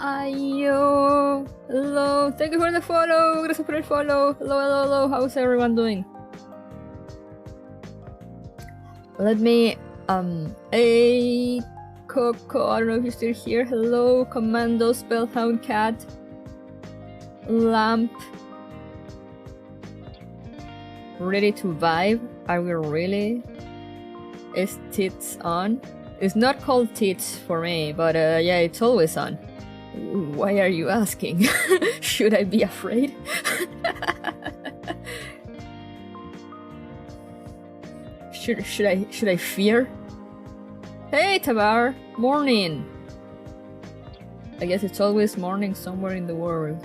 Ayo. Hello. Thank you for the follow. Gracias por el follow. Hello, hello, hello. How's everyone doing? Let me, hey, Coco. I don't know if you're still here. Hello, Commando, Spellhound Cat, Lamp. Ready to vibe? Are we really? Is tits on? It's not called tits for me, but yeah, it's always on. Why are you asking? Should I be afraid? Should I fear? Hey Tabar, morning. I guess it's always morning somewhere in the world.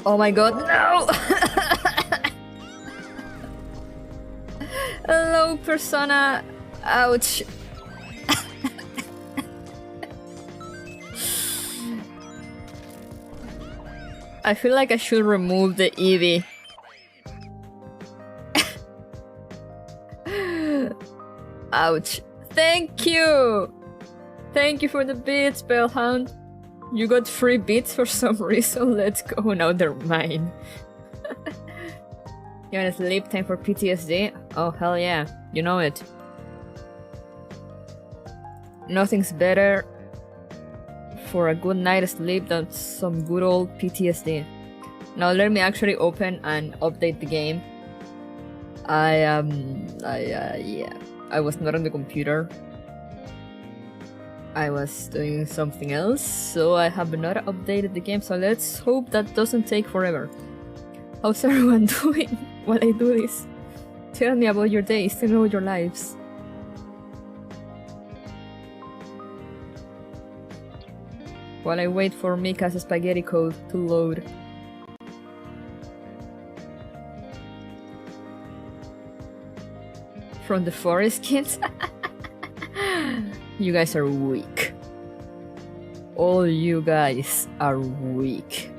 Oh my god, no! Hello, Persona. Ouch. I feel like I should remove the Eevee. Ouch. Thank you! Thank you for the beats, Spellhound. You got free beats for some reason. Let's go. Now they're mine. You wanna sleep time for PTSD? Oh, hell yeah. You know it. Nothing's better for a good night of sleep than some good old PTSD. Now let me actually open and update the game. I was not on the computer. I was doing something else, so I have not updated the game, so let's hope that doesn't take forever. How's everyone doing while I do this? Tell me about your days, tell me about your lives. While I wait for Mika's spaghetti code to load. From the forest kids? You guys are weak. All you guys are weak.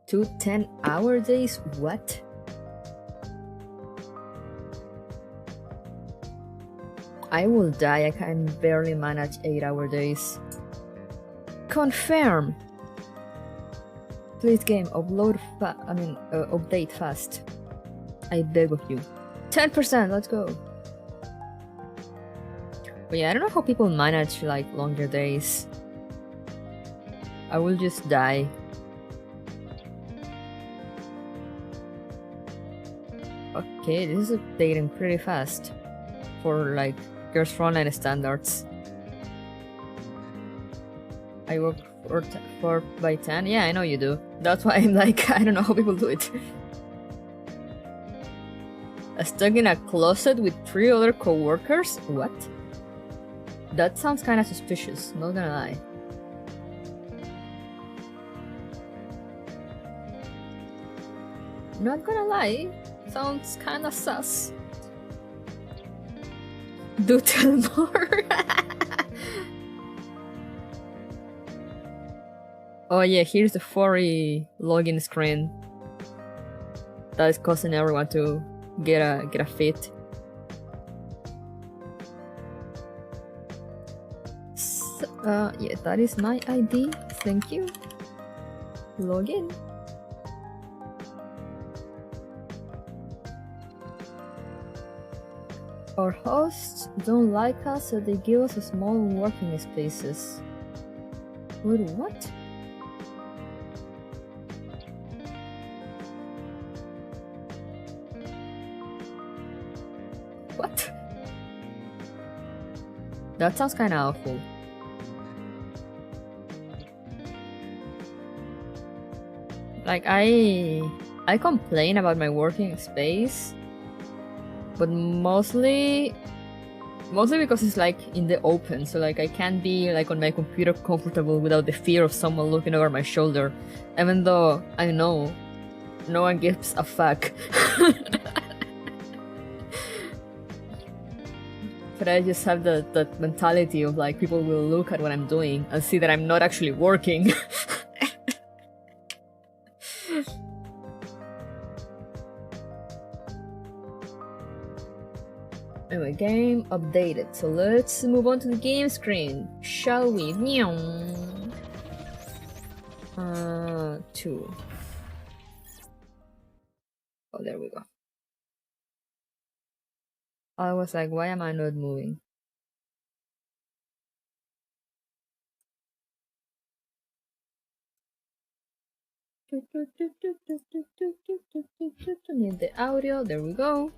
2 10-hour days? What? I will die. I can barely manage 8-hour days. Confirm. Please game, update fast. I beg of you. 10%, let's go. But yeah, I don't know how people manage like longer days. I will just die. Okay, this is updating pretty fast for like Girls Frontline standards. I work for 4 by 10. Yeah, I know you do. That's why I'm like, I don't know how people do it. Stuck in a closet with 3 other co-workers? What? That sounds kind of suspicious, not gonna lie. Not gonna lie, sounds kinda sus. Do tell more. Oh yeah, here's the furry login screen. That is causing everyone to get a fit. So, yeah, that is my ID. Thank you. Login. Our hosts don't like us, so they give us a small working spaces. Wait, what? What? That sounds kinda awful. Like, I complain about my working space, but mostly because it's like in the open, so like I can't be like on my computer comfortable without the fear of someone looking over my shoulder, even though I know no one gives a fuck. But I just have that mentality of like people will look at what I'm doing and see that I'm not actually working. Anyway, game updated. So let's move on to the game screen, shall we? 2. Oh, there we go. I was like, why am I not moving? Need the audio. There we go.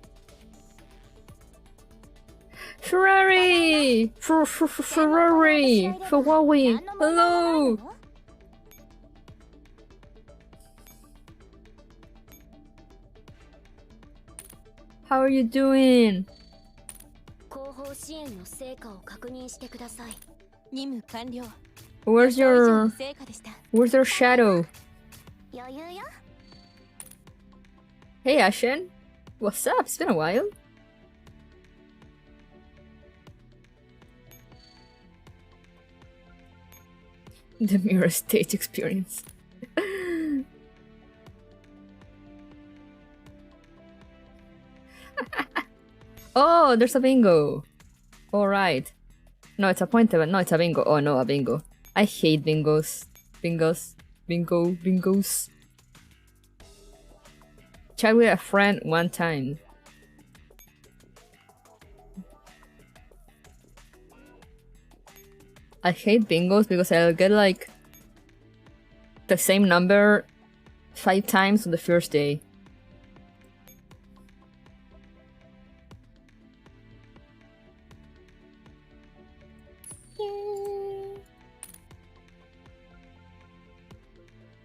Ferrari! Ferrari! Ferrari! Hello! How are you doing? Where's your shadow? Hey Ashen, what's up? It's been a while. The mirror stage experience. Oh, there's a bingo. Alright. No, it's a pointer, but no, it's a bingo. Oh no, a bingo. I hate bingos. Bingos. Chat with a friend one time. I hate bingos because I'll get like the same number 5 times on the first day.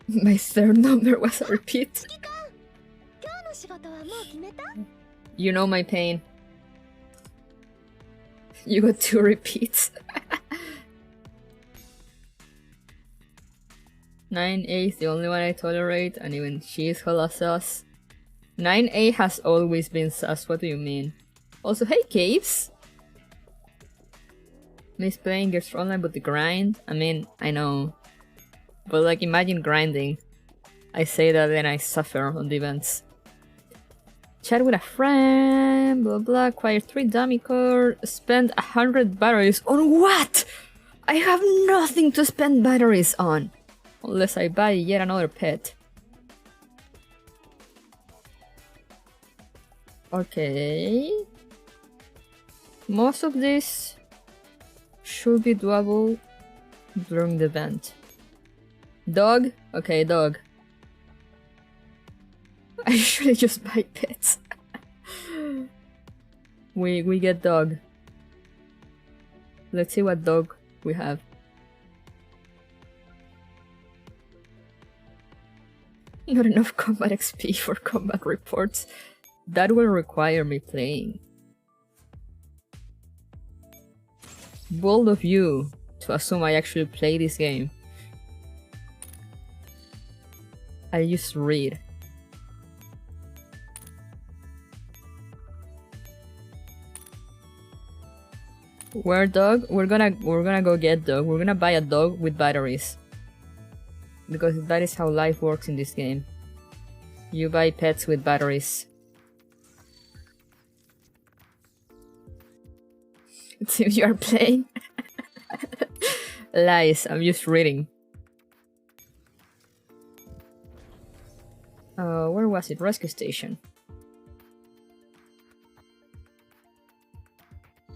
My third number was a repeat. You know my pain. You got 2 repeats. 9A is the only one I tolerate, and even she is hella sus. 9A has always been sus, what do you mean? Also, hey Caves! Miss playing Gears Frontline but the grind? I mean, I know. But like, imagine grinding. I say that and I suffer on the events. Chat with a friend, blah blah, acquire 3 dummy core, spend 100 batteries on what? I have nothing to spend batteries on! Unless I buy yet another pet. Okay. Most of this should be doable during the event. Dog? Okay, dog. I should just buy pets. we get dog. Let's see what dog we have. Not enough combat XP for combat reports. That will require me playing. Bold of you to assume I actually play this game. I just read. Where dog? We're gonna go get dog. We're gonna buy a dog with batteries. Because that is how life works in this game. You buy pets with batteries. It seems you are playing. Lies, I'm just reading. Where was it? Rescue station.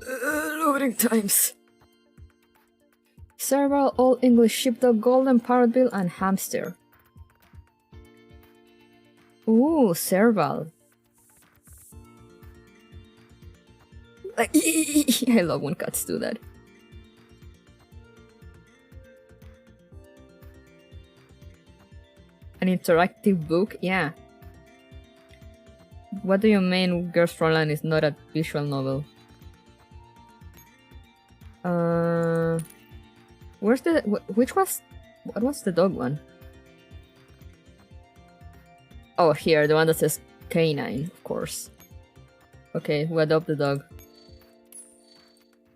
Loading times. Serval, Old English Sheepdog, Golden Parrot Bill, and Hamster. Ooh, Serval. I love when cats do that. An interactive book? Yeah. What do you mean Girls Frontline is not a visual novel? Where's the... What was the dog one? Oh, here, the one that says canine, of course. Okay, we adopt the dog.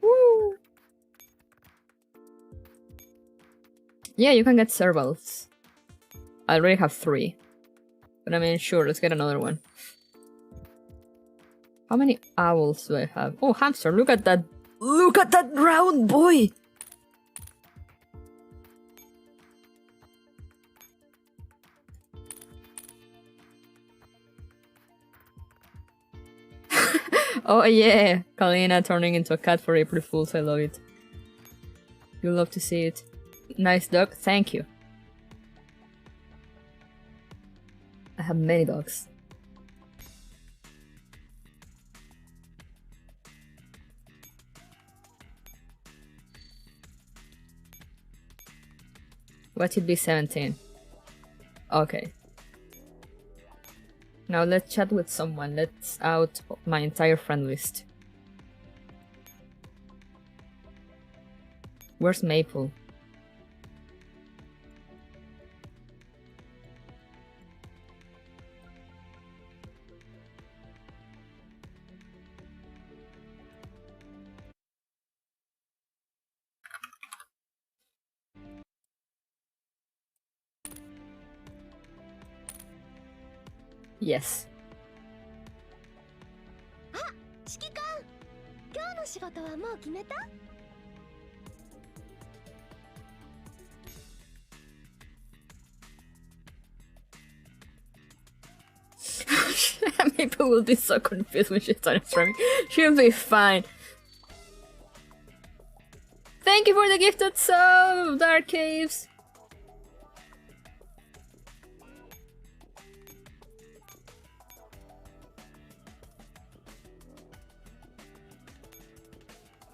Woo! Yeah, you can get servals. I already have 3. But I mean, sure, let's get another one. How many owls do I have? Oh, hamster, look at that! Look at that round boy! Oh yeah, Kalina turning into a cat for April Fools, I love it. You love to see it. Nice dog, thank you. I have many dogs. What should be 17? Okay. Now let's chat with someone. Let's out my entire friend list. Where's Maple? Yes. Maple will be so confused when she starts streaming. She'll be fine. Thank you for the gifted sub, Dark Caves.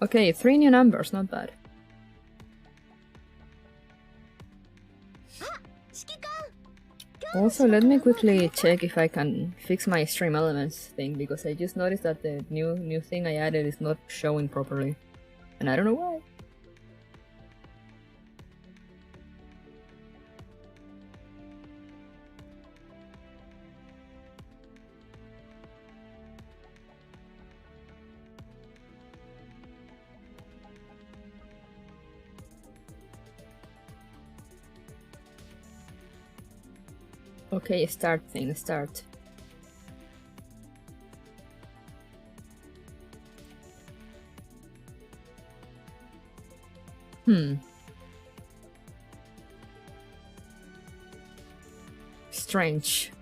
Okay, 3 new numbers, not bad. Also, let me quickly check if I can fix my stream elements thing, because I just noticed that the new thing I added is not showing properly. And I don't know why. Okay, start thing, start. Strange.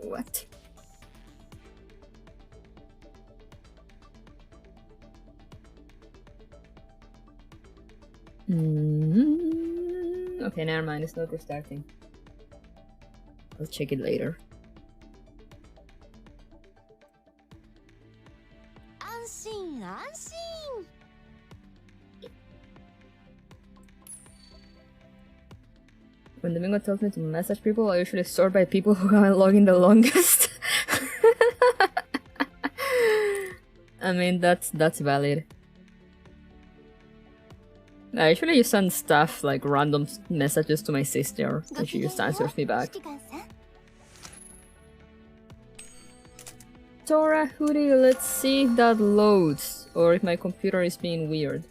What? Okay, never mind, it's not restarting. I'll check it later. When Domingo tells me to message people, I usually sort by people who haven't logged in the longest. I mean, that's valid. I usually just send stuff like random messages to my sister, and she just answers me back. Tora Hoodie, let's see if that loads, or if my computer is being weird.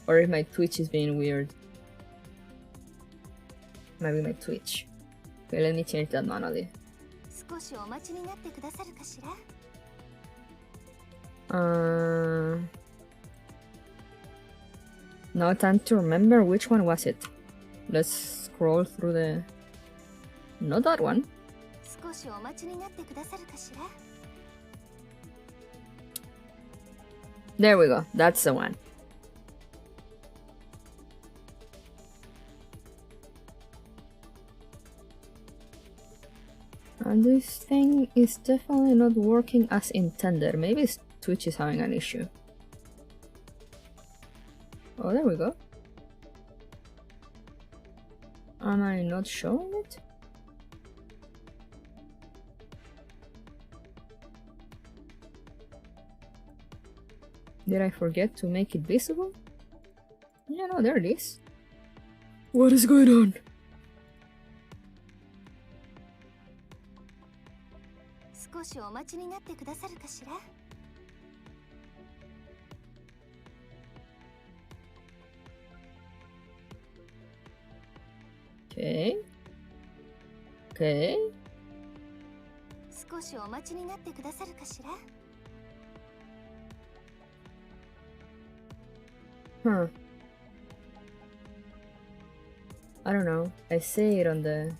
Or if my Twitch is being weird. Maybe my Twitch. Okay, let me change that manually. No time to remember which one was it. Let's scroll through the... Not that one. There we go, that's the one. And this thing is definitely not working as intended. Maybe Twitch is having an issue. Oh, there we go. Am I not showing it? Did I forget to make it visible? Yeah, no, there it is. What is going on? Okay. Okay. Huh. I don't know. I see it on the...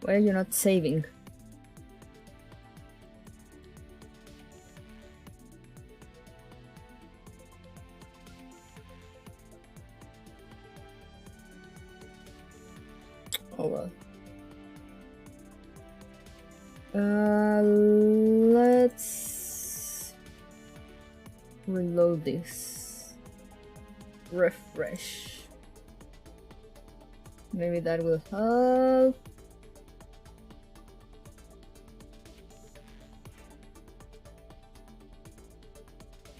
Why are you not saving? Oh well. Let's reload this. Refresh. Maybe that will help.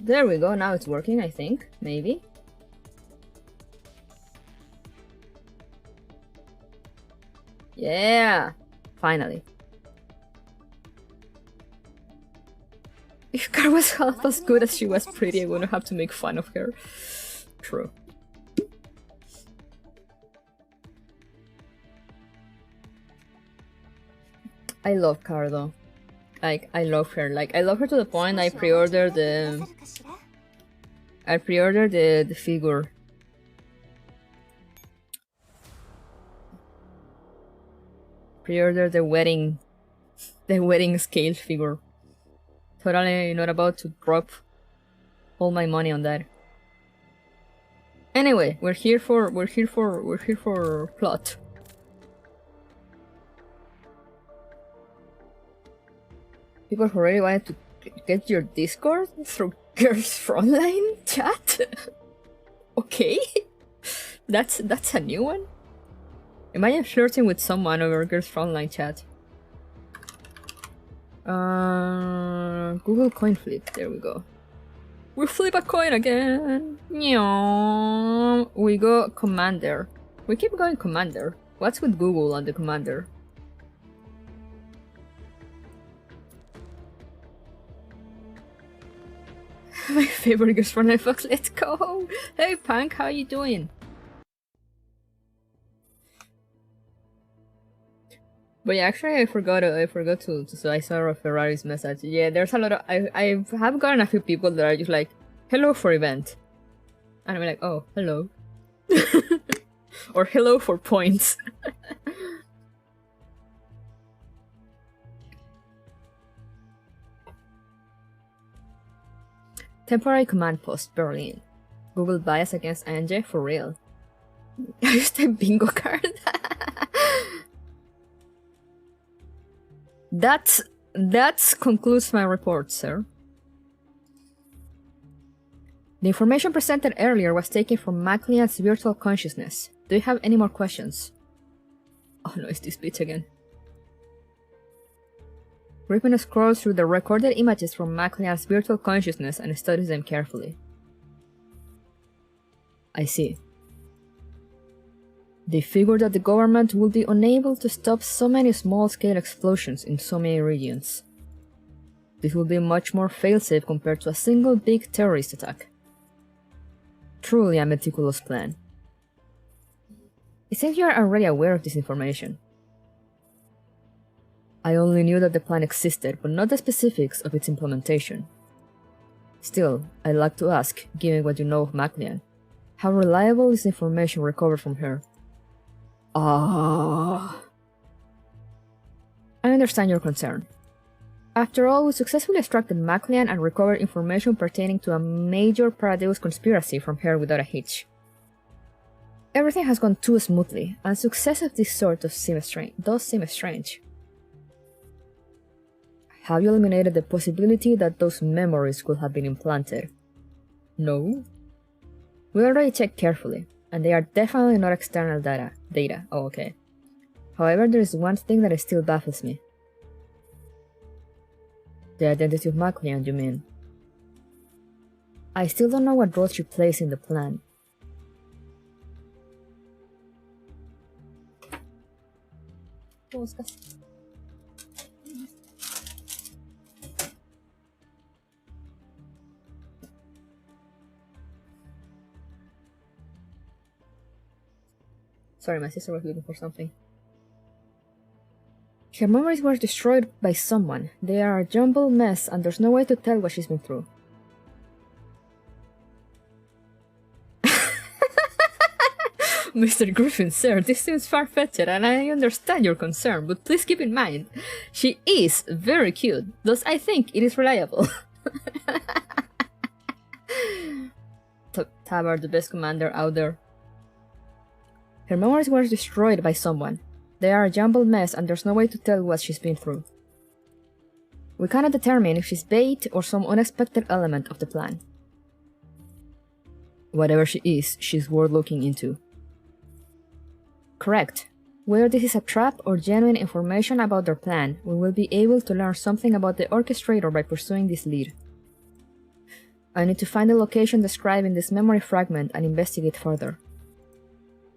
There we go, now it's working, I think. Maybe. Yeah! Finally. If Car was half as good as she was pretty, I wouldn't have to make fun of her. True. I love Car though. Like, I love her. Like, I love her to the point I pre-ordered the... the figure. Pre-ordered the wedding scale figure. Totally not about to drop all my money on that. Anyway, we're here for plot. People who really wanted to get your Discord through Girls Frontline chat? Okay. That's a new one? Imagine flirting with someone over Girls Frontline chat. Google coin flip, there we go. We flip a coin again! We go commander. We keep going commander. What's with Google and the commander? My favorite Girls Frontline Fox, let's go! Hey Punk, how you doing? But yeah, actually, I forgot to so I saw Ferrari's message. Yeah, there's a lot of I have gotten a few people that are just like, "Hello for event," and I'm like, "Oh, hello," or "Hello for points." Temporary command post, Berlin. Google bias against Ange for real. I used the bingo card. That concludes my report, sir. The information presented earlier was taken from MacLeod's virtual consciousness. Do you have any more questions? Oh no, it's this bitch again. Griffin scrolls through the recorded images from MacLeod's virtual consciousness and studies them carefully. I see. They figured that the government would be unable to stop so many small-scale explosions in so many regions. This will be much more failsafe compared to a single big terrorist attack. Truly a meticulous plan. It seems you are already aware of this information. I only knew that the plan existed, but not the specifics of its implementation. Still, I'd like to ask, given what you know of MacLeod, how reliable is the information recovered from her? I understand your concern. After all, we successfully extracted MacLeod and recovered information pertaining to a major Paradeus conspiracy from her without a hitch. Everything has gone too smoothly, and success of this sort does seem strange. Have you eliminated the possibility that those memories could have been implanted? No. We already checked carefully, and they are definitely not external data. Oh, okay. However, there is one thing that still baffles me. The identity of MacLeod, you mean? I still don't know what role she plays in the plan. Sorry, my sister was looking for something. Her memories were destroyed by someone. They are a jumbled mess and there's no way to tell what she's been through. Mr. Griffin, sir, this seems far-fetched and I understand your concern, but please keep in mind, she is very cute, thus I think it is reliable. Tabar, the best commander out there. Her memories were destroyed by someone. They are a jumbled mess and there's no way to tell what she's been through. We cannot determine if she's bait or some unexpected element of the plan. Whatever she is, she's worth looking into. Correct. Whether this is a trap or genuine information about their plan, we will be able to learn something about the orchestrator by pursuing this lead. I need to find the location described in this memory fragment and investigate further.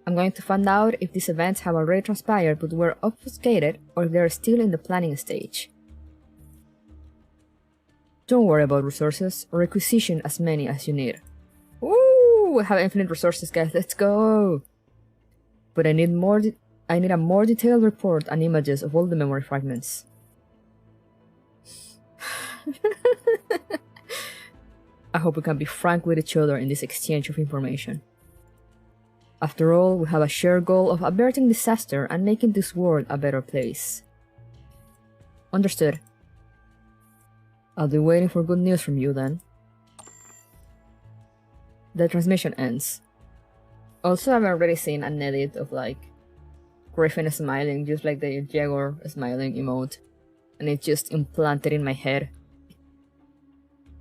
I'm going to find out if these events have already transpired but were obfuscated or if they're still in the planning stage. Don't worry about resources, or requisition as many as you need. Ooh, we have infinite resources, guys, let's go! But I need a more detailed report and images of all the memory fragments. I hope we can be frank with each other in this exchange of information. After all, we have a shared goal of averting disaster and making this world a better place. Understood. I'll be waiting for good news from you then. The transmission ends. Also, I've already seen an edit of like Griffin smiling, just like the Jaguar smiling emote, and it's just implanted in my head.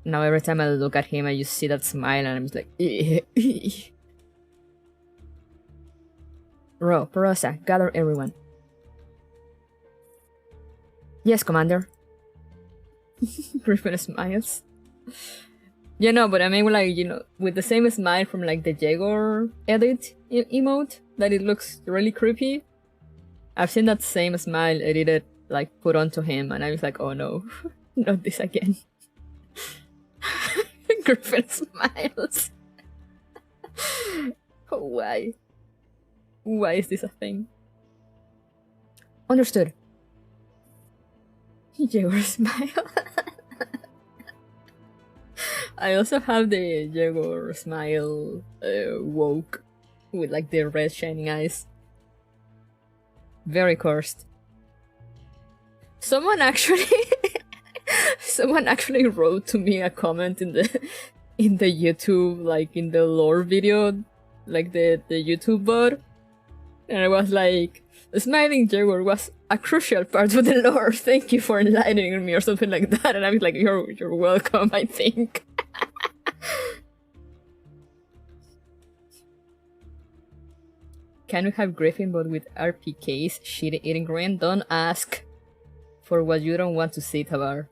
Now every time I look at him, I just see that smile and I'm just like Ro, Perosa, gather everyone. Yes, Commander. Griffin smiles. Yeah, no, but I mean, like, you know, with the same smile from like the Jaguar edit emote, that it looks really creepy. I've seen that same smile edited, like, put onto him, and I was like, oh no, not this again. Griffin smiles. Why? Why is this a thing? Understood. Jaguar smile. I also have the Jaguar smile woke with like the red shining eyes. Very cursed. Someone actually wrote to me a comment in the YouTube, like in the lore video, like the YouTube bot. And I was like, the smiling Jaguar was a crucial part of the lore. Thank you for enlightening me, or something like that. And I was like, you're welcome, I think. Can we have Griffin but with RPK's shitty eating grain? Don't ask for what you don't want to see, Tabar.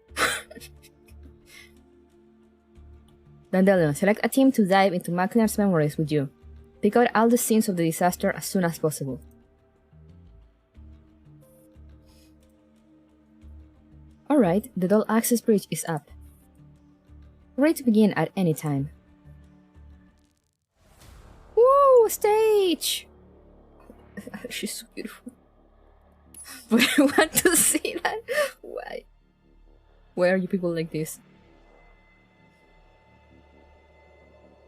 Dandelion, select a team to dive into McLaren's memories with you. Pick out all the scenes of the disaster as soon as possible. Alright, the dual access bridge is up. Ready to begin at any time. Woo! Stage! She's so beautiful. But I want to see that. Why? Why are you people like this?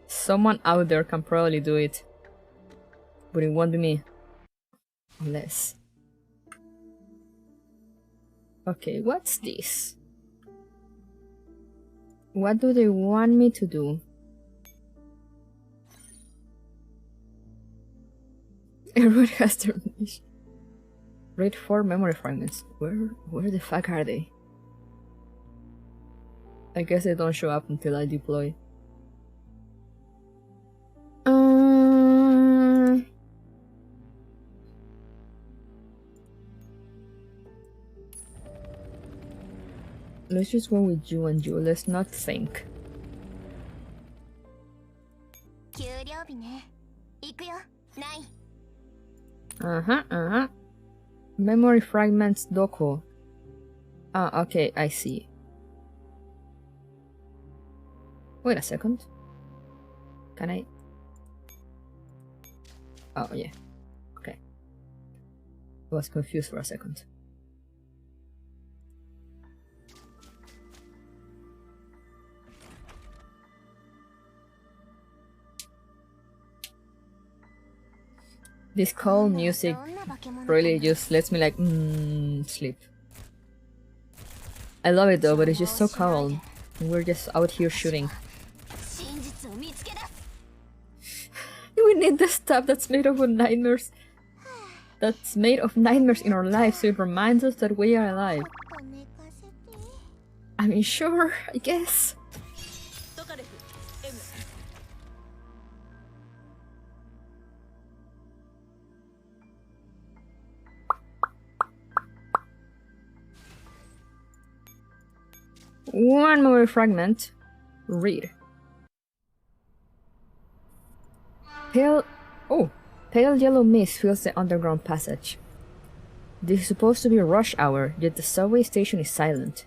Someone out there can probably do it. But it won't be me. Unless... Okay, what's this? What do they want me to do? Everyone has their mission. Read 4 memory fragments. Where the fuck are they? I guess they don't show up until I deploy. Let's just go with you and you. Let's not think. Memory fragments doku. Ah, okay, I see. Wait a second. Can I? Oh, yeah. Okay. I was confused for a second. This calm music really just lets me like, sleep. I love it though, but it's just so calm. And we're just out here shooting. We need the stuff that's made of nightmares. That's made of nightmares in our lives, so it reminds us that we are alive. I mean, sure, I guess. One more fragment. Read. Pale yellow mist fills the underground passage. This is supposed to be rush hour, yet the subway station is silent.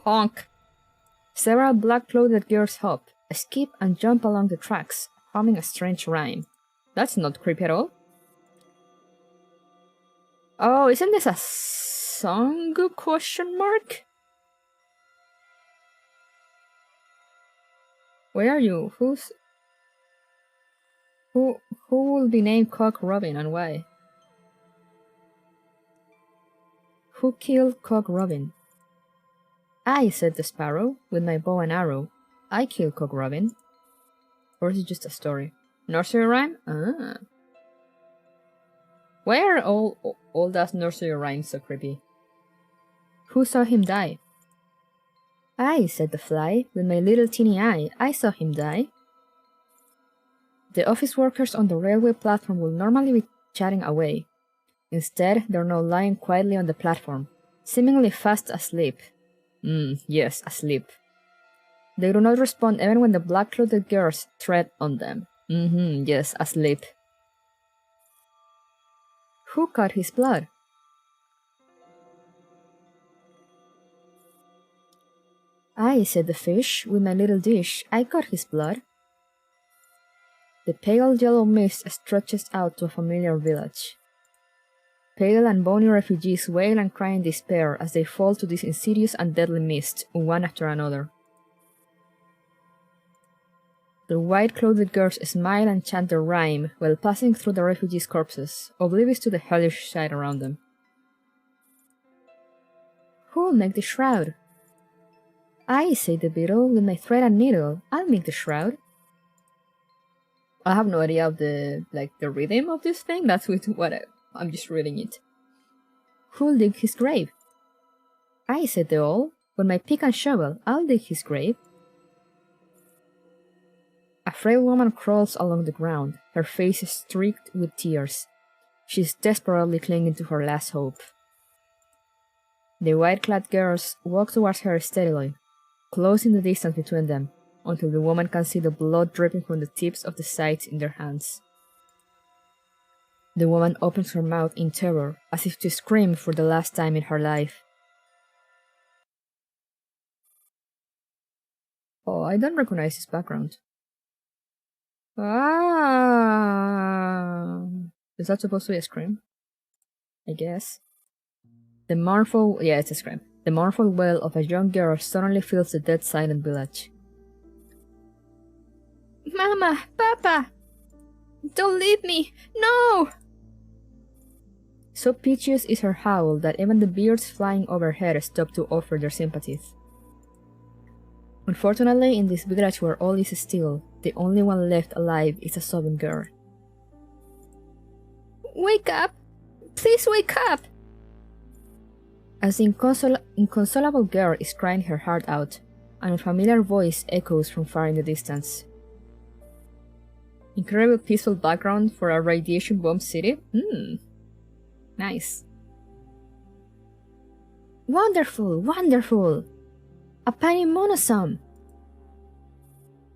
Honk! Several black-clothed girls hop, skip, and jump along the tracks, humming a strange rhyme. That's not creepy at all. Oh, isn't this a song? Question mark? Where are you? Who will be named Cock Robin and why? Who killed Cock Robin? I, said the sparrow, with my bow and arrow. I killed Cock Robin. Or is it just a story? Nursery rhyme? Ah. Why are all those nursery rhymes so creepy? Who saw him die? I, said the fly, with my little teeny eye. I saw him die. The office workers on the railway platform will normally be chatting away. Instead, they're now lying quietly on the platform, seemingly fast asleep. Yes, asleep. They do not respond even when the black-clothed girls tread on them. Yes, asleep. Who cut his blood? I, said the fish, with my little dish. I cut his blood. The pale yellow mist stretches out to a familiar village. Pale and bony refugees wail and cry in despair as they fall to this insidious and deadly mist, one after another. The white-clothed girls smile and chant their rhyme while passing through the refugees' corpses, oblivious to the hellish sight around them. Who'll make the shroud? I, said the beetle, with my thread and needle. I'll make the shroud. I have no idea of the rhythm of this thing. That's what I'm just reading it. Who'll dig his grave? I, said the owl, with my pick and shovel. I'll dig his grave. A frail woman crawls along the ground, her face streaked with tears. She's desperately clinging to her last hope. The white-clad girls walk towards her steadily, closing the distance between them, until the woman can see the blood dripping from the tips of the scythes in their hands. The woman opens her mouth in terror, as if to scream for the last time in her life. Oh, I don't recognize his background. Ah, is that supposed to be a scream? I guess. The mournful, yeah, it's a scream. The mournful wail of a young girl suddenly fills the dead silent village. Mama! Papa! Don't leave me! No! So piteous is her howl that even the birds flying overhead stop to offer their sympathies. Unfortunately, in this village where all is still, the only one left alive is a sobbing girl. Wake up! Please wake up! As the inconsolable girl is crying her heart out, an unfamiliar voice echoes from far in the distance. Incredible peaceful background for a radiation bomb city? Nice. Wonderful, wonderful! A penny monosome!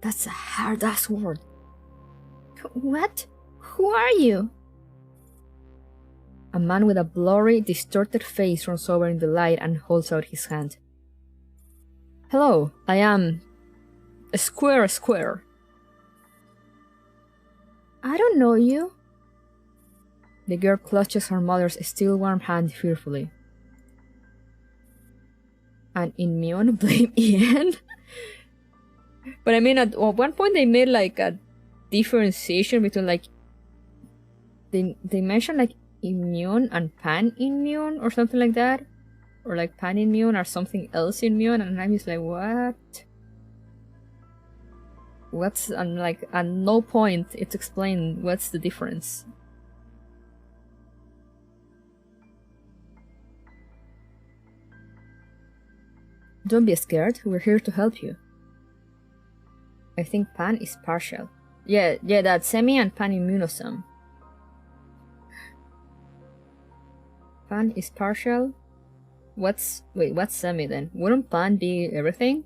That's a hard-ass word. What? Who are you? A man with a blurry, distorted face runs over in the light and holds out his hand. Hello, I am... Square. I don't know you. The girl clutches her mother's still warm hand fearfully. An immune? Blame Ian? But I mean, at one point they made like a differentiation between like... They mentioned like immune and pan-immune or something like that. Or like pan-immune or something else immune, and I'm just like, what? And like, at no point it's explained what's the difference. Don't be scared, we're here to help you. I think pan is partial. Yeah, that's semi and pan-immunosome. Pan is partial. What's semi then? Wouldn't pan be everything?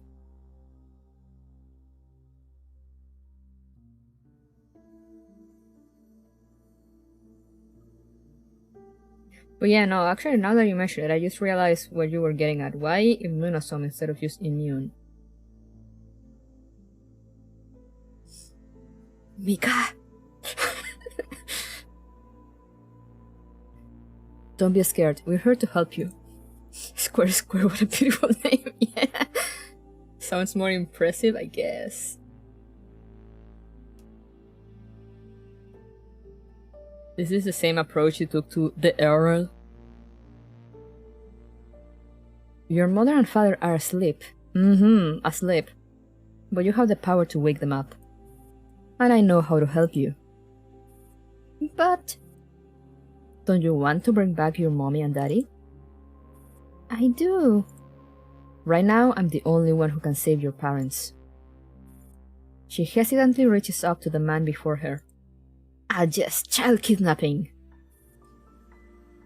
But yeah, no, actually now that you mention it, I just realized what you were getting at. Why immunosome instead of just immune? Mika! Don't be scared, we're here to help you. Square, what a beautiful name, yeah. Sounds more impressive, I guess. Is this the same approach you took to the Earl? Your mother and father are asleep. Asleep. But you have the power to wake them up. And I know how to help you. But... don't you want to bring back your mommy and daddy? I do. Right now, I'm the only one who can save your parents. She hesitantly reaches up to the man before her. Just child kidnapping.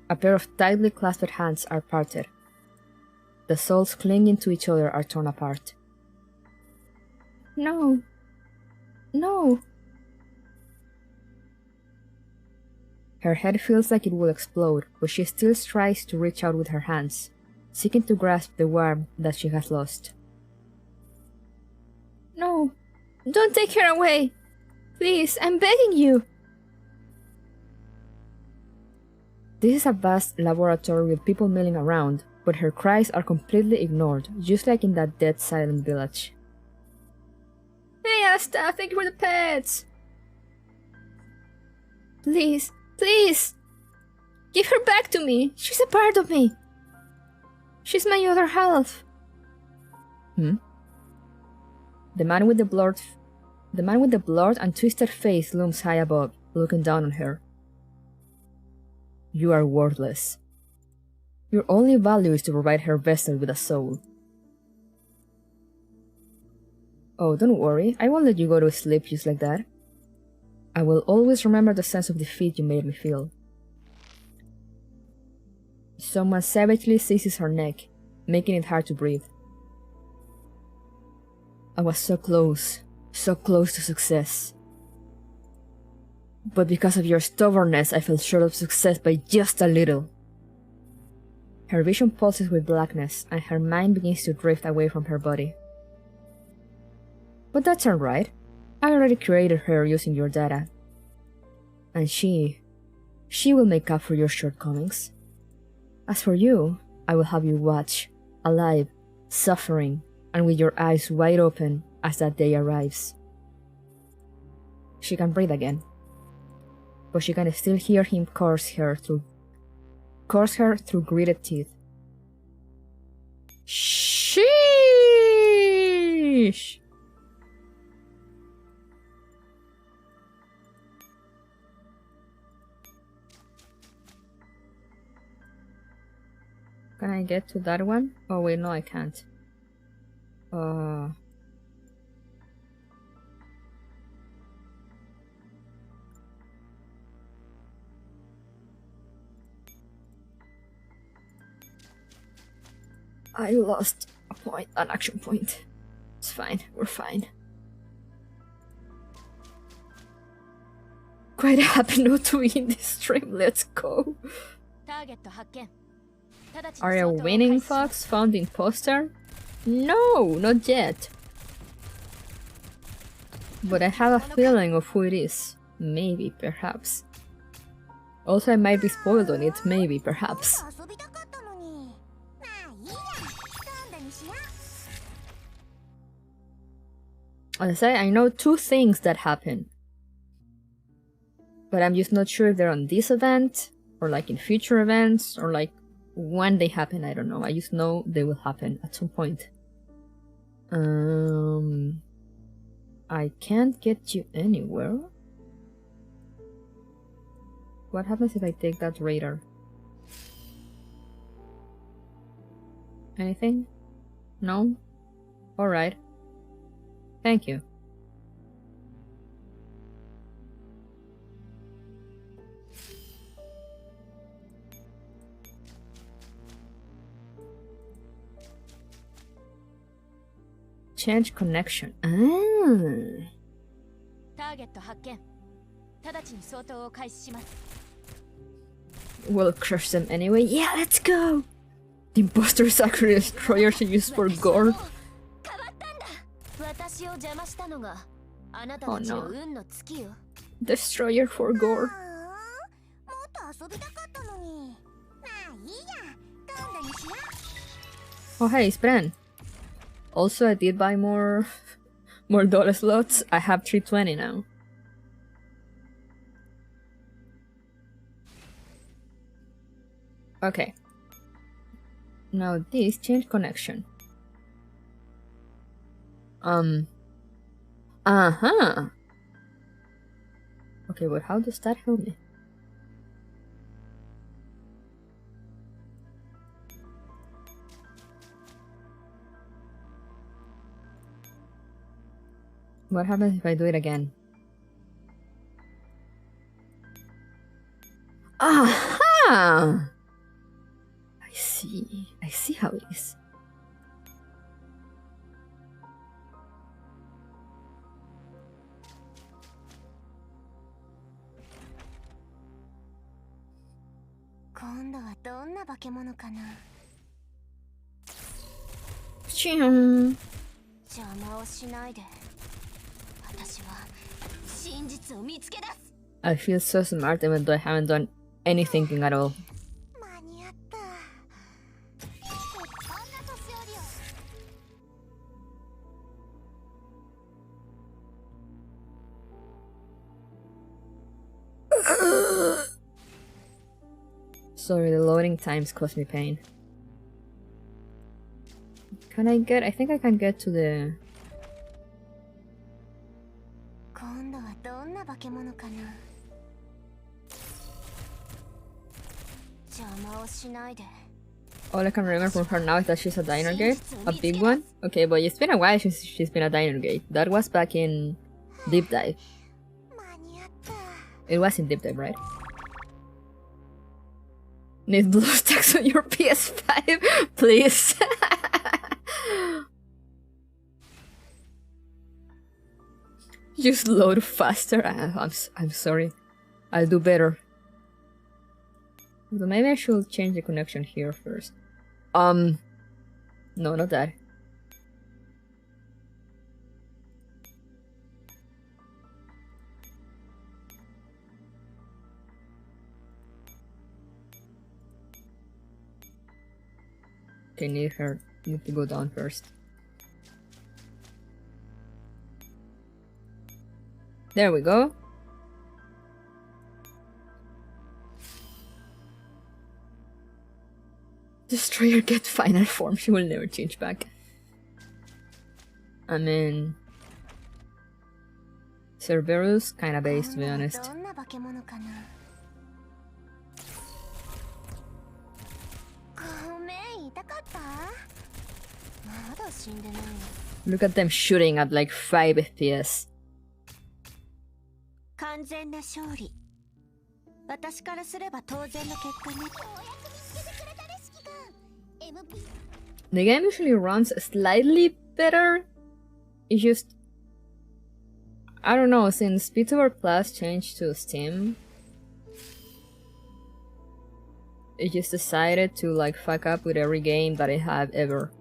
A pair of tightly clasped hands are parted. The souls clinging to each other are torn apart. No. Her head feels like it will explode, but she still tries to reach out with her hands, seeking to grasp the warmth that she has lost. No, don't take her away! Please, I'm begging you! This is a vast laboratory with people milling around, but her cries are completely ignored, just like in that dead silent village. Hey Asta, thank you for the pets! Please! Give her back to me! She's a part of me! She's my other half! The man with the blurred and twisted face looms high above, looking down on her. You are worthless. Your only value is to provide her vessel with a soul. Oh, don't worry, I won't let you go to sleep just like that. I will always remember the sense of defeat you made me feel. Someone savagely seizes her neck, making it hard to breathe. I was so close to success. But because of your stubbornness, I fell short of success by just a little. Her vision pulses with blackness, and her mind begins to drift away from her body. But that's alright. I already created her using your data. And she will make up for your shortcomings. As for you, I will have you watch, alive, suffering, and with your eyes wide open as that day arrives. She can breathe again, but she can still hear him curse her through gritted teeth. Sheesh! Can I get to that one? Oh wait, no I can't. I lost an action point. It's fine, we're fine. Quite happy not to be in this stream, let's go. Are a winning fox found imposter? No, not yet. But I have a feeling of who it is. Maybe, perhaps. Also, I might be spoiled on it. Maybe, perhaps. As I say, I know 2 things that happen. But I'm just not sure if they're on this event, or like in future events, or like when they happen, I don't know. I just know they will happen at some point. I can't get you anywhere. What happens if I take that radar? Anything? No? Alright. Thank you. Change connection. We'll crush them anyway. Yeah, let's go! The imposter is actually a destroyer to use for gore. Oh no. Destroyer for gore. Oh hey, it's Bren. Also, I did buy more dollar slots. I have 320 now. Okay. Now this change connection. Uh-huh. Okay, but how does that help me? What happens if I do it again? Aha! I see how it is. I feel so smart even though I haven't done any thinking at all. Sorry, the loading times cause me pain. Can I get... I think I can get to the... All I can remember from her now is that she's a diner gate. A big one. Okay, but it's been a while since she's been a diner gate. That was back in Deep Dive. It was in Deep Dive, right? Need blue stacks on your PS5, please. Just load faster. I'm sorry. I'll do better. But maybe I should change the connection here first. No, not that. Okay, need to go down first. There we go. Destroyer get final form, she will never change back. I mean... Cerberus, kinda based to be honest. Look at them shooting at like 5 FPS. The game usually runs slightly better. It's just... I don't know, since VTuber Plus changed to Steam, it just decided to like fuck up with every game that I have ever.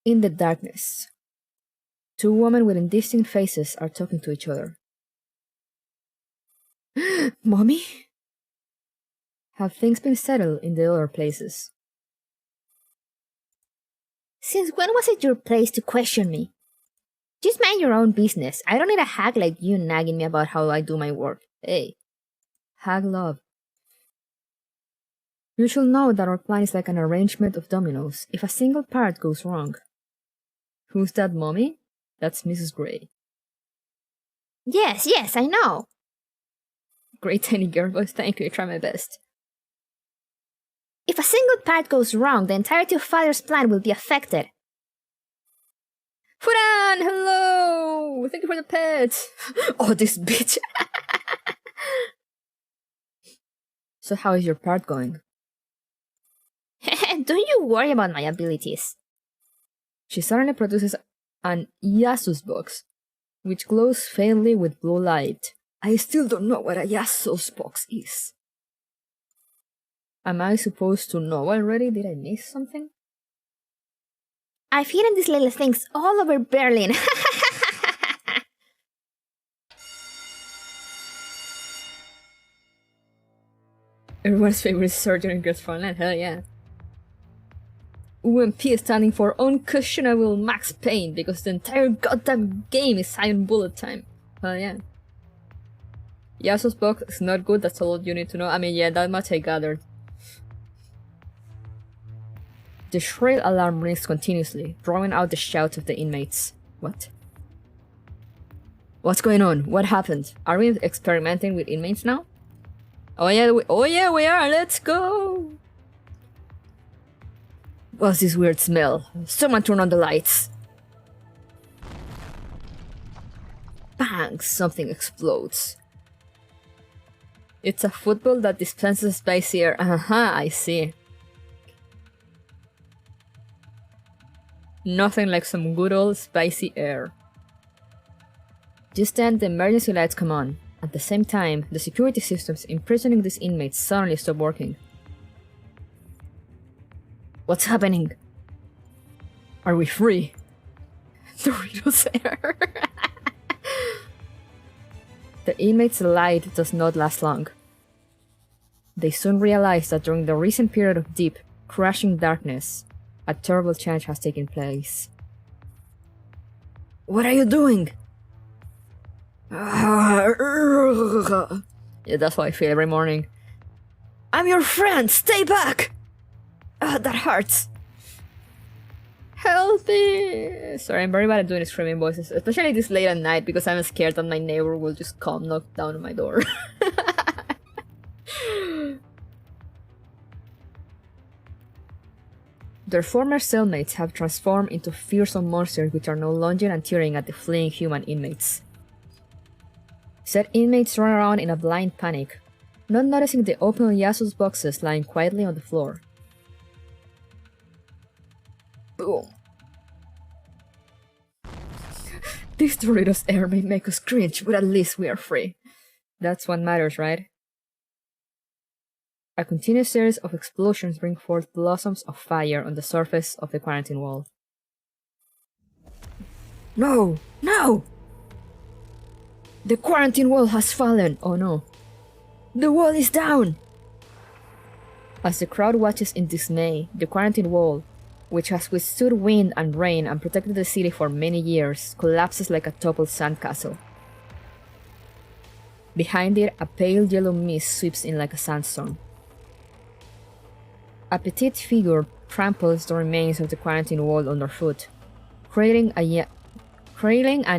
In the darkness, two women with indistinct faces are talking to each other. Mommy? Have things been settled in the other places? Since when was it your place to question me? Just mind your own business. I don't need a hack like you nagging me about how I do my work. Hey, hag love. You should know that our plan is like an arrangement of dominoes. If a single part goes wrong. Who's that, Mommy? That's Mrs. Gray. Yes, I know. Great tiny girl voice, thank you, I try my best. If a single part goes wrong, the entirety of Father's plan will be affected. Furan, hello! Thank you for the pet! Oh, this bitch! So how is your part going? Don't you worry about my abilities. She suddenly produces an Yasus box, which glows faintly with blue light. I still don't know what a Yasus box is. Am I supposed to know already? Did I miss something? I've hidden these little things all over Berlin. Everyone's favorite surgeon in Girls Frontline, hell yeah. UMP is standing for Uncushionable Max Pain because the entire goddamn game is silent bullet time. Hell yeah. Yasuo's box is not good, that's all you need to know. I mean, yeah, that much I gathered. The shrill alarm rings continuously, drawing out the shouts of the inmates. What? What's going on? What happened? Are we experimenting with inmates now? Oh yeah, we are! Let's go! What's this weird smell? Someone turn on the lights! Bang! Something explodes. It's a football that dispenses spicy air. I see. Nothing like some good old spicy air. Just then, the emergency lights come on. At the same time, the security systems imprisoning these inmates suddenly stop working. What's happening? Are we free? Doritos air. The inmates' light does not last long. They soon realize that during the recent period of deep, crashing darkness, a terrible change has taken place. What are you doing? Yeah, that's how I feel every morning. I'm your friend! Stay back! That hurts. Help me! Sorry, I'm very bad at doing screaming voices, especially this late at night because I'm scared that my neighbor will just come knock down on my door. Their former cellmates have transformed into fearsome monsters which are now lunging and tearing at the fleeing human inmates. Said inmates run around in a blind panic, not noticing the open Yasuo's boxes lying quietly on the floor. Boom. This Doritos air may make us cringe, but at least we are free. That's what matters, right? A continuous series of explosions bring forth blossoms of fire on the surface of the quarantine wall. No! No! The quarantine wall has fallen! Oh no. The wall is down! As the crowd watches in dismay, the quarantine wall, which has withstood wind and rain and protected the city for many years, collapses like a toppled sandcastle. Behind it, a pale yellow mist sweeps in like a sandstorm. A petite figure tramples the remains of the quarantine wall underfoot, cradling an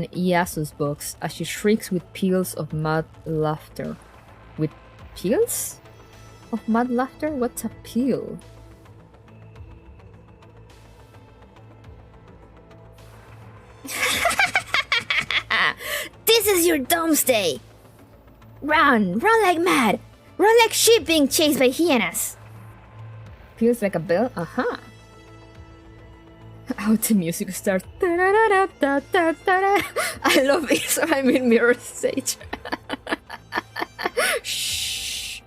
Yasuo's box as she shrieks with peals of mad laughter. With peals? Of mad laughter? What's a peel? This is your doomsday! Run! Run like mad! Run like sheep being chased by hyenas! Feels like a bell? Aha! How the music starts. I love it, so I'm in mirror stage. Shh.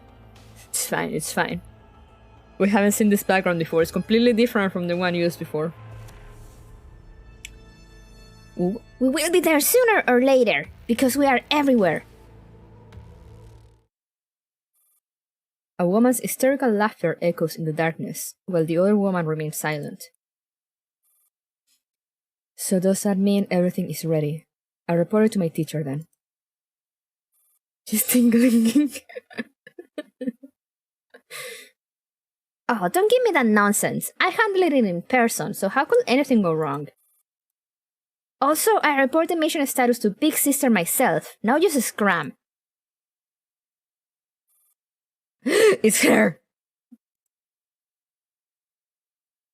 It's fine, it's fine. We haven't seen this background before. It's completely different from the one used before. We will be there sooner or later, because we are everywhere. A woman's hysterical laughter echoes in the darkness, while the other woman remains silent. So does that mean everything is ready? I reported to my teacher then. She's tingling. Oh, don't give me that nonsense. I handled it in person, so how could anything go wrong? Also, I reported mission status to Big Sister myself. Now just scram. It's her!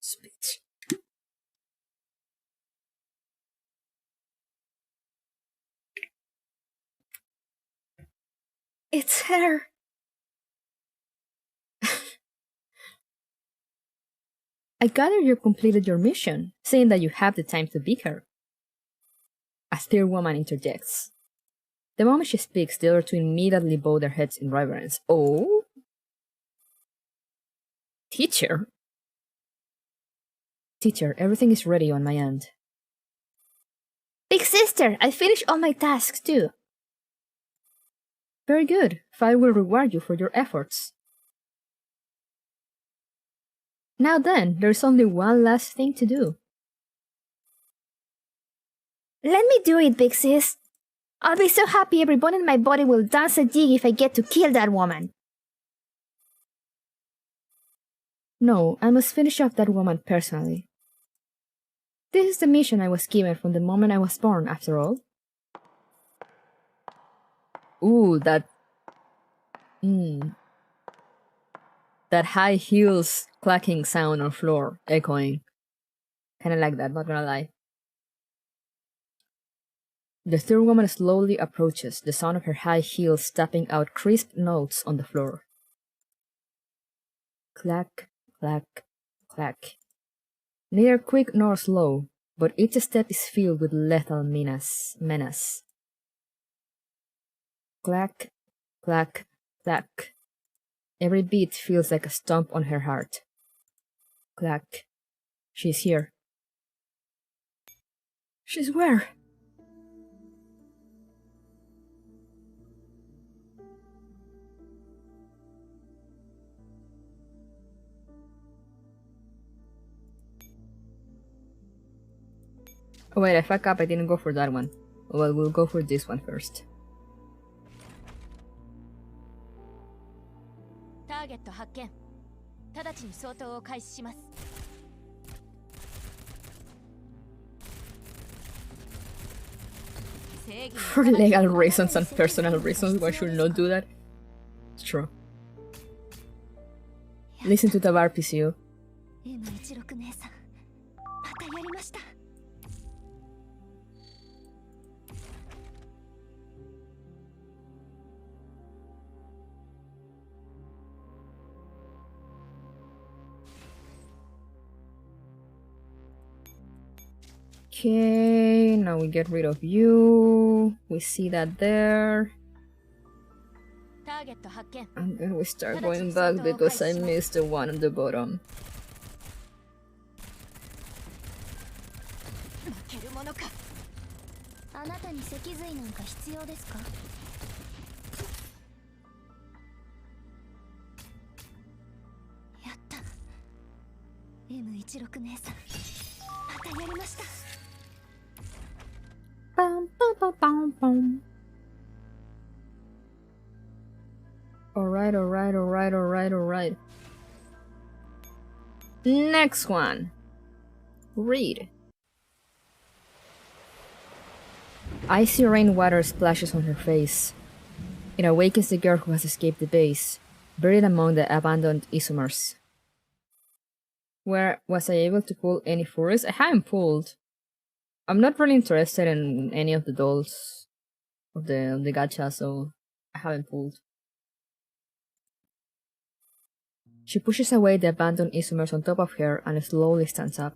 Speech. It's her! I gather you completed your mission, saying that you have the time to beat her. A third woman interjects. The moment she speaks, the other two immediately bow their heads in reverence. Oh? Teacher? Teacher, everything is ready on my end. Big Sister, I finished all my tasks too. Very good. Fire will reward you for your efforts. Now then, there's only one last thing to do. Let me do it, Big Sis. I'll be so happy every bone in my body will dance a jig if I get to kill that woman. No, I must finish off that woman personally. This is the mission I was given from the moment I was born, after all. Ooh, that high heels clacking sound on floor, echoing. Kinda like that, not gonna lie. The third woman slowly approaches, the sound of her high heels tapping out crisp notes on the floor. Clack, clack, clack. Neither quick nor slow, but each step is filled with lethal menace. Clack, clack, clack. Every beat feels like a stomp on her heart. Clack. She's here. She's where? Oh wait, I fuck up, I didn't go for that one. Well, we'll go for this one first. ターゲット発見。直ちに相当を開始します。For legal reasons and personal reasons, one should not do that. It's true. Listen to Tabar PCU. M16 姉さん、またやりました。 Okay, now we get rid of you. We see that there. And then we start going back because I missed the one on the bottom. M16 姉さん、またやりました。 Bum, bum, bum, bum, bum. Alright. Next one. Read. Icy rainwater splashes on her face. It awakens the girl who has escaped the base, buried among the abandoned isomers. Where was I able to pull any furries? I haven't pulled. I'm not really interested in any of the dolls of the gacha, so I haven't pulled. She pushes away the abandoned isomers on top of her and slowly stands up.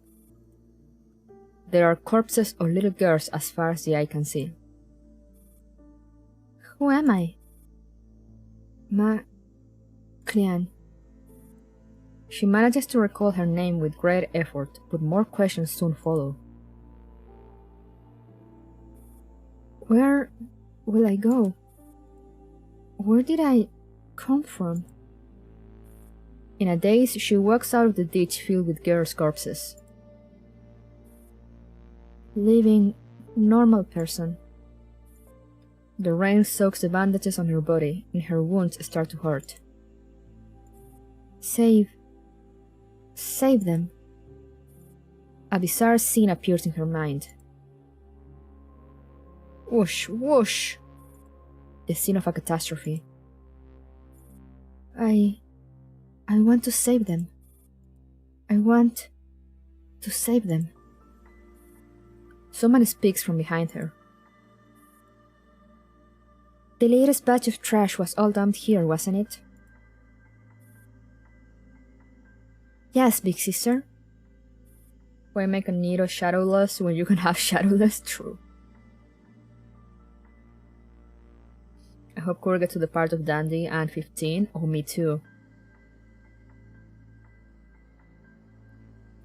There are corpses of little girls as far as the eye can see. Who am I? Clean. She manages to recall her name with great effort, but more questions soon follow. Where will I go? Where did I come from? In a daze, she walks out of the ditch filled with girls' corpses. Living, normal person. The rain soaks the bandages on her body, and her wounds start to hurt. Save them. A bizarre scene appears in her mind. Whoosh, whoosh. The scene of a catastrophe. I want to save them. I want to save them. Someone speaks from behind her. The latest batch of trash was all dumped here, wasn't it? Yes, big sister. Why make a Nito shadowless when you can have shadowless? True. I hope Cora gets to the part of Dandy and 15. Oh, me too.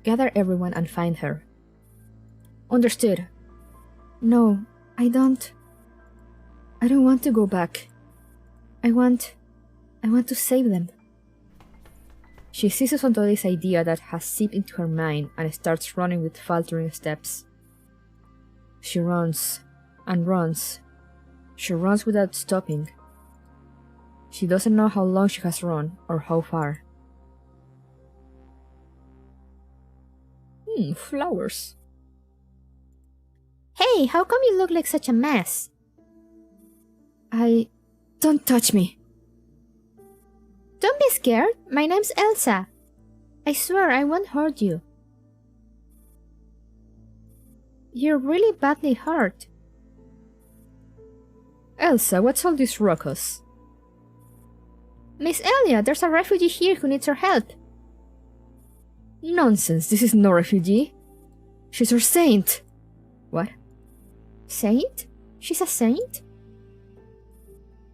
Gather everyone and find her. Understood. No, I don't want to go back. I want to save them. She seizes onto this idea that has seeped into her mind and starts running with faltering steps. She runs and runs. She runs without stopping. She doesn't know how long she has run or how far. Flowers. Hey, how come you look like such a mess? Don't touch me. Don't be scared. My name's Elsa. I swear I won't hurt you. You're really badly hurt. Elsa, what's all this ruckus? Miss Elia, there's a refugee here who needs our help. Nonsense, this is no refugee. She's our saint. What? Saint? She's a saint?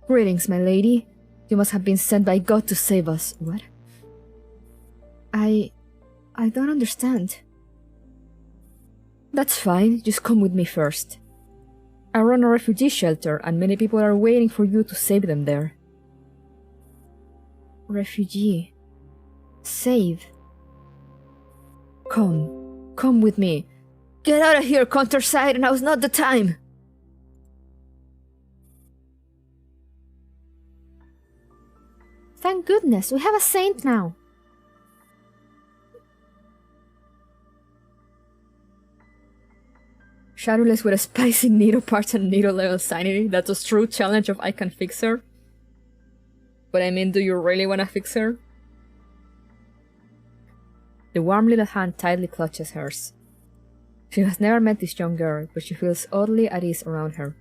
Greetings, my lady. You must have been sent by God to save us. What? I don't understand. That's fine, just come with me first. I run a refugee shelter and many people are waiting for you to save them there. Refugee. Save. Come with me. Get out of here, countryside, now's not the time! Thank goodness, we have a saint now. Shadowless with a spicy needle parts and needle level sanity. That's a true challenge of I can fix her. But I mean, do you really wanna fix her? The warm little hand tightly clutches hers. She has never met this young girl, but she feels oddly at ease around her.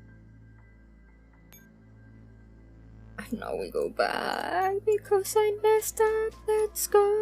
Now we go back because I messed up. Let's go.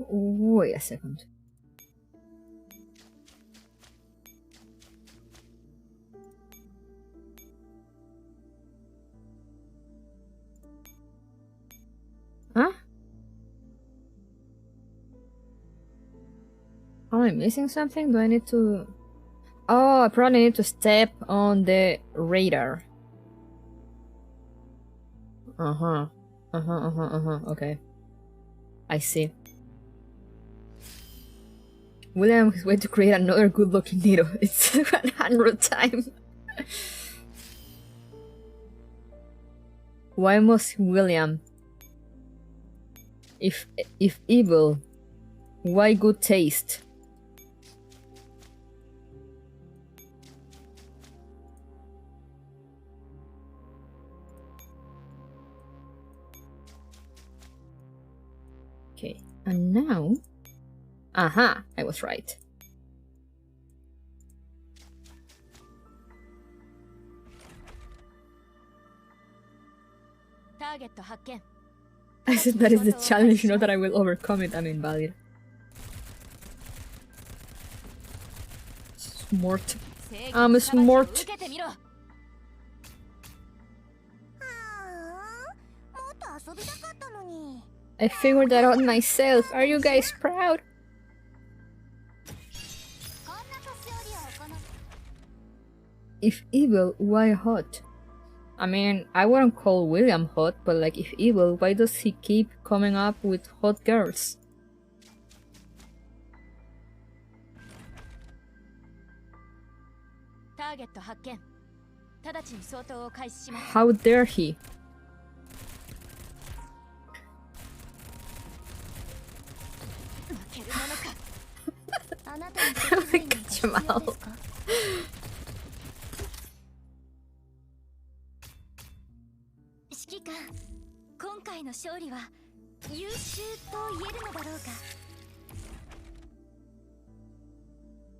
Wait a second. Huh? Am I missing something? Do I need to... Oh, I probably need to step on the radar. Okay. I see. William is going to create another good-looking needle. It's 100 times. Why must William? If evil, why good taste? Okay, and now... Aha, I was right. I said that is the challenge, not that I will overcome it. I'm invalid. Smart. I'm smart. I figured that out myself. Are you guys proud? If evil, why hot? I mean, I wouldn't call William hot, but like, if evil, why does he keep coming up with hot girls? How dare he? Catch him out.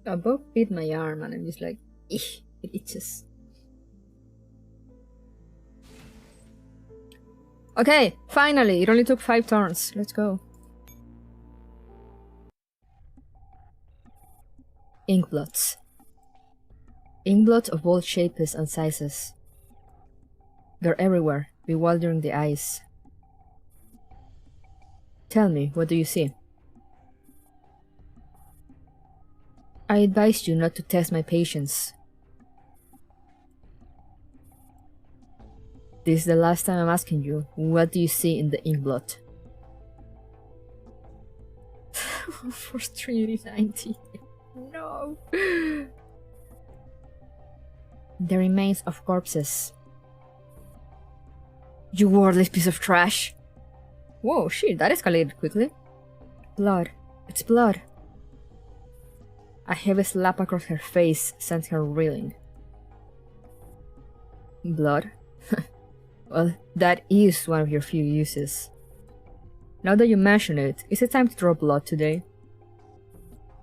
Above bit my arm and I'm just like, eesh, it itches. Okay, finally, it only took 5 turns. Let's go. Inkblots. Inkblots of all shapes and sizes. They're everywhere, bewildering the eyes. Tell me, what do you see? I advised you not to test my patience. This is the last time I'm asking you, what do you see in the inkblot? For 390. No. The remains of corpses. You worthless piece of trash. Whoa, shit, that escalated quickly. Blood. It's blood. A heavy slap across her face sent her reeling. Blood? Well, that is one of your few uses. Now that you mention it, is it time to draw blood today?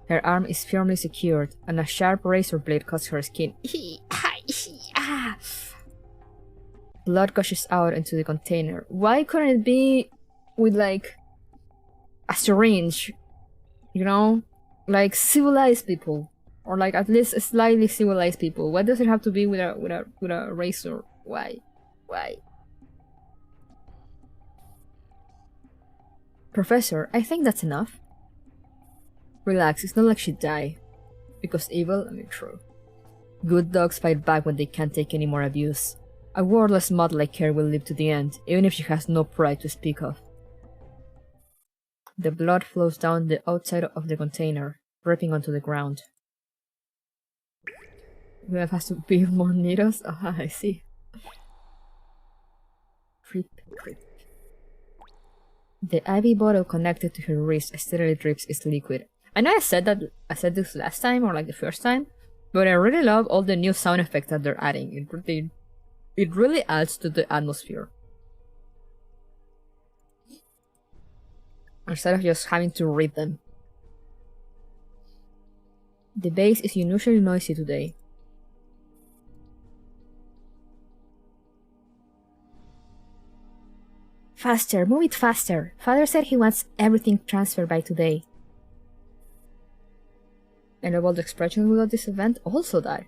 Her arm is firmly secured, and a sharp razor blade cuts her skin. Blood gushes out into the container. Why couldn't it be with, like, a syringe? You know? Like, civilized people. Or, like, at least slightly civilized people. Why does it have to be with a razor? Why? Why? Professor, I think that's enough. Relax, it's not like she'd die. Because evil, I mean, true. Good dogs fight back when they can't take any more abuse. A wordless mutt like her will live to the end, even if she has no pride to speak of. The blood flows down the outside of the container, dripping onto the ground. Whoever has to build more needles? Ah, I see. Creep, creep. The IV bottle connected to her wrist steadily drips its liquid. I know I said this last time, or like the first time, but I really love all the new sound effects that they're adding. It really adds to the atmosphere. Instead of just having to read them. The base is unusually noisy today. Faster, move it faster. Father said he wants everything transferred by today. And all the expressions without this event also die.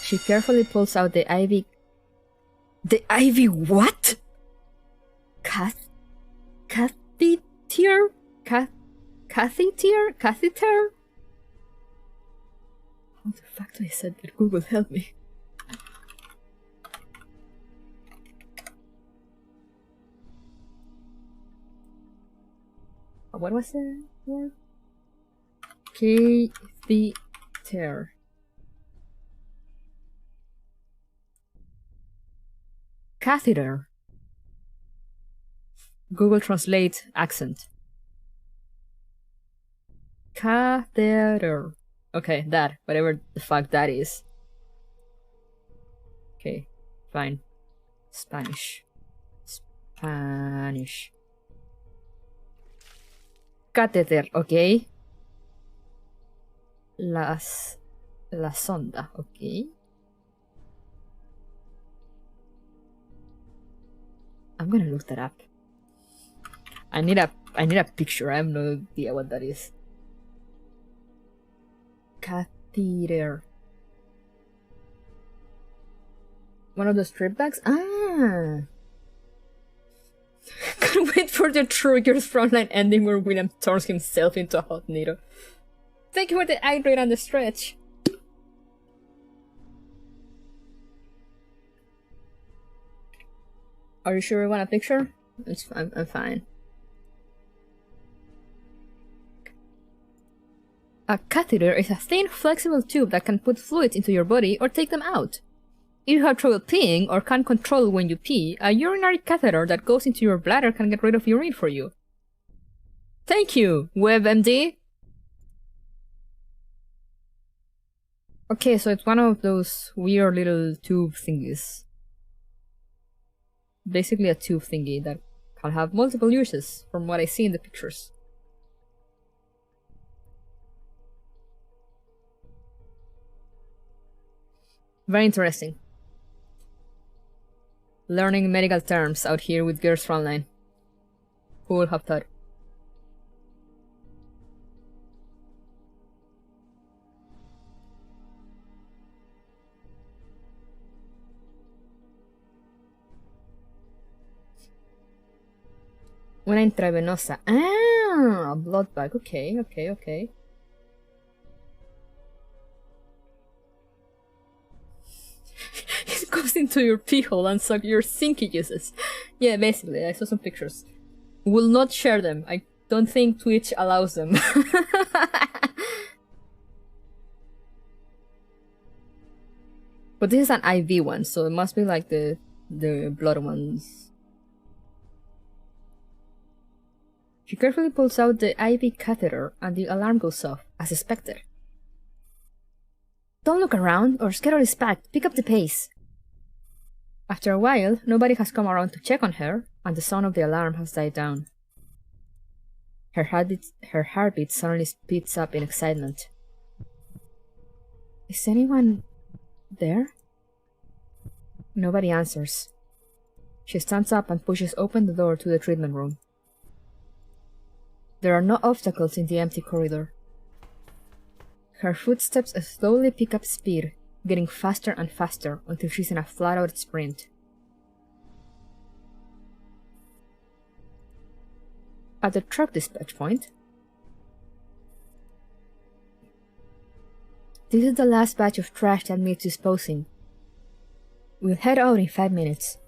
She carefully pulls out the IV. The IV what? Catheter? Catheter? How the fuck do I say that? Google, help me. What was the word? Catheter. Catheter. Google Translate accent. Catheter. Okay, that. Whatever the fuck that is. Okay, fine. Spanish. Spanish. Catéter, okay. La sonda, okay. I'm gonna look that up. I need a picture. I have no idea what that is. Catheter. One of the strip bags? Ah! Can't wait for the Trigger's Frontline ending where William turns himself into a hot needle. Thank you for the hydrate on the stretch. Are you sure you want a picture? I'm fine. A catheter is a thin, flexible tube that can put fluids into your body or take them out. If you have trouble peeing or can't control when you pee, a urinary catheter that goes into your bladder can get rid of urine for you. Thank you, WebMD! Okay, so it's one of those weird little tube thingies. Basically a tube thingy that can have multiple uses, from what I see in the pictures. Very interesting. Learning medical terms out here with Girls Frontline. Who would have thought? Una intravenosa. Ah, blood bag. Okay. It goes into your pee hole and suck your stinky juices. Yeah, basically, I saw some pictures. Will not share them. I don't think Twitch allows them. But this is an IV one, so it must be like the blood ones. She carefully pulls out the IV catheter and the alarm goes off, as expected. Don't look around, or schedule is packed. Pick up the pace. After a while, nobody has come around to check on her, and the sound of the alarm has died down. Her heartbeat suddenly speeds up in excitement. Is anyone there? Nobody answers. She stands up and pushes open the door to the treatment room. There are no obstacles in the empty corridor. Her footsteps slowly pick up speed, getting faster and faster until she's in a flat-out sprint. At the truck dispatch point, this is the last batch of trash that needs disposing. We'll head out in 5 minutes.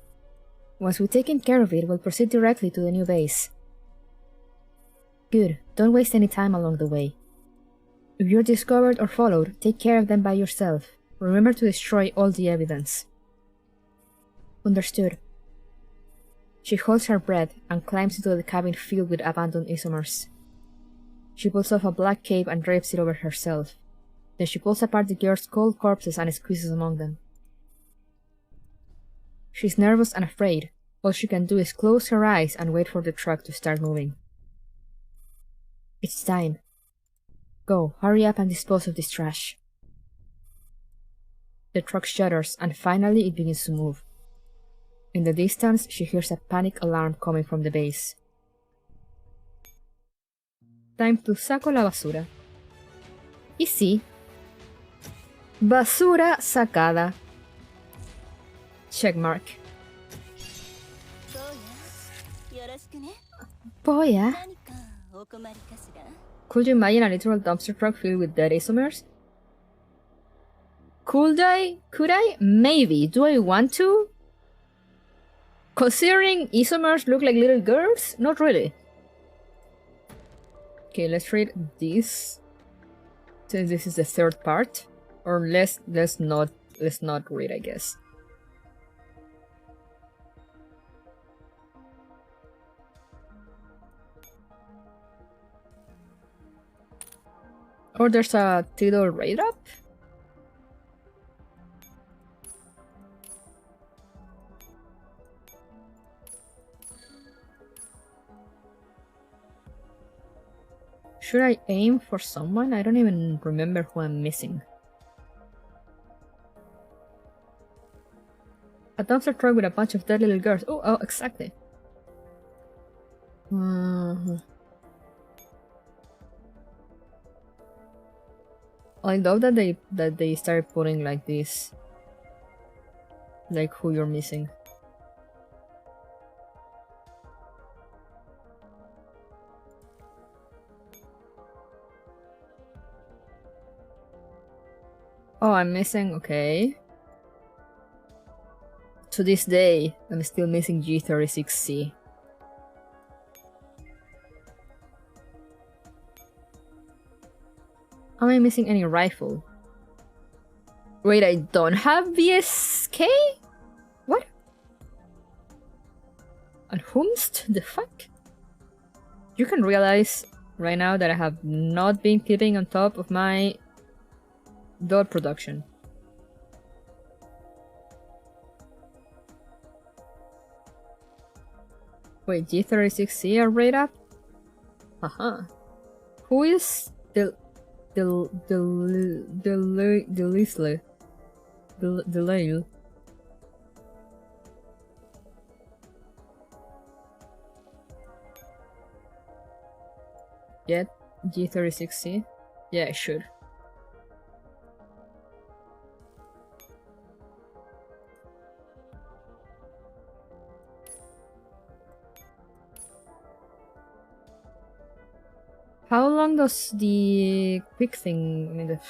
Once we've taken care of it, we'll proceed directly to the new base. Good, don't waste any time along the way. If you're discovered or followed, take care of them by yourself. Remember to destroy all the evidence. Understood. She holds her breath and climbs into the cabin filled with abandoned isomers. She pulls off a black cape and drapes it over herself. Then she pulls apart the girls' cold corpses and squeezes among them. She's nervous and afraid. All she can do is close her eyes and wait for the truck to start moving. It's time. Go, hurry up and dispose of this trash. The truck shudders and finally it begins to move. In the distance, she hears a panic alarm coming from the base. Time to saco la basura. Y sí. Basura sacada. Checkmark. Boya. Could you imagine a literal dumpster truck filled with dead isomers? Could I? Maybe. Do I want to? Considering isomers look like little girls? Not really. Okay, let's read this. Since this is the third part. Or let's not read, I guess. Or there's a title write-up? Should I aim for someone? I don't even remember who I'm missing. A dumpster truck with a bunch of dead little girls. Oh, exactly. I love that they started putting like this, like who you're missing. Oh, I'm missing. Okay. To this day, I'm still missing G36C. Am I missing any rifle? Wait, I don't have VSK? What? And whomst the fuck? You can realize right now that I have not been keeping on top of my dot production. Wait, G36C are right up? Who is the Lisle? Get G36C? Yeah, I should. How long does the quick thing, I mean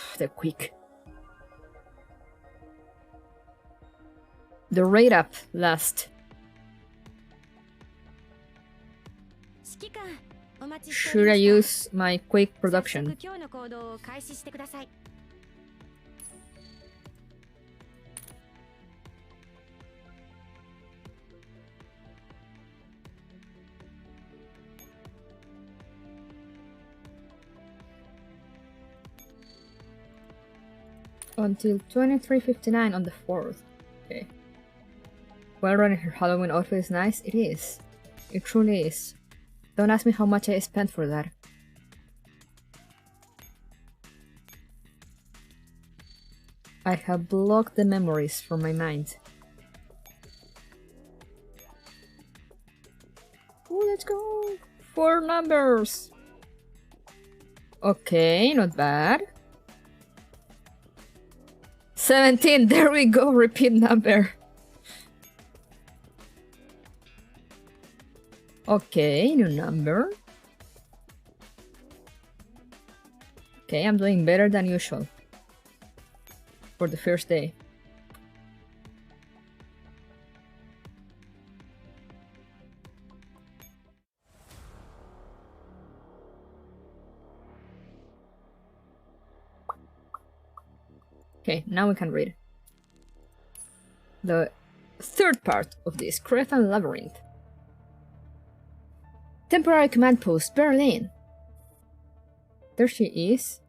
the rate up last? Should I use my quick production? Until 23:59 on the 4th. Okay. Well, running her Halloween outfit is nice. It is. It truly is. Don't ask me how much I spent for that. I have blocked the memories from my mind. Oh, let's go! 4 numbers! Okay, not bad. 17, there we go, repeat number. Okay, new number. Okay, I'm doing better than usual for the first day. Okay, now we can read the third part of this Cretan Labyrinth. Temporary Command Post, Berlin. There she is.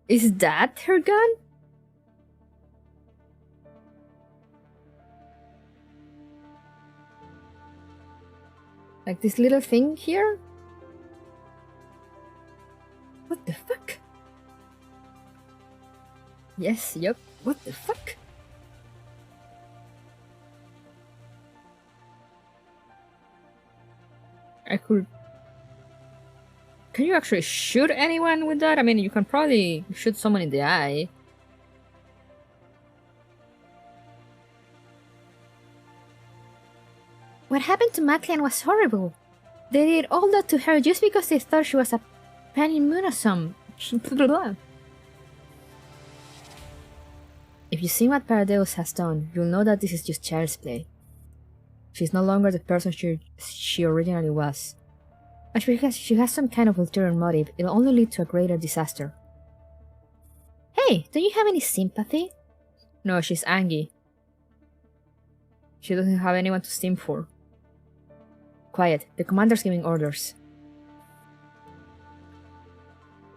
Is that her gun? Like this little thing here? What the fuck? Yes, yep. What the fuck? I could... Can you actually shoot anyone with that? I mean, you can probably shoot someone in the eye. What happened to Matlian was horrible. They did all that to her just because they thought she was a penimmunosome. If you see what Paradeus has done, you'll know that this is just child's play. She's no longer the person she originally was. And because she has some kind of ulterior motive, it'll only lead to a greater disaster. Hey, don't you have any sympathy? No, she's angry. She doesn't have anyone to steam for. Quiet, the commander's giving orders.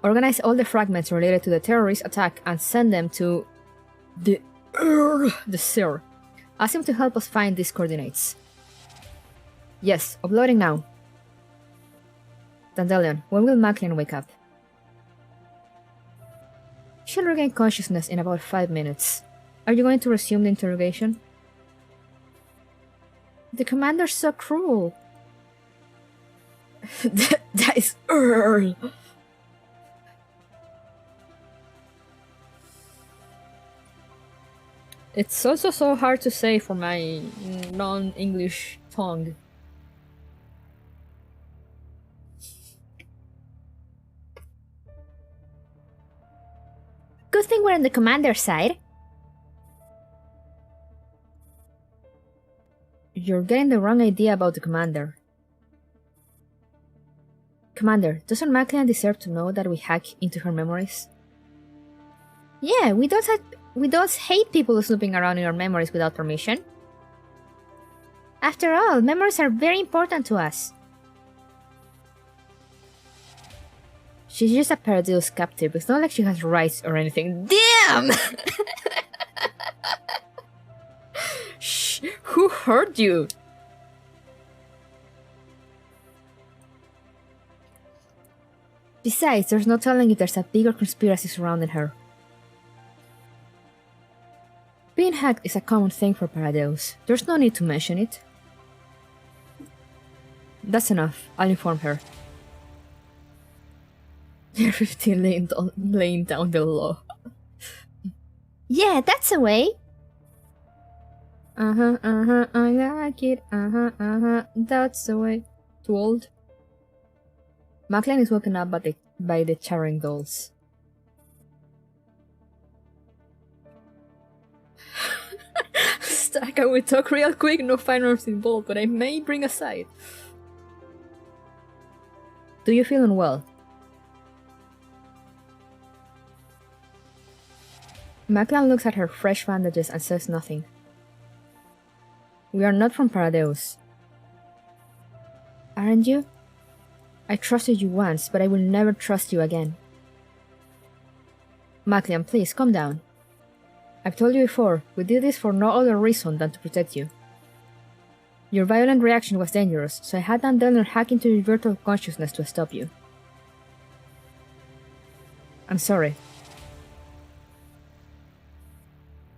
Organize all the fragments related to the terrorist attack and send them to the Sir. Ask him to help us find these coordinates. Yes, uploading now. Dandelion, when will Maclean wake up? She'll regain consciousness in about 5 minutes. Are you going to resume the interrogation? The commander's so cruel. that is Earl. It's also so hard to say for my non-English tongue. Good thing we're on the commander's side. You're getting the wrong idea about the commander. Commander, doesn't Maclean deserve to know that we hack into her memories? Yeah, we don't hate people snooping around in our memories without permission. After all, memories are very important to us. She's just a Paradeus captive. It's not like she has rights or anything. Damn! Shh! Who hurt you? Besides, there's no telling if there's a bigger conspiracy surrounding her. Being hacked is a common thing for Paradeus. There's no need to mention it. That's enough. I'll inform her. You're 15 laying down the law. Yeah, that's a way. I like it. That's the way. Too old? Maclean is woken up by the chattering dolls. Stack, I will talk real quick, no firearms involved, but I may bring a side. Do you feel unwell? Maclean looks at her fresh bandages and says nothing. We are not from Paradeus. Aren't you? I trusted you once, but I will never trust you again. Maclean, please, calm down. I've told you before, we did this for no other reason than to protect you. Your violent reaction was dangerous, so I had Dandelion hack into your virtual consciousness to stop you. I'm sorry.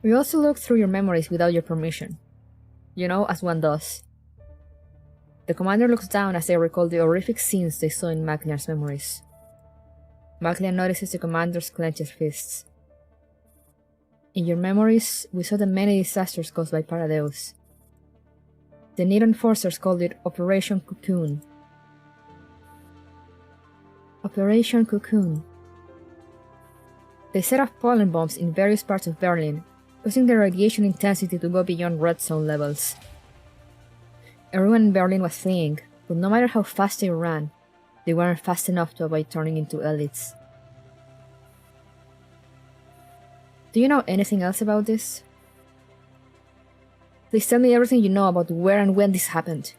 We also looked through your memories without your permission. You know, as one does. The commander looks down as they recall the horrific scenes they saw in Maclean's memories. Maclean notices the commander's clenched fists. In your memories, we saw the many disasters caused by Paradeus. The Need Enforcers called it Operation Cocoon. Operation Cocoon. They set off pollen bombs in various parts of Berlin, causing the radiation intensity to go beyond red zone levels. Everyone in Berlin was fleeing, but no matter how fast they ran, they weren't fast enough to avoid turning into elites. Do you know anything else about this? Please tell me everything you know about where and when this happened.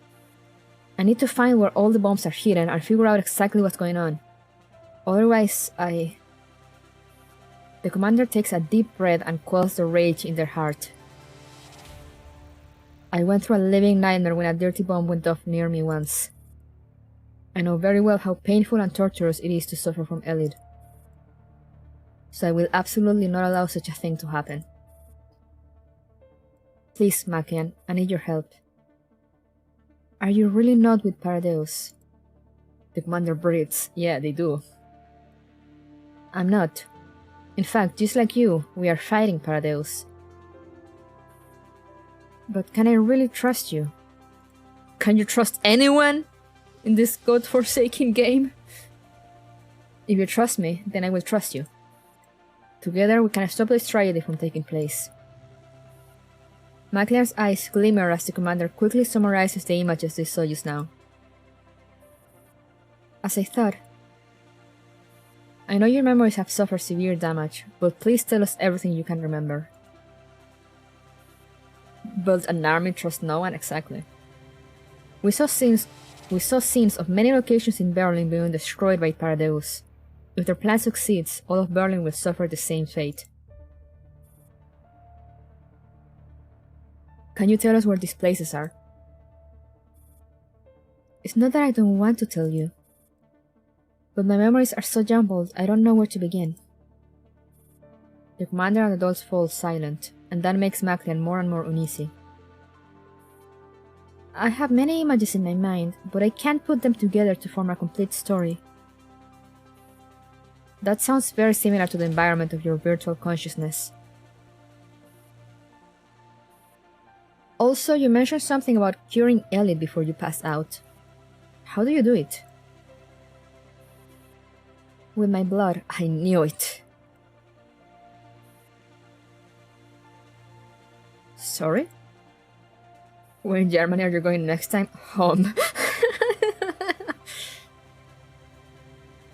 I need to find where all the bombs are hidden and figure out exactly what's going on. Otherwise, The commander takes a deep breath and quells the rage in their heart. I went through a living nightmare when a dirty bomb went off near me once. I know very well how painful and torturous it is to suffer from Elid. So I will absolutely not allow such a thing to happen. Please, Maclean, I need your help. Are you really not with Paradeus? The commander breathes. Yeah, they do. I'm not. In fact, just like you, we are fighting Paradeus. But can I really trust you? Can you trust anyone in this godforsaken game? If you trust me, then I will trust you. Together we can stop this tragedy from taking place. Maclean's eyes glimmer as the commander quickly summarizes the images they saw just now. As I thought, I know your memories have suffered severe damage, but please tell us everything you can remember. Build an army, trust no one, exactly. We saw scenes of many locations in Berlin being destroyed by Paradeus. If their plan succeeds, all of Berlin will suffer the same fate. Can you tell us where these places are? It's not that I don't want to tell you. But my memories are so jumbled, I don't know where to begin. The commander and the dolls fall silent, and that makes Maclean more and more uneasy. I have many images in my mind, but I can't put them together to form a complete story. That sounds very similar to the environment of your virtual consciousness. Also, you mentioned something about curing Elliot before you passed out. How do you do it? With my blood, I knew it. Sorry? Where in Germany are you going next time? Home.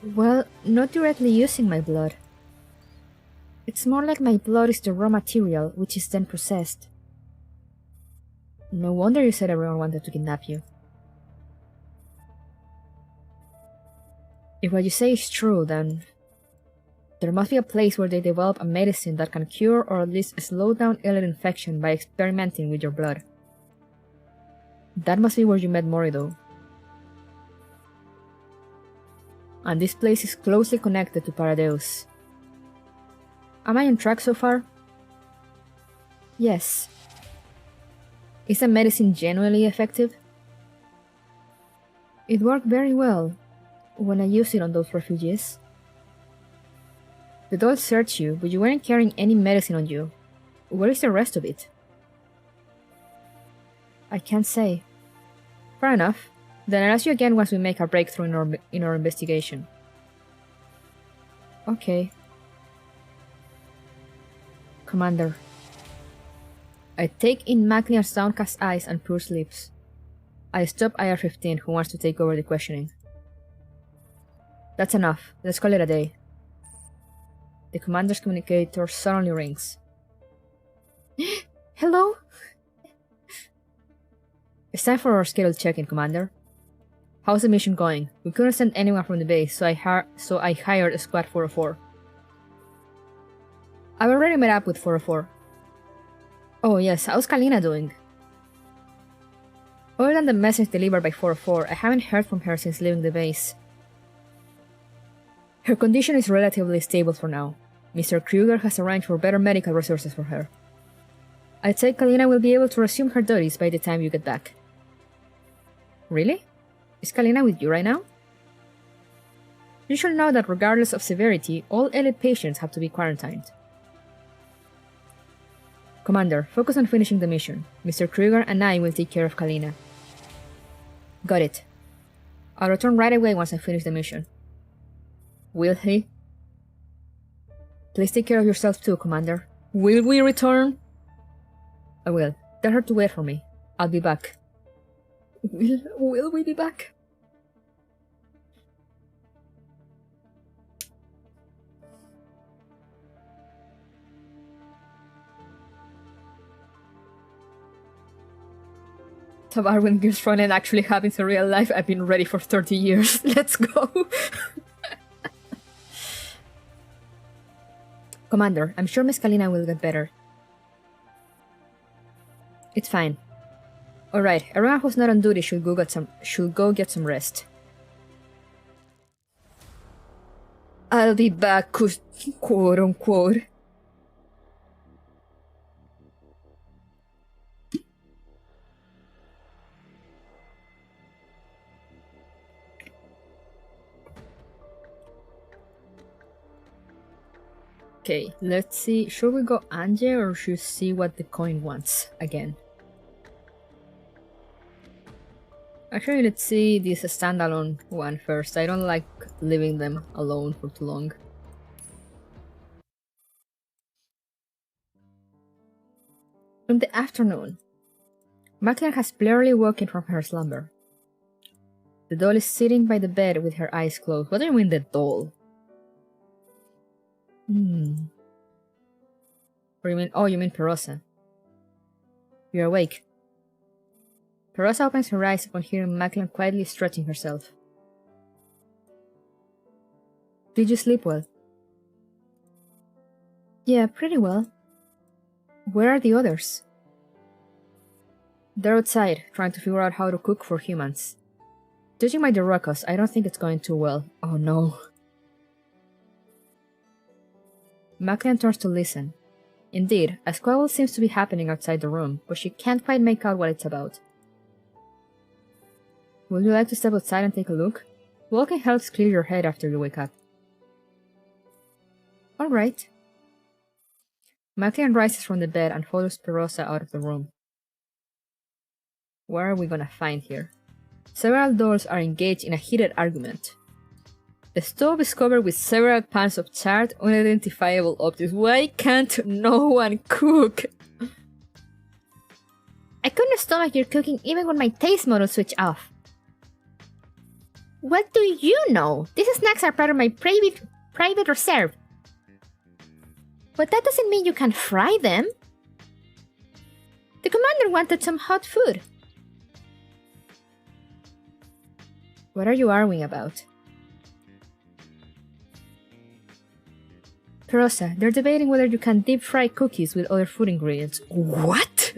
Well, not directly using my blood. It's more like my blood is the raw material, which is then processed. No wonder you said everyone wanted to kidnap you. If what you say is true, then there must be a place where they develop a medicine that can cure or at least slow down alien infection by experimenting with your blood. That must be where you met Morido. And this place is closely connected to Paradeus. Am I on track so far? Yes. Is the medicine genuinely effective? It worked very well when I used it on those refugees. The dolls searched you, but you weren't carrying any medicine on you. Where is the rest of it? I can't say. Fair enough. Then I'll ask you again once we make a breakthrough in our investigation. Okay. Commander. I take in Maclean's downcast eyes and pursed lips. I stop IR-15, who wants to take over the questioning. That's enough. Let's call it a day. The commander's communicator suddenly rings. Hello? It's time for our scheduled check-in, Commander. How's the mission going? We couldn't send anyone from the base, so I hired Squad 404. I've already met up with 404. Oh yes, how's Kalina doing? Other than the message delivered by 404, I haven't heard from her since leaving the base. Her condition is relatively stable for now. Mr. Kruger has arranged for better medical resources for her. I'd say Kalina will be able to resume her duties by the time you get back. Really? Is Kalina with you right now? You should know that regardless of severity, all elite patients have to be quarantined. Commander, focus on finishing the mission. Mr. Kruger and I will take care of Kalina. Got it. I'll return right away once I finish the mission. Will he? Please take care of yourself too, Commander. Will we return? I will. Tell her to wait for me. I'll be back. Will we be back? Tabar, when Gears Frontline actually happens in real life, I've been ready for 30 years. Let's go! Commander, I'm sure Miss Kalina will get better. It's fine. Alright, everyone who's not on duty should go get some rest. I'll be back, quote unquote. Okay, let's see. Should we go Anje or should we see what the coin wants again? Actually, let's see this standalone one first. I don't like leaving them alone for too long. In the afternoon, Maclean has barely woken from her slumber. The doll is sitting by the bed with her eyes closed. What do you mean, the doll? Or you mean, oh, you mean Perosa. You're awake. Perosa opens her eyes upon hearing Maclean quietly stretching herself. Did you sleep well? Yeah, pretty well. Where are the others? They're outside, trying to figure out how to cook for humans. Judging by the ruckus, I don't think it's going too well. Oh no. Maclean turns to listen. Indeed, a squabble seems to be happening outside the room, but she can't quite make out what it's about. Would you like to step outside and take a look? Walking helps clear your head after you wake up. Alright. Maclean rises from the bed and follows Perosa out of the room. What are we gonna find here? Several doors are engaged in a heated argument. The stove is covered with several pans of charred, unidentifiable objects. Why can't no one cook? I couldn't stomach your cooking even when my taste mode switched off. What do you know? These snacks are part of my private reserve. But that doesn't mean you can fry them. The commander wanted some hot food. What are you arguing about? Perosa, they're debating whether you can deep fry cookies with other food ingredients. What?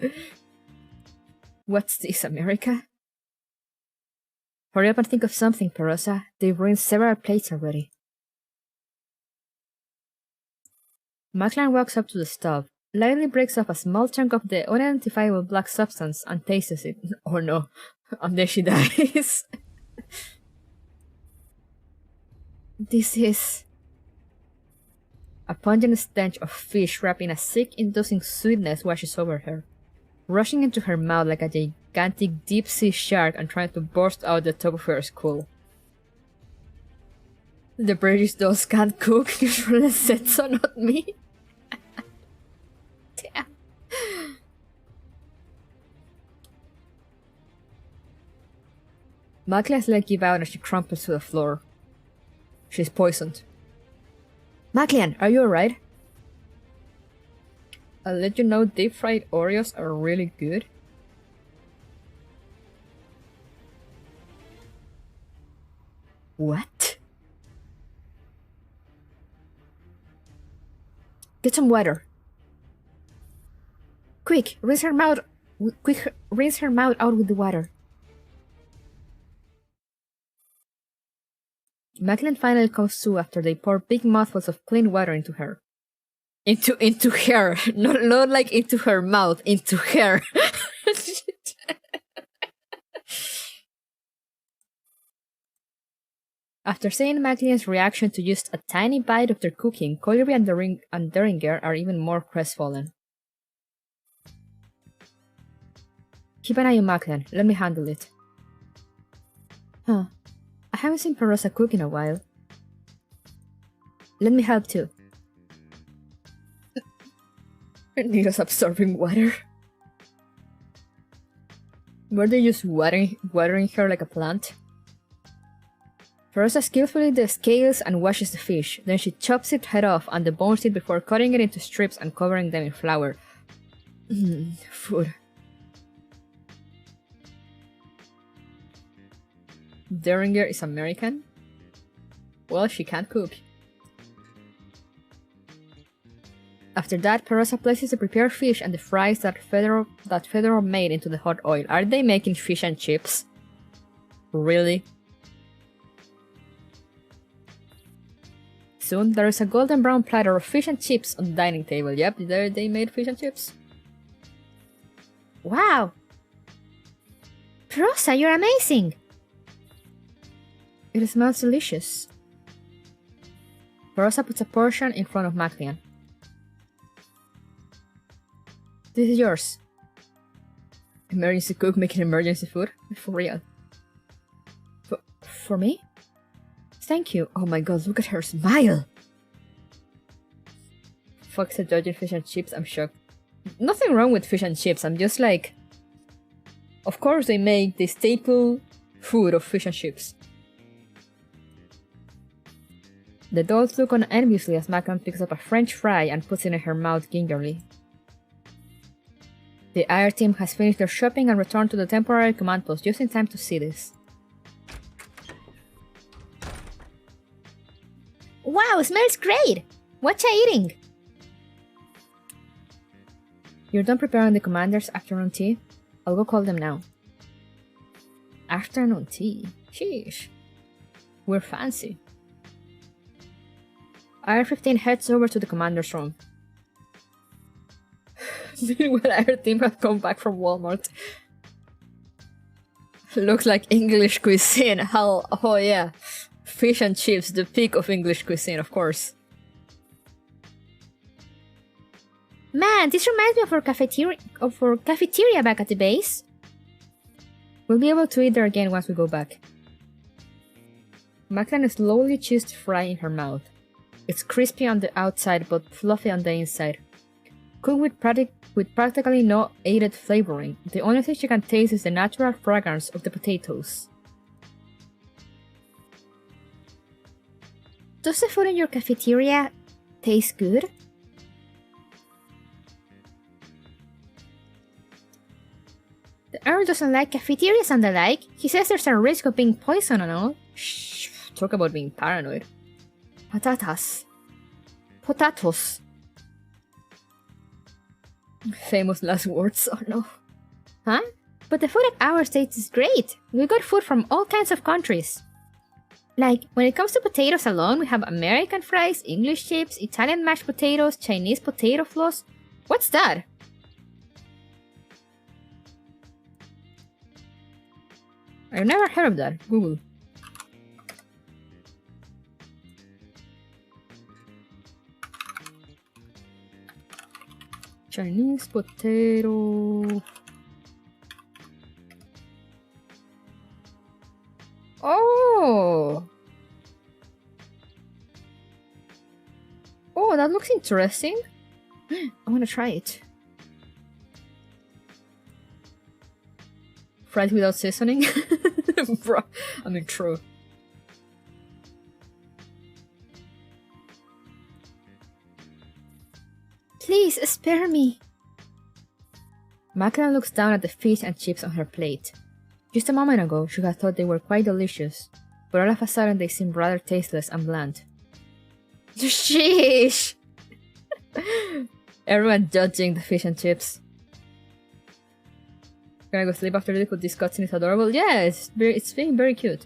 What's this, America? Hurry up and think of something, Perosa. They've ruined several plates already. Maclean walks up to the stove, lightly breaks off a small chunk of the unidentifiable black substance and tastes it. Oh no, and then she dies. This is... A pungent stench of fish wrapped in a sick-inducing sweetness washes over her, rushing into her mouth like a gigantic deep-sea shark and trying to burst out the top of her skull. The British dolls can't cook, you surely said so, not me. Damn. Maclean's leg gives out and she crumples to the floor. She's poisoned. Maclean, are you alright? I'll let you know deep-fried Oreos are really good. What? Get some water. Quick, rinse her mouth out with the water. Maclean finally comes to after they pour big mouthfuls of clean water into her. Into her, not like into her mouth, into her. After seeing Maclean's reaction to just a tiny bite of their cooking, Colby and Deringer are even more crestfallen. Keep an eye on Maclean, let me handle it. Huh. I haven't seen Perosa cook in a while. Let me help too. Needles absorbing water. Were they just watering her like a plant? Perosa skillfully descales and washes the fish, then she chops its head off and debones it before cutting it into strips and covering them in flour. Food. Deringer is American? Well, she can't cook. After that, Perosa places the prepared fish and the fries that Fedorov made into the hot oil. Are they making fish and chips? Really? Soon, there is a golden brown platter of fish and chips on the dining table. Yep, there they made fish and chips. Wow! Perosa, you're amazing! It smells delicious. Perosa puts a portion in front of Maclean. This is yours. Emergency cook making emergency food? For real. For me? Thank you. Oh my god, look at her smile! Fuck's a judging fish and chips, I'm shocked. Nothing wrong with fish and chips, I'm just like... Of course they make the staple food of fish and chips. The dolls look on enviously as Maclean picks up a French fry and puts it in her mouth gingerly. The IR team has finished their shopping and returned to the temporary command post just in time to see this. Wow, smells great! What's I eating? You're done preparing the commander's afternoon tea? I'll go call them now. Afternoon tea? Sheesh. We're fancy. IR-15 heads over to the commander's room. Meanwhile, our team has come back from Walmart. Looks like English cuisine. Hell, oh yeah. Fish and chips, the peak of English cuisine, of course. Man, this reminds me of our cafeteria back at the base. We'll be able to eat there again once we go back. Maclan slowly chews the fry in her mouth. It's crispy on the outside but fluffy on the inside. Cooked with practically no added flavoring, the only thing she can taste is the natural fragrance of the potatoes. Does the food in your cafeteria taste good? The Earl doesn't like cafeterias and the like. He says there's a risk of being poisoned and all. Shh, talk about being paranoid. Patatas. Potatoes. Famous last words, oh no. Huh? But the food at our state is great. We got food from all kinds of countries. Like, when it comes to potatoes alone, we have American fries, English chips, Italian mashed potatoes, Chinese potato floss. What's that? I've never heard of that. Google. Chinese potato. Oh! Oh, that looks interesting. I want to try it. Fried without seasoning? Bro, I mean, true. Please, spare me. Makana looks down at the fish and chips on her plate. Just a moment ago, she had thought they were quite delicious, but all of a sudden they seem rather tasteless and bland. Sheesh! Everyone judging the fish and chips. Can I go sleep after this? This cutscene is adorable. Yeah, it's being very cute.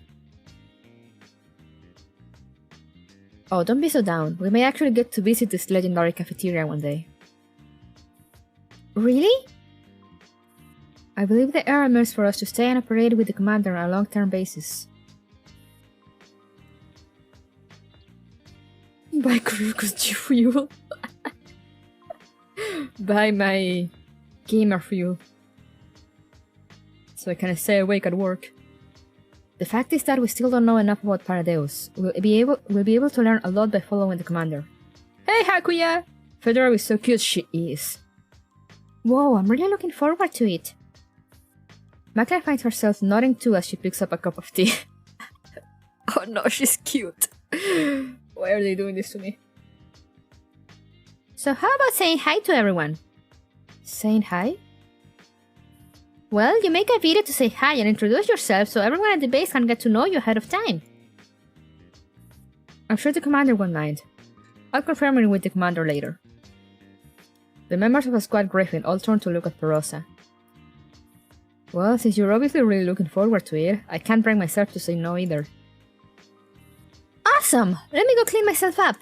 Oh, don't be so down. We may actually get to visit this legendary cafeteria one day. Really? I believe the air emerged for us to stay and operate with the commander on a long-term basis. Buy cruise fuel. Buy my gamer fuel. So I can stay awake at work. The fact is that we still don't know enough about Paradeus. We'll be able to learn a lot by following the commander. Hey Hakuya! Fedora is so cute, she is. Whoa, I'm really looking forward to it. Makla finds herself nodding too as she picks up a cup of tea. Oh no, she's cute. Why are they doing this to me? So how about saying hi to everyone? Saying hi? Well, you make a video to say hi and introduce yourself so everyone at the base can get to know you ahead of time. I'm sure the commander won't mind. I'll confirm it with the commander later. The members of the Squad Griffin all turn to look at Perosa. Well, since you're obviously really looking forward to it, I can't bring myself to say no either. Awesome! Let me go clean myself up.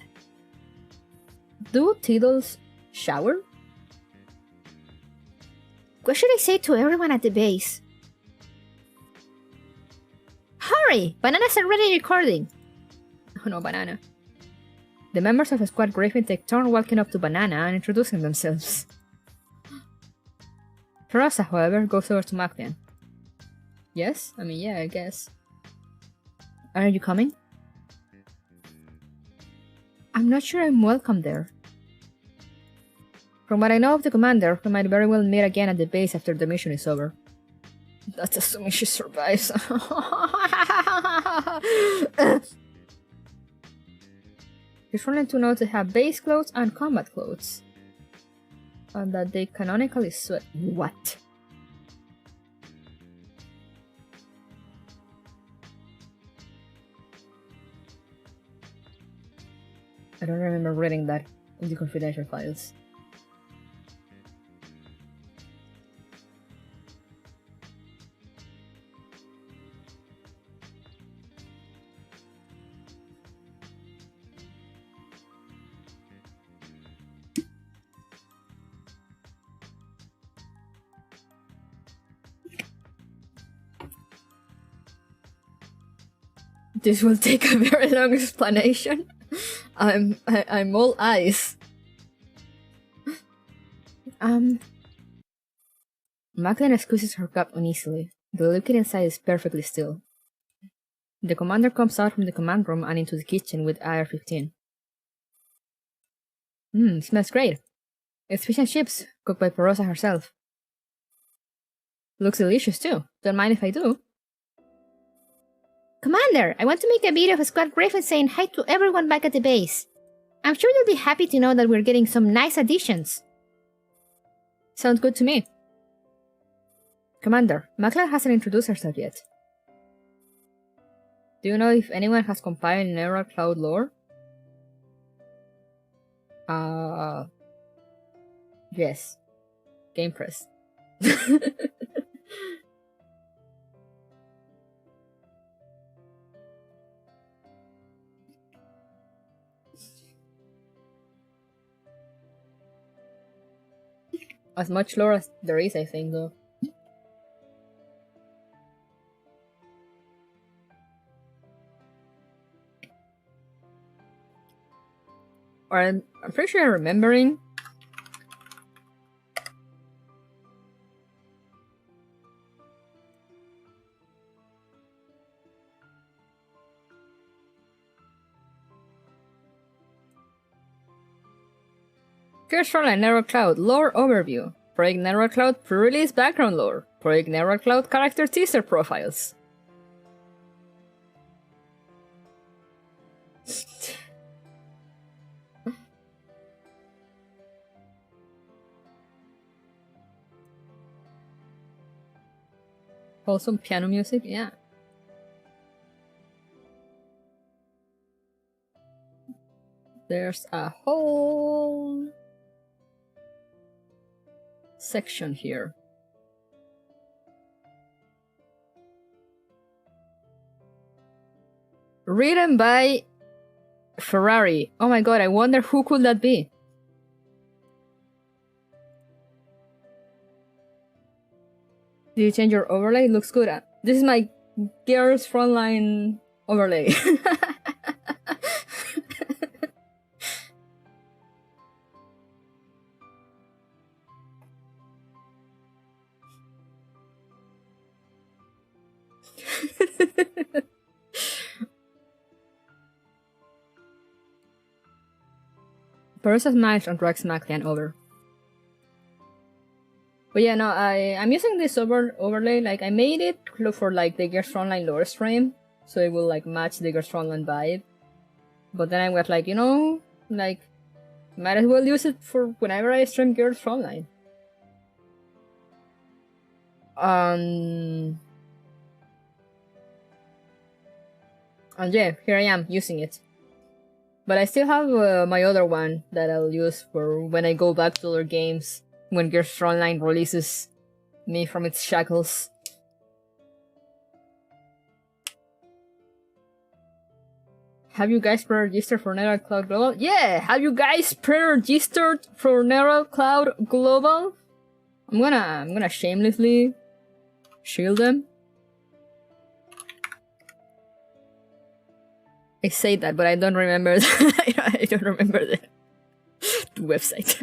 Do Tiddles shower? What should I say to everyone at the base? Hurry! Banana's already recording. Oh no, Banana. The members of the Squad Griffin take turn walking up to Banana and introducing themselves. Perosa, however, goes over to Maclean. Yes? I mean, yeah, I guess. Are you coming? I'm not sure I'm welcome there. From what I know of the commander, we might very well meet again at the base after the mission is over. That's assuming she survives. It's running to note they have base clothes and combat clothes. And that they canonically sweat. What? I don't remember reading that in the confidential files. This will take a very long explanation. I'm all eyes. Macklin squeezes her cup uneasily. The liquid inside is perfectly still. The commander comes out from the command room and into the kitchen with IR-15. Smells great. It's fish and chips, cooked by Perosa herself. Looks delicious too. Don't mind if I do. Commander, I want to make a video of a squad griffin saying hi to everyone back at the base. I'm sure you'll be happy to know that we're getting some nice additions. Sounds good to me. Commander, Macklin hasn't introduced herself yet. Do you know if anyone has compiled Neural Cloud lore? Yes. Game Press. As much lore as there is, I think, though. Or I'm pretty sure I'm remembering. Here's Frontline Neural Cloud lore overview. Project Neural Cloud pre-release background lore. Project Neural Cloud character teaser profiles. Wholesome piano music, yeah. There's a whole section here. Written by Ferrari. Oh my god, I wonder who could that be? Did you change your overlay? It looks good. This is my Gears Frontline overlay. Perosa's knife and drags Macklin over. But yeah, no, I'm using this overlay. Like, I made it look for like the Gears Frontline lore stream, so it will like match the Gears Frontline vibe. But then I was like, you know, like, might as well use it for whenever I stream Gears Frontline. And yeah, here I am using it. But I still have my other one that I'll use for when I go back to other games, when Gears Frontline releases me from its shackles. Have you guys pre-registered for Neural Cloud Global? Yeah! Have you guys pre-registered for Neural Cloud Global? I'm gonna shamelessly shield them. I say that, but I don't remember. I don't remember the website.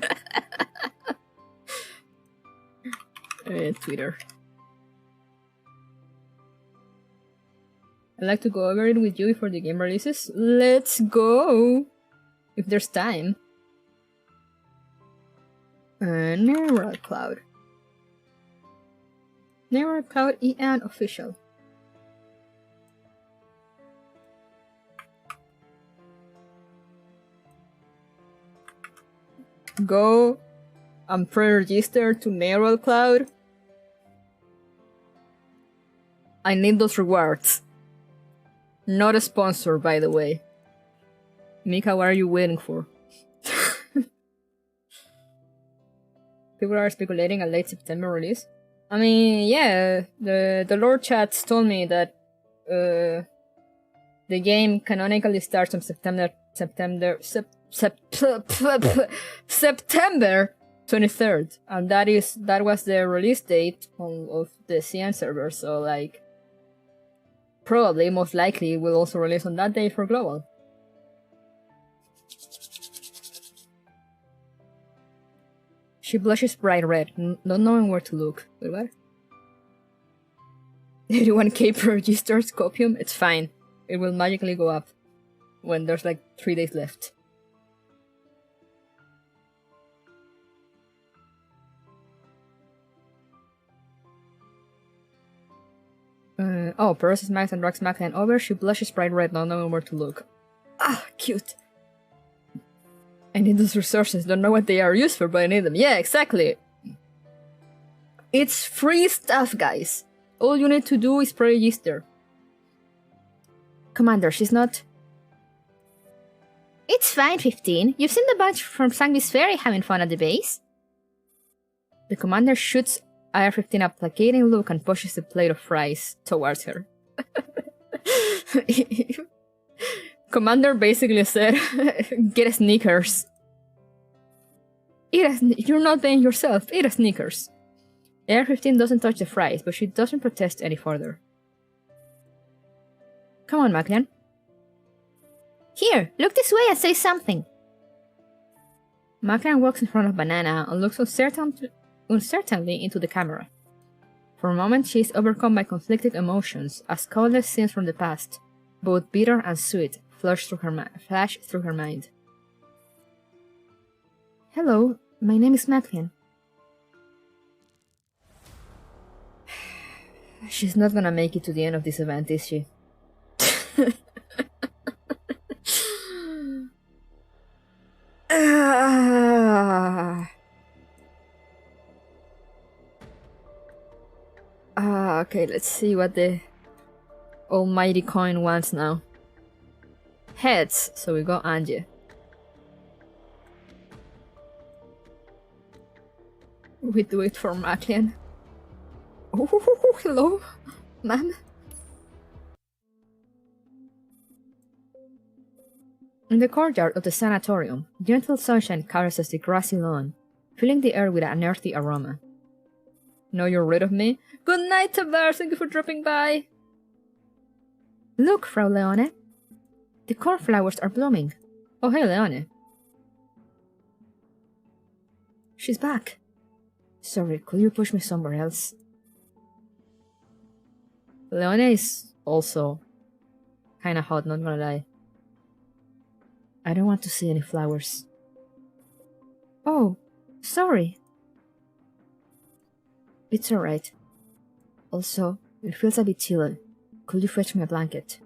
Twitter. I'd like to go over it with you before the game releases. Let's go! If there's time. Neural Cloud. Neural Cloud EN official. Go. I'm pre-registered to Neural Cloud. I need those rewards. Not a sponsor, by the way. Mika, what are you waiting for? People are speculating a late September release. I mean, yeah, the lore chats told me that the game canonically starts on September 23rd, and that was the release date of the CN server. So like, probably, most likely, will also release on that day for global. She blushes bright red, not knowing where to look. Wait, what? 81k per registered copium? It's fine. It will magically go up when there's like 3 days left. Oh, Persis Max and Drax Max and over. She blushes bright red, not knowing where to look. Ah, cute. I need those resources. Don't know what they are used for, but I need them. Yeah, exactly. It's free stuff, guys. All you need to do is pre-register. Commander, she's not... It's fine, 15. You've seen the bunch from Sanguis Ferry having fun at the base. The commander shoots IR-15 a placating look and pushes the plate of fries towards her. Commander basically said, get a Snickers. You're not paying yourself, eat a Snickers. IR-15 doesn't touch the fries, but she doesn't protest any further. Come on, Maclean. Here, look this way and say something. Maclean walks in front of Banana and looks uncertainly into the camera. For a moment, she is overcome by conflicted emotions as countless scenes from the past, both bitter and sweet, flash through her mind. Hello, my name is Maclean. She's not gonna make it to the end of this event, is she? Okay, let's see what the almighty coin wants now. Heads, so we got Angie. We do it for Maclean. Oh, hello, ma'am. In the courtyard of the sanatorium, gentle sunshine caresses the grassy lawn, filling the air with an earthy aroma. Now you're rid of me? Good night, Tabar, thank you for dropping by! Look, Frau Leone. The cornflowers are blooming. Oh, hey, Leone. She's back. Sorry, could you push me somewhere else? Leone is also kinda hot, not gonna lie. I don't want to see any flowers. Oh, sorry. It's alright. Also, it feels a bit chilly. Could you fetch me a blanket?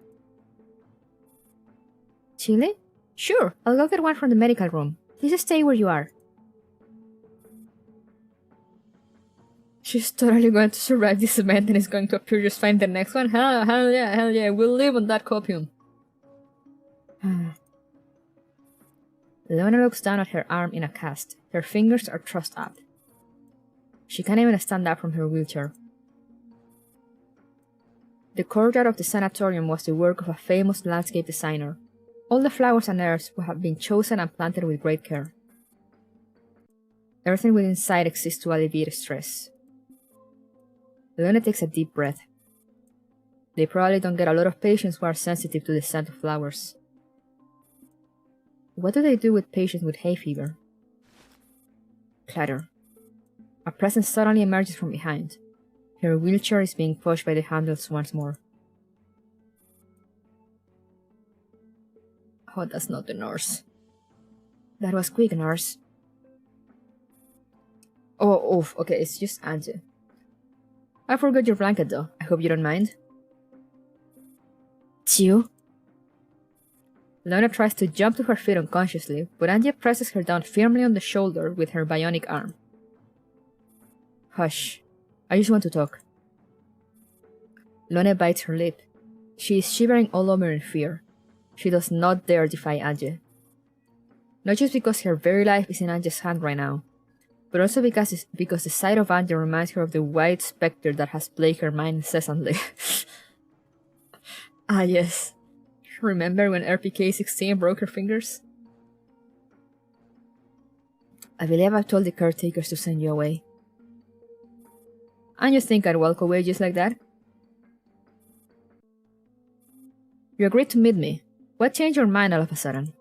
Chilly? Sure, I'll go get one from the medical room. Please stay where you are. She's totally going to survive this event and is going to appear just fine the next one? Hell yeah, we'll live on that copium. Leona looks down at her arm in a cast. Her fingers are thrust up. She can't even stand up from her wheelchair. The courtyard of the sanatorium was the work of a famous landscape designer. All the flowers and herbs have been chosen and planted with great care. Everything within sight exists to alleviate stress. Leona takes a deep breath. They probably don't get a lot of patients who are sensitive to the scent of flowers. What do they do with patients with hay fever? Clatter. A presence suddenly emerges from behind. Her wheelchair is being pushed by the handles once more. Oh, that's not the nurse. That was quick, nurse. Oh, okay, it's just Angie. I forgot your blanket though. I hope you don't mind. It's you? Leona tries to jump to her feet unconsciously, but Angie presses her down firmly on the shoulder with her bionic arm. Hush. I just want to talk. Leona bites her lip. She is shivering all over in fear. She does not dare defy Angie. Not just because her very life is in Angie's hand right now, but also because the sight of Angie reminds her of the white specter that has plagued her mind incessantly. Ah yes. Remember when RPK-16 broke her fingers? I believe I've told the caretakers to send you away. And you think I'd walk away just like that? You agreed to meet me. What changed your mind all of a sudden?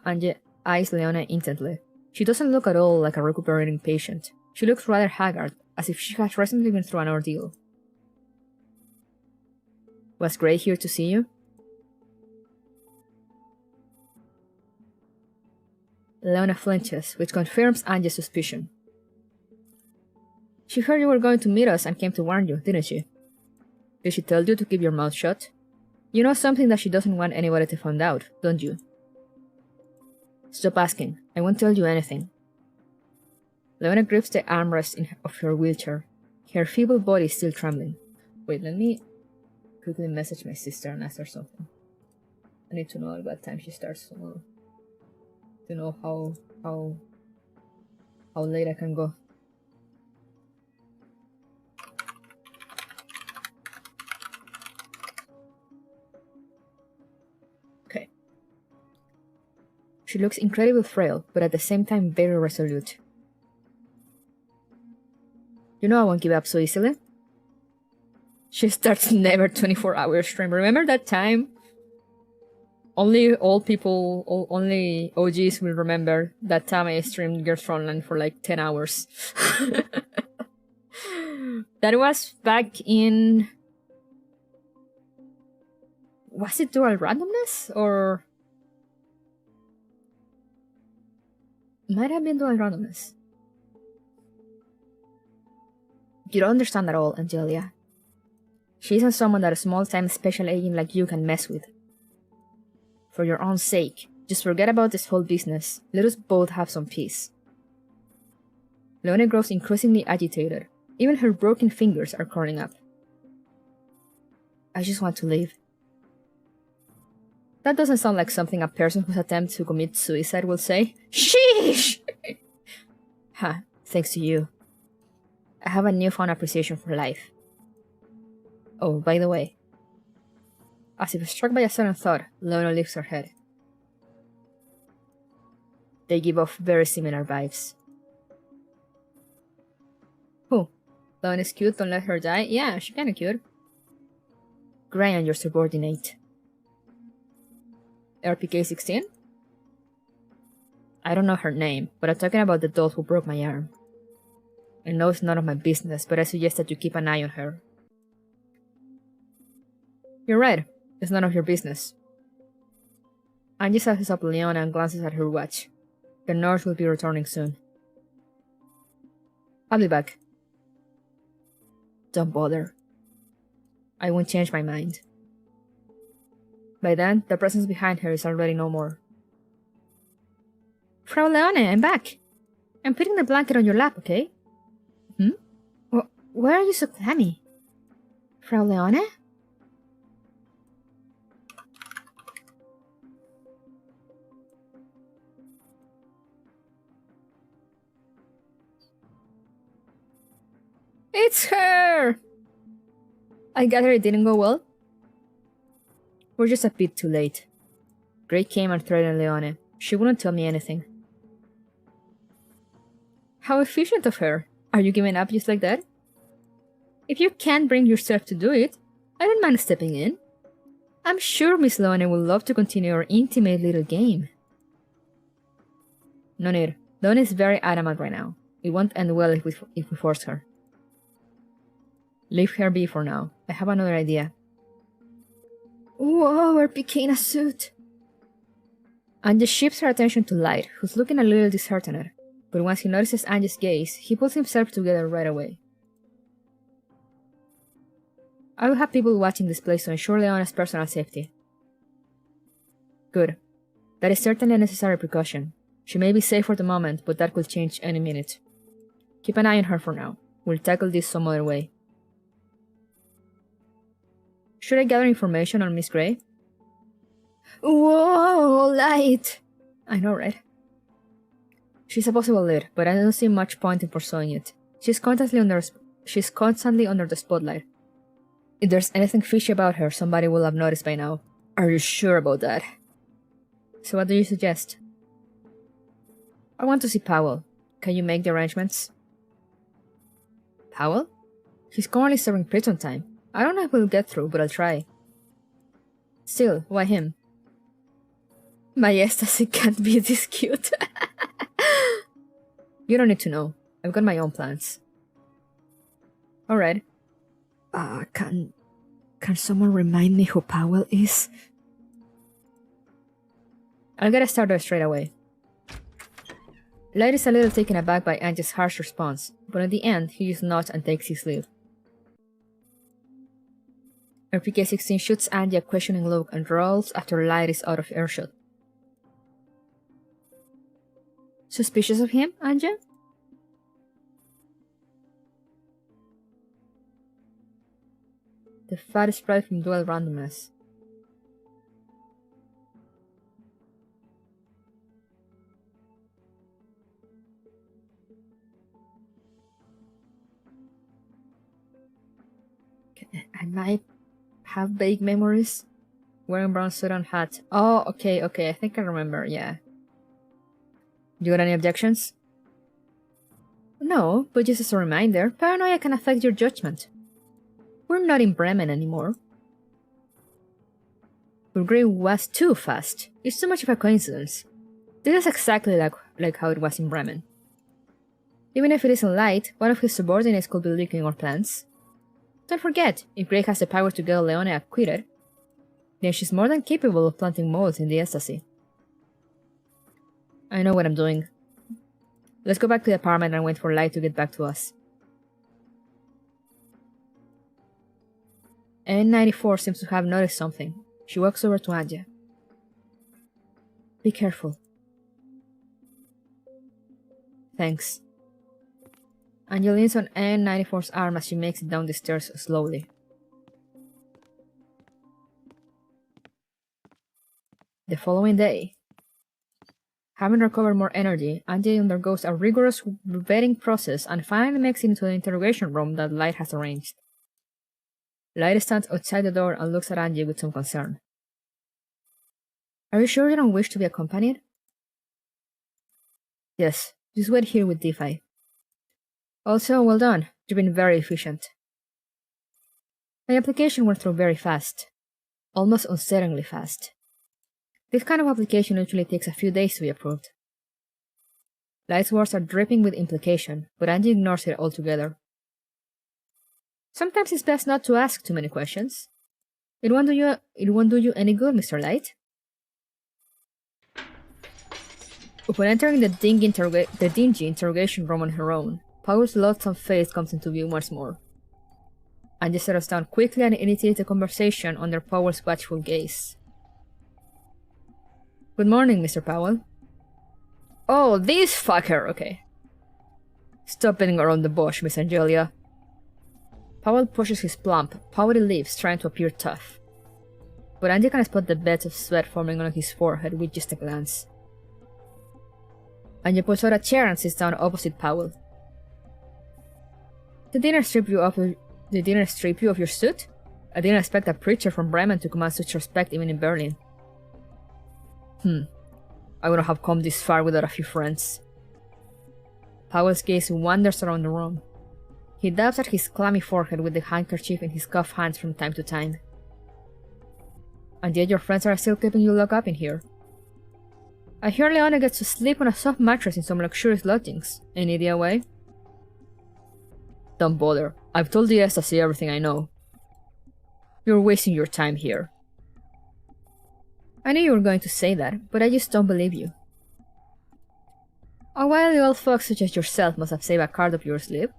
Angie eyes Leona intently. She doesn't look at all like a recuperating patient. She looks rather haggard, as if she has recently been through an ordeal. Was Gray here to see you? Leona flinches, which confirms Angie's suspicion. She heard you were going to meet us and came to warn you, didn't she? Did she tell you to keep your mouth shut? You know something that she doesn't want anybody to find out, don't you? Stop asking. I won't tell you anything. Leona grips the armrest of her wheelchair, her feeble body still trembling. Wait, let me quickly message my sister and ask her something. I need to know at what time she starts tomorrow. To know how late I can go. Okay. She looks incredibly frail, but at the same time very resolute. You know I won't give up so easily. She starts never 24-hour stream. Remember that time? Only old people, only OGs will remember that time I streamed Girls Frontline for like 10 hours. That was back in... Was it dual randomness? Or... Might have been dual randomness. You don't understand at all, Angelia. She isn't someone that a small-time special agent like you can mess with. For your own sake, just forget about this whole business. Let us both have some peace. Leona grows increasingly agitated. Even her broken fingers are curling up. I just want to leave. That doesn't sound like something a person who's attempted to commit suicide will say. Sheesh! Huh, thanks to you. I have a newfound appreciation for life. Oh, by the way. As if struck by a sudden thought, Leona lifts her head. They give off very similar vibes. Who? Leona's cute, don't let her die? Yeah, she's kinda cute. Brian, your subordinate. RPK-16? I don't know her name, but I'm talking about the doll who broke my arm. I know it's none of my business, but I suggest that you keep an eye on her. You're right. It's none of your business. Angie sizes up Leona and glances at her watch. The nurse will be returning soon. I'll be back. Don't bother. I won't change my mind. By then, the presence behind her is already no more. Frau Leone, I'm back. I'm putting the blanket on your lap, okay? Why are you so clammy? Frau Leone? It's her! I gather it didn't go well? We're just a bit too late. Gray came and threatened Leone. She wouldn't tell me anything. How efficient of her. Are you giving up just like that? If you can't bring yourself to do it, I don't mind stepping in. I'm sure Miss Leone would love to continue our intimate little game. No need. Leone is very adamant right now. It won't end well if we force her. Leave her be for now. I have another idea. Whoa, we're picking a suit. Angie shifts her attention to Light, who's looking a little disheartened, but once he notices Angie's gaze, he pulls himself together right away. I will have people watching this place to ensure Leona's personal safety. Good. That is certainly a necessary precaution. She may be safe for the moment, but that could change any minute. Keep an eye on her for now. We'll tackle this some other way. Should I gather information on Miss Gray? Whoa, Light! I know, right? She's a possible lead, but I don't see much point in pursuing it. She's constantly under the spotlight. If there's anything fishy about her, somebody will have noticed by now. Are you sure about that? So what do you suggest? I want to see Powell. Can you make the arrangements? Powell? He's currently serving prison time. I don't know if we'll get through, but I'll try. Still, why him? My ecstasy can't be this cute. You don't need to know. I've got my own plans. Alright. Can someone remind me who Powell is? I'll get started straight away. Light is a little taken aback by Angie's harsh response, but in the end, he just nods and takes his leave. RPK-16 shoots Angie a questioning look and rolls after Light is out of earshot. Suspicious of him, Angie? The fat sprite from Dual Randomness. I might have vague memories. Wearing brown suit and hat. Oh, okay, I think I remember, yeah. You got any objections? No, but just as a reminder, paranoia can affect your judgment. We're not in Bremen anymore. But Grey was too fast. It's too much of a coincidence. This is exactly like how it was in Bremen. Even if it isn't Light, one of his subordinates could be leaking our plans. Don't forget, if Grey has the power to get Leone acquitted, then she's more than capable of planting moles in the ecstasy. I know what I'm doing. Let's go back to the apartment and wait for Light to get back to us. N94 seems to have noticed something. She walks over to Anja. Be careful. Thanks. Anja leans on N94's arm as she makes it down the stairs slowly. The following day, having recovered more energy, Anja undergoes a rigorous vetting process and finally makes it into the interrogation room that Light has arranged. Light stands outside the door and looks at Angie with some concern. Are you sure you don't wish to be accompanied? Yes, just wait here with DeFi. Also, well done. You've been very efficient. My application went through very fast. Almost unsettlingly fast. This kind of application usually takes a few days to be approved. Light's words are dripping with implication, but Angie ignores it altogether. Sometimes it's best not to ask too many questions. It won't do you any good, Mr. Light. Upon entering the dingy interrogation room on her own, Powell's loathsome face comes into view once more. Angie settles down quickly and initiates a conversation under Powell's watchful gaze. Good morning, Mr. Powell. Oh, this fucker, okay. Stop beating around the bush, Miss Angelia. Powell pushes his plump, powdery lips, trying to appear tough. But Angie can spot the beds of sweat forming on his forehead with just a glance. Angie pulls out a chair and sits down opposite Powell. Did dinner strip you of your suit? I didn't expect a preacher from Bremen to command such respect even in Berlin. I wouldn't have come this far without a few friends. Powell's gaze wanders around the room. He dabs at his clammy forehead with the handkerchief in his cuffed hands from time to time. And yet your friends are still keeping you locked up in here. I hear Leone gets to sleep on a soft mattress in some luxurious lodgings. Any idea why? Don't bother. I've told the ecstasy everything I know. You're wasting your time here. I knew you were going to say that, but I just don't believe you. A wily old fox such as yourself must have saved a card up your sleeve.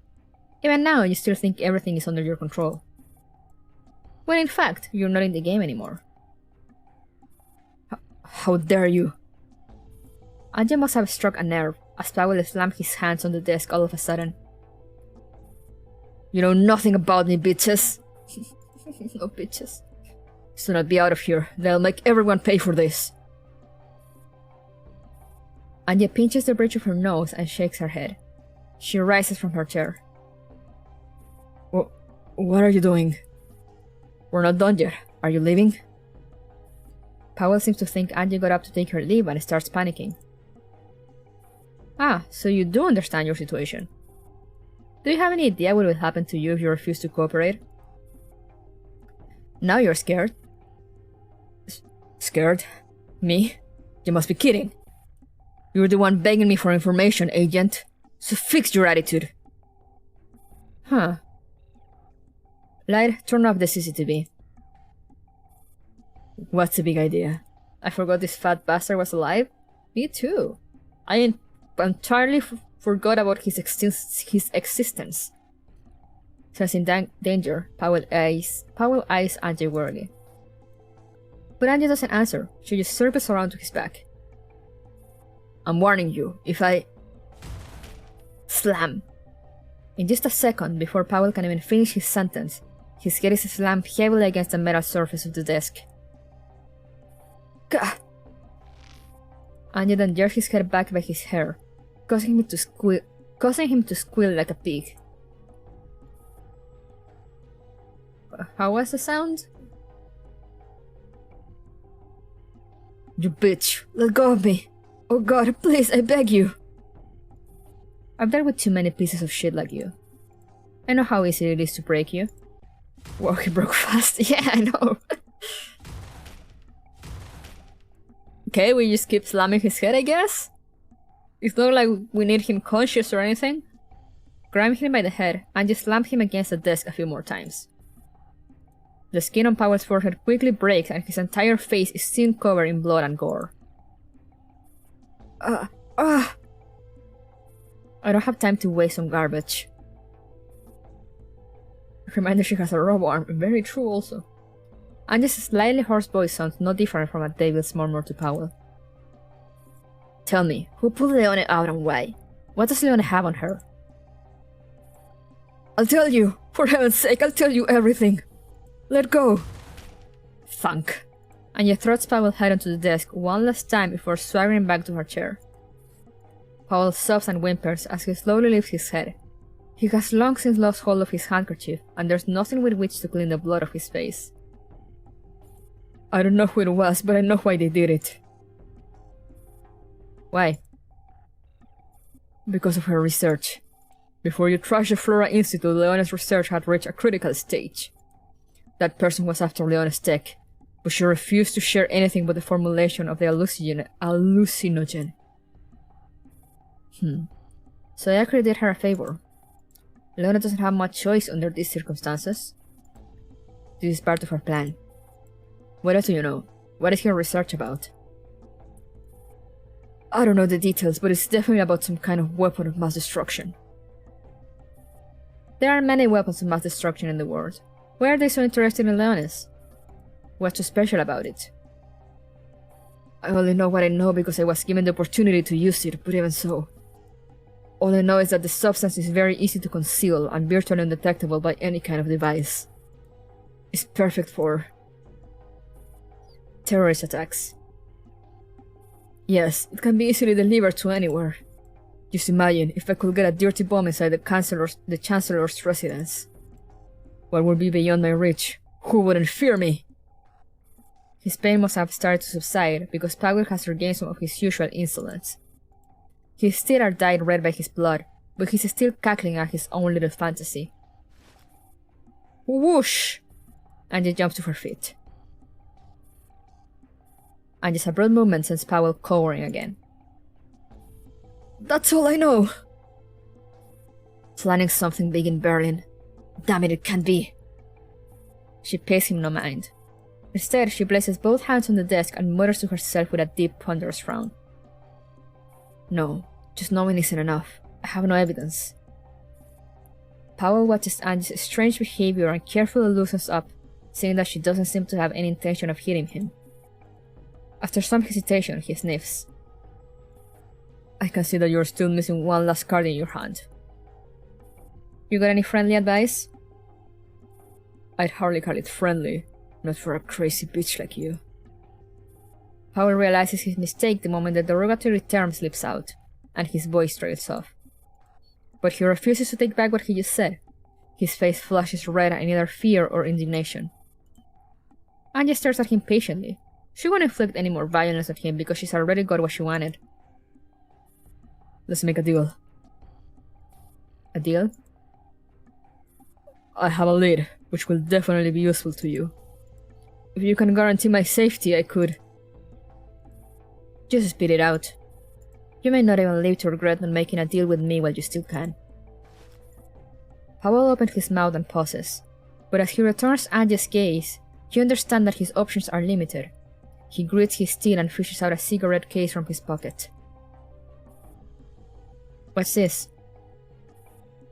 Even now, you still think everything is under your control. When in fact, you're not in the game anymore. How dare you? Anja must have struck a nerve, as Powell slammed his hands on the desk all of a sudden. You know nothing about me, bitches. No bitches. So not be out of here. They'll make everyone pay for this. Anja pinches the bridge of her nose and shakes her head. She rises from her chair. What are you doing? We're not done yet. Are you leaving? Powell seems to think Angie got up to take her leave and starts panicking. Ah, so you do understand your situation. Do you have any idea what will happen to you if you refuse to cooperate? Now you're scared. Scared? Me? You must be kidding. You're the one begging me for information, agent. So fix your attitude. Huh. Light, turn off the CCTV. What's the big idea? I forgot this fat bastard was alive? Me too. I entirely forgot about his existence. Sensing danger, Powell eyes Angie warily. But Angie doesn't answer. She just circles around to his back. I'm warning you, if I... Slam! In just a second, before Powell can even finish his sentence, his head is slammed heavily against the metal surface of the desk. Gah! Angie then jerks his head back by his hair, causing him to squeal like a pig. How was the sound? You bitch! Let go of me! Oh god, please, I beg you! I've dealt with too many pieces of shit like you. I know how easy it is to break you. Whoa, he broke fast. Yeah, I know. Okay, we just keep slamming his head, I guess? It's not like we need him conscious or anything. Grab him by the head and just slam him against the desk a few more times. The skin on Powell's forehead quickly breaks and his entire face is soon covered in blood and gore. I don't have time to waste on garbage. Reminder she has a robo arm, very true also. Angie's slightly hoarse voice sounds no different from a devil's murmur to Powell. Tell me, who pulled Leone out and why? What does Leone have on her? I'll tell you! For heaven's sake, I'll tell you everything! Let go! Thunk. Angie throws Powell's head onto the desk one last time before swaggering back to her chair. Powell sobs and whimpers as he slowly lifts his head. He has long since lost hold of his handkerchief, and there's nothing with which to clean the blood off his face. I don't know who it was, but I know why they did it. Why? Because of her research. Before you trashed the Flora Institute, Leona's research had reached a critical stage. That person was after Leona's tech, but she refused to share anything but the formulation of the hallucinogen. So I actually did her a favor. Leona doesn't have much choice under these circumstances. This is part of her plan. What else do you know? What is her research about? I don't know the details, but it's definitely about some kind of weapon of mass destruction. There are many weapons of mass destruction in the world. Why are they so interested in Leona's? What's so special about it? I only know what I know because I was given the opportunity to use it, but even so. All I know is that the substance is very easy to conceal and virtually undetectable by any kind of device. It's perfect for terrorist attacks. Yes, it can be easily delivered to anywhere. Just imagine if I could get a dirty bomb inside the Chancellor's residence. What would be beyond my reach? Who wouldn't fear me? His pain must have started to subside because Powell has regained some of his usual insolence. His teeth are dyed red by his blood, but he's still cackling at his own little fantasy. Whoosh! Angie jumps to her feet. Angie's abrupt movement sends Powell cowering again. That's all I know! Planning something big in Berlin. Damn it, it can't be. She pays him no mind. Instead, she places both hands on the desk and mutters to herself with a deep, ponderous frown. No, just knowing isn't enough. I have no evidence. Powell watches Angie's strange behavior and carefully loosens up, seeing that she doesn't seem to have any intention of hitting him. After some hesitation, he sniffs. I can see that you're still missing one last card in your hand. You got any friendly advice? I'd hardly call it friendly, not for a crazy bitch like you. Powell realizes his mistake the moment the derogatory term slips out, and his voice trails off. But he refuses to take back what he just said. His face flushes red in either fear or indignation. Angie stares at him patiently. She won't inflict any more violence on him because she's already got what she wanted. Let's make a deal. A deal? I have a lead, which will definitely be useful to you. If you can guarantee my safety, I could Just spit it out. You may not even live to regret not making a deal with me while you still can. Powell opened his mouth and pauses, but as he returns Anje's gaze, you understand that his options are limited. He grits his teeth and fishes out a cigarette case from his pocket. What's this?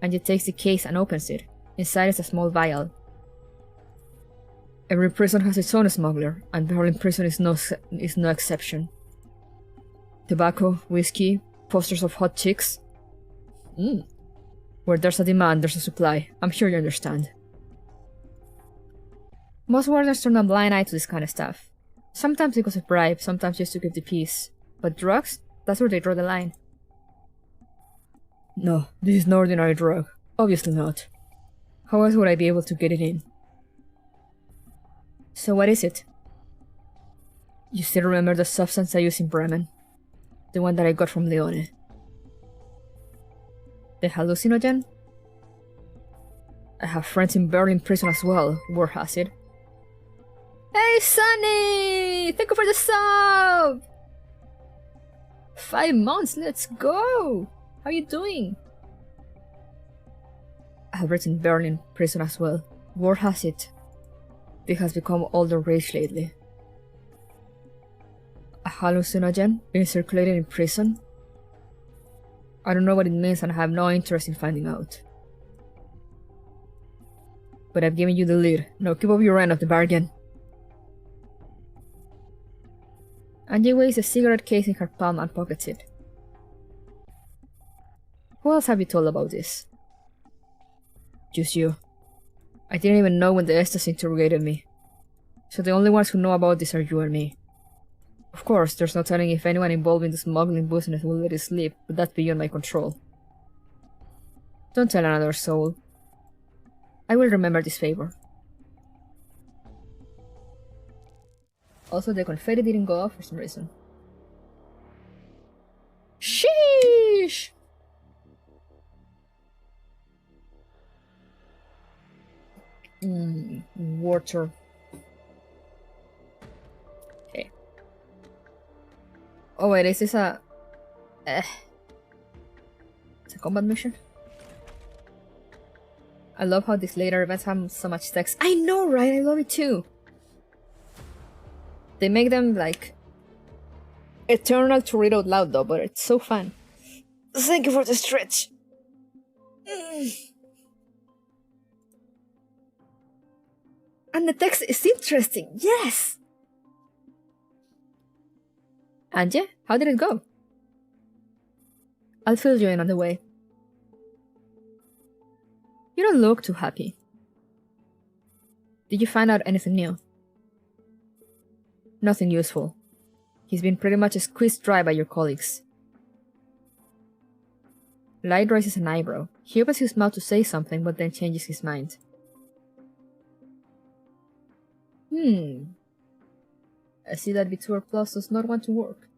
Anje takes the case and opens it. Inside is a small vial. Every prison has its own smuggler, and Berlin prison is no exception. Tobacco, whiskey, posters of hot chicks. Where there's a demand, there's a supply. I'm sure you understand. Most wardens turn a blind eye to this kind of stuff. Sometimes because of bribe, sometimes just to keep the peace. But drugs? That's where they draw the line. No, this is no ordinary drug. Obviously not. How else would I be able to get it in? So what is it? You still remember the substance I used in Bremen? The one that I got from Leone. The hallucinogen? I have friends in Berlin prison as well, word has it. Hey Sunny! Thank you for the sub! 5 months, let's go! How you doing? I have read in Berlin prison as well. Word has it. It has become all the rage lately. A hallucinogen being circulated in prison? I don't know what it means and I have no interest in finding out. But I've given you the lead. Now keep up your end of the bargain. Anje weighs a cigarette case in her palm and pockets it. Who else have you told about this? Just you. I didn't even know when the Estes interrogated me. So the only ones who know about this are you and me. Of course, there's no telling if anyone involved in the smuggling business will let it slip, but that's beyond my control. Don't tell another soul. I will remember this favor. Also, the confetti didn't go off for some reason. Sheesh! Water. Okay. Oh wait, is this a... It's a combat mission? I love how these later events have so much text. I know, right? I love it too. They make them, like, eternal to read out loud though, but it's so fun. Thank you for the stretch. And the text is interesting, yes! Anje, how did it go? I'll fill you in on the way. You don't look too happy. Did you find out anything new? Nothing useful. He's been pretty much squeezed dry by your colleagues. Light raises an eyebrow. He opens his mouth to say something, but then changes his mind. I see that Vitor Plus does not want to work.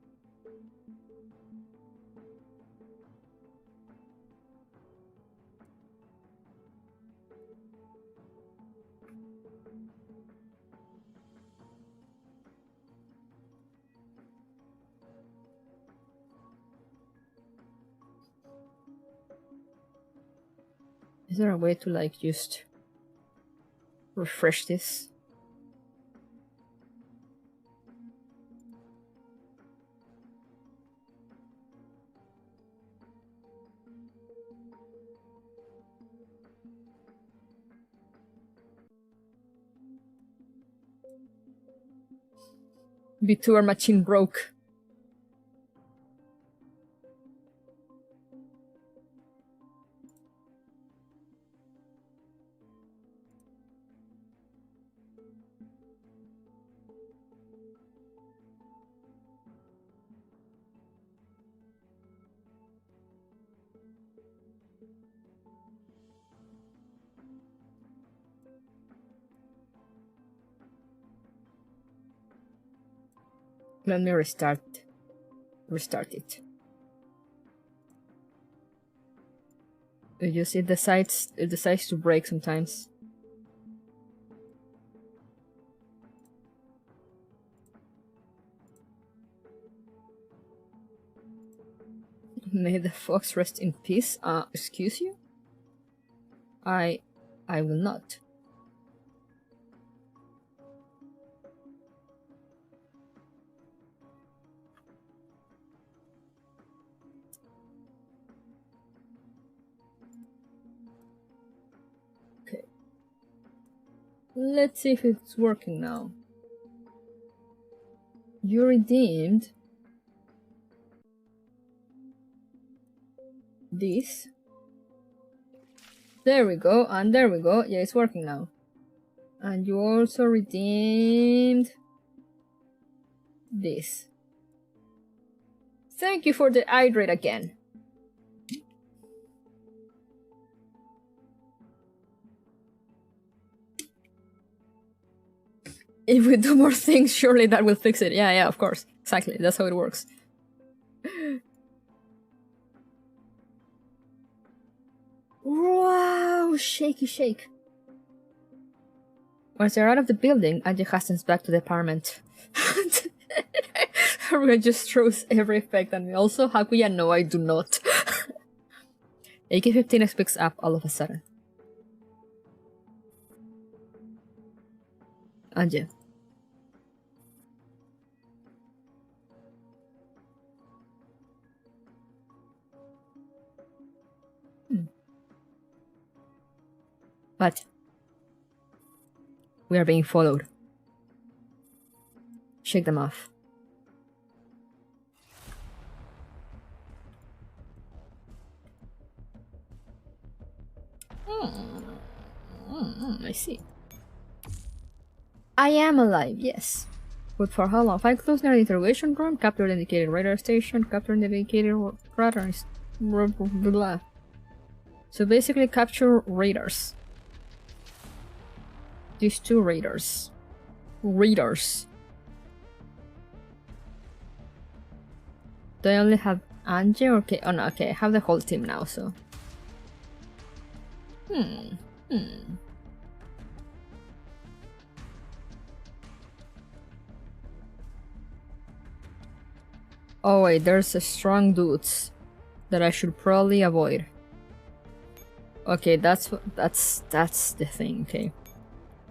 Is there a way to, like, just refresh this? B2 machine broke. Let me restart it. You see, it decides to break sometimes. May the fox rest in peace. Excuse you? I will not. Okay. Let's see if it's working now. You redeemed this. There we go, and there we go. Yeah, it's working now. And you also redeemed this. Thank you for the hydrate again. If we do more things, surely that will fix it. Yeah, of course. Exactly, that's how it works. Wow, shaky shake. Once they're out of the building, Anja hastens back to the apartment. Haruka just throws every effect at me. Also, Hakuya, no, I do not. AK-15 picks up all of a sudden. Anja. But we are being followed. Shake them off. I see. I am alive, yes. But for how long? Find close near the interrogation room, capture the indicated radar station, capture the indicated radar. Blah, blah, blah. So basically capture radars. These two radars. Radars. Do I only have Angie? Okay, oh no, okay, I have the whole team now, so. Oh wait, there's a strong dudes that I should probably avoid. Okay, that's the thing, okay.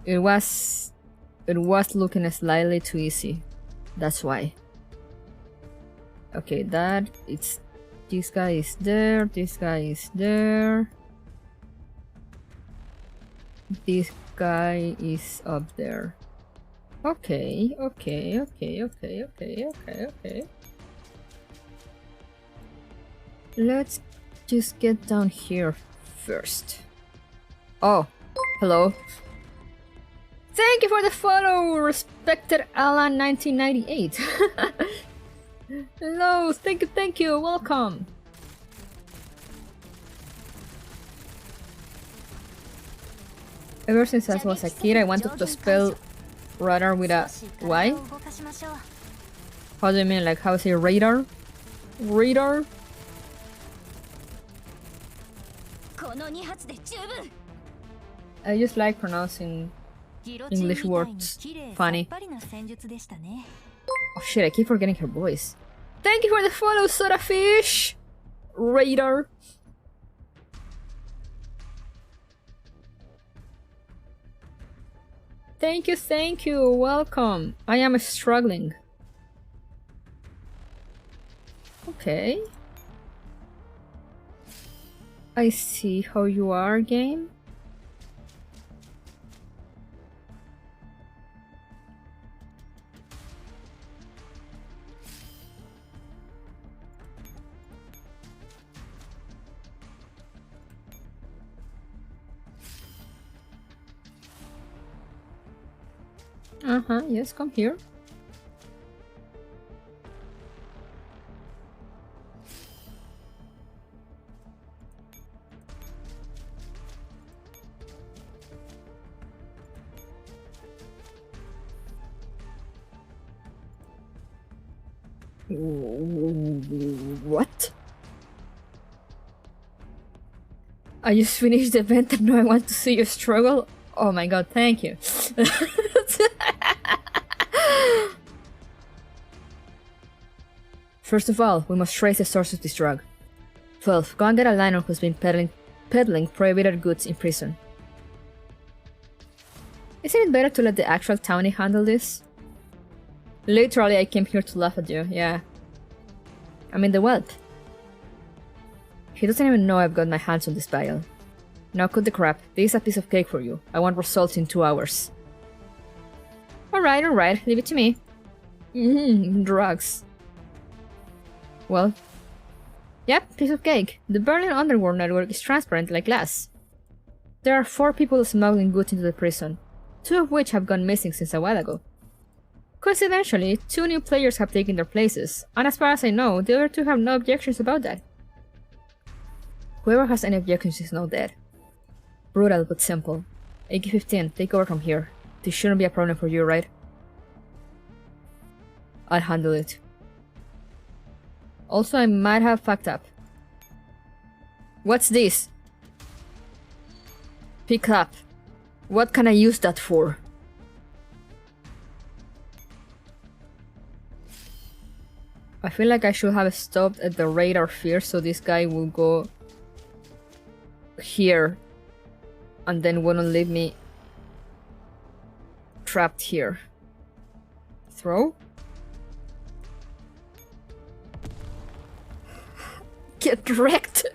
It was looking slightly too easy. That's why. Okay, this guy is there, this guy is there. This guy is up there. Okay. Let's just get down here first. Oh, hello. Thank you for the follow, respected Alan 1998. Hello, thank you, welcome. Ever since I was a kid, I wanted to spell radar with a Y. How do you mean, like how is it radar? Radar? I just like pronouncing English words funny. Oh shit, I keep forgetting her voice. Thank you for the follow, Soda Fish! Radar. Thank you, welcome. I am struggling. Okay. I see how you are, game. Yes, come here. What? I just finished the event and now I want to see you struggle? Oh my god, thank you. First of all, we must trace the source of this drug. 12. Go and get a line on who's been peddling prohibited goods in prison. Isn't it better to let the actual townie handle this? Literally, I came here to laugh at you, yeah. I mean the whelp. He doesn't even know I've got my hands on this vial. Now cut the crap. This is a piece of cake for you. I want results in 2 hours. Alright, leave it to me. Drugs. Well. Yep, piece of cake. The Berlin underworld network is transparent like glass. There are 4 people smuggling goods into the prison, 2 of which have gone missing since a while ago. Coincidentally, 2 new players have taken their places, and as far as I know, the other 2 have no objections about that. Whoever has any objections is now dead. Brutal but simple. AK-15, take over from here. This shouldn't be a problem for you, right? I'll handle it. Also, I might have fucked up. What's this? Pick up. What can I use that for? I feel like I should have stopped at the radar first, so this guy will go here and then wouldn't leave me trapped here. Throw? Get wrecked!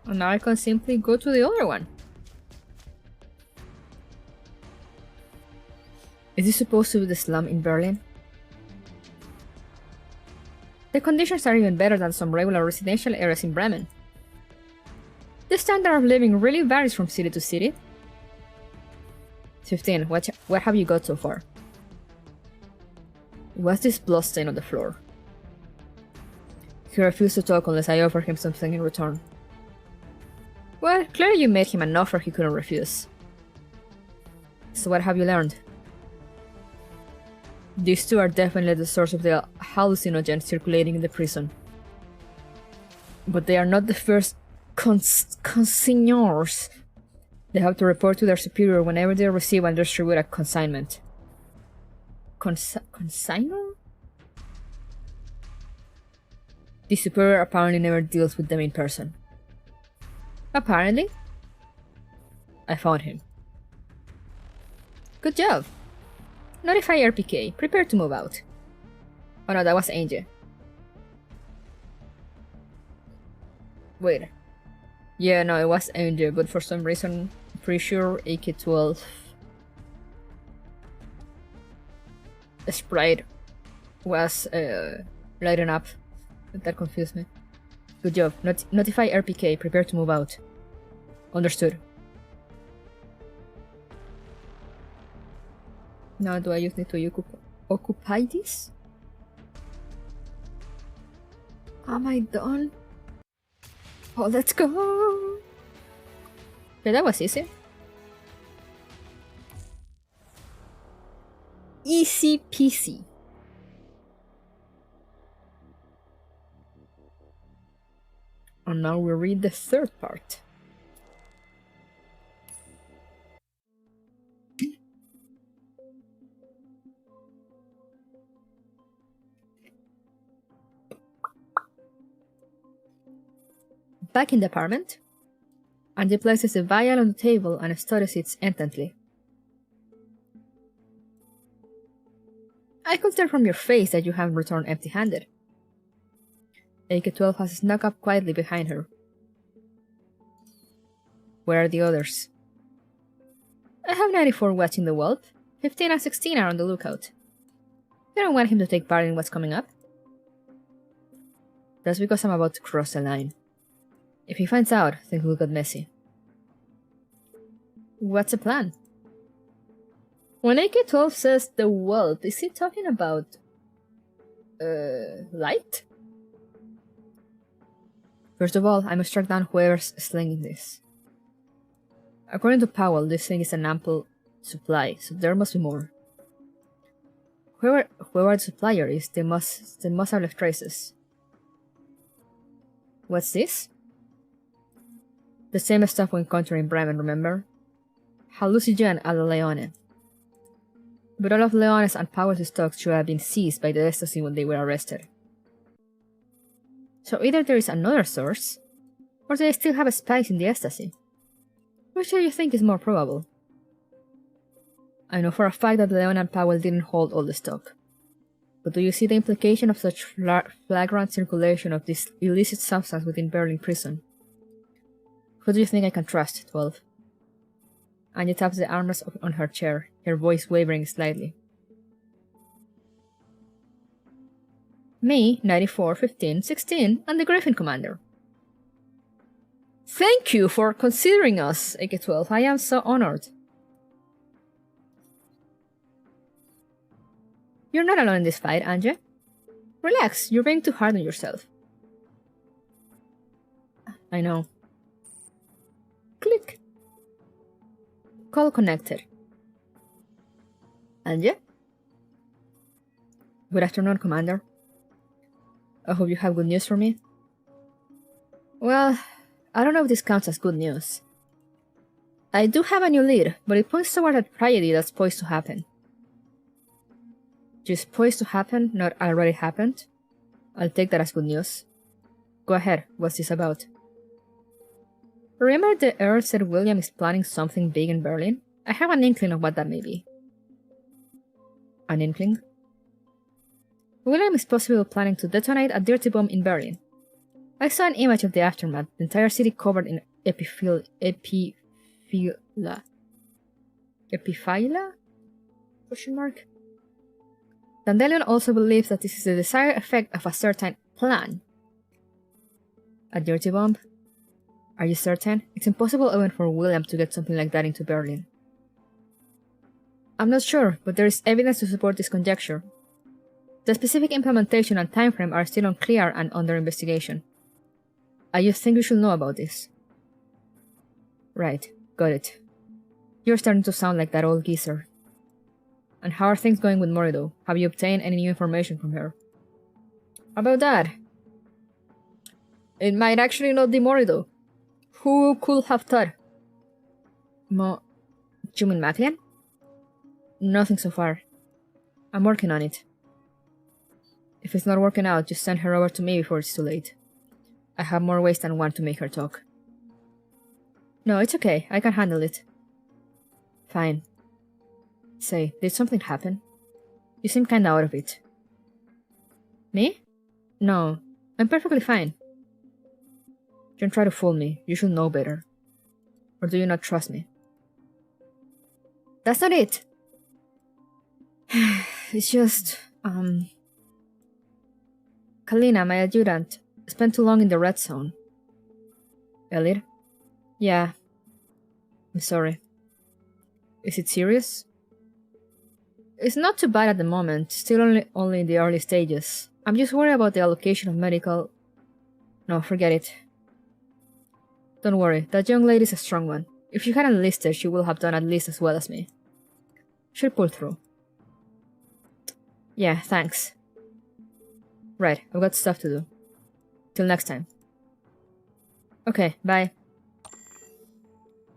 And now I can simply go to the other one. Is this supposed to be the slum in Berlin? The conditions are even better than some regular residential areas in Bremen. The standard of living really varies from city to city. 15. What have you got so far? What's this blood stain on the floor? He refused to talk unless I offered him something in return. Well, clearly you made him an offer he couldn't refuse. So what have you learned? These 2 are definitely the source of the hallucinogens circulating in the prison. But they are not the first consignors. They have to report to their superior whenever they receive and distribute a consignment. Consignor? The superior apparently never deals with them in person. Apparently? I found him. Good job. Notify RPK. Prepare to move out. Oh no, that was Angel. Wait. Yeah, no, it was Angel, but for some reason, I'm pretty sure AK-12 sprite was lighting up. That confused me. Good job. Notify RPK. Prepare to move out. Understood. Now do I just need to occupy this? Am I done? Oh, let's go! Yeah, that was easy. Easy peasy. And now we read the 3rd part. Back in the apartment, Angie places the vial on the table and studies it intently. I could tell from your face that you haven't returned empty-handed. AK-12 has snuck up quietly behind her. Where are the others? I have 94 watching the whelp. 15 and 16 are on the lookout. You don't want him to take part in what's coming up? That's because I'm about to cross the line. If he finds out, things will get messy. What's the plan? When AK-12 says the whelp, is he talking about... light? First of all, I must track down whoever's slinging this. According to Powell, this thing is an ample supply, so there must be more. Whoever the supplier is, they must have left traces. What's this? The same stuff we encountered in Bremen, remember? Hallucinogen alla leone. but all of Leona's and Powell's stocks should have been seized by the ecstasy when they were arrested. So either there is another source, or they still have spikes in the ecstasy. Which do you think is more probable? I know for a fact that Leona and Powell didn't hold all the stock. But do you see the implication of such flagrant circulation of this illicit substance within Berlin prison? Who do you think I can trust, 12? Anya taps the armrest on her chair, her voice wavering slightly. Me, 94, 15, 16, and the Griffin Commander. Thank you for considering us, AK-12. I am so honored. You're not alone in this fight, Anja. Relax, you're being too hard on yourself. I know. Click. Call connected. Anja? Good afternoon, Commander. I hope you have good news for me. Well, I don't know if this counts as good news. I do have a new lead, but it points toward a tragedy that's poised to happen. Just poised to happen, not already happened? I'll take that as good news. Go ahead, what's this about? Remember the Earl said William is planning something big in Berlin? I have an inkling of what that may be. An inkling? William is possibly planning to detonate a dirty bomb in Berlin. I saw an image of the aftermath, the entire city covered in epiphyla? Question mark? Dandelion also believes that this is the desired effect of a certain plan. A dirty bomb? Are you certain? It's impossible even for William to get something like that into Berlin. I'm not sure, but there is evidence to support this conjecture. The specific implementation and timeframe are still unclear and under investigation. I just think we should know about this. Right, got it. You're starting to sound like that old geezer. And how are things going with Morido? Have you obtained any new information from her? About that? It might actually not be Morido. Who could have thought? You mean Maclean? Nothing so far. I'm working on it. If it's not working out, just send her over to me before it's too late. I have more ways than one to make her talk. No, it's okay. I can handle it. Fine. Say, did something happen? You seem kinda out of it. Me? No, I'm perfectly fine. Don't try to fool me. You should know better. Or do you not trust me? That's not it. It's just, Kalina, my adjutant, spent too long in the red zone. Elliot? Yeah. I'm sorry. Is it serious? It's not too bad at the moment, still only in the early stages. I'm just worried about the allocation of medical... No, forget it. Don't worry, that young lady's a strong one. If she hadn't enlisted, she would have done at least as well as me. She'll pull through. Yeah, thanks. Right, I've got stuff to do. Till next time. Okay, bye.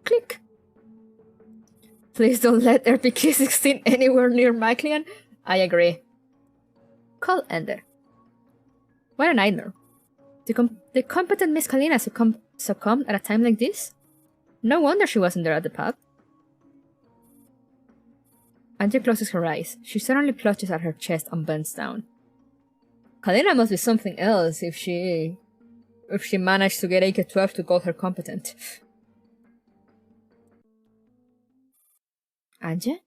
Click. Please don't let RPK-16 anywhere near Maclean. I agree. Call ended. What a nightmare. The competent Miss Kalina succumbed at a time like this? No wonder she wasn't there at the pub. Anja closes her eyes. She suddenly clutches at her chest and bends down. Kalina must be something else if she managed to get AK-12 to call her competent. Anja?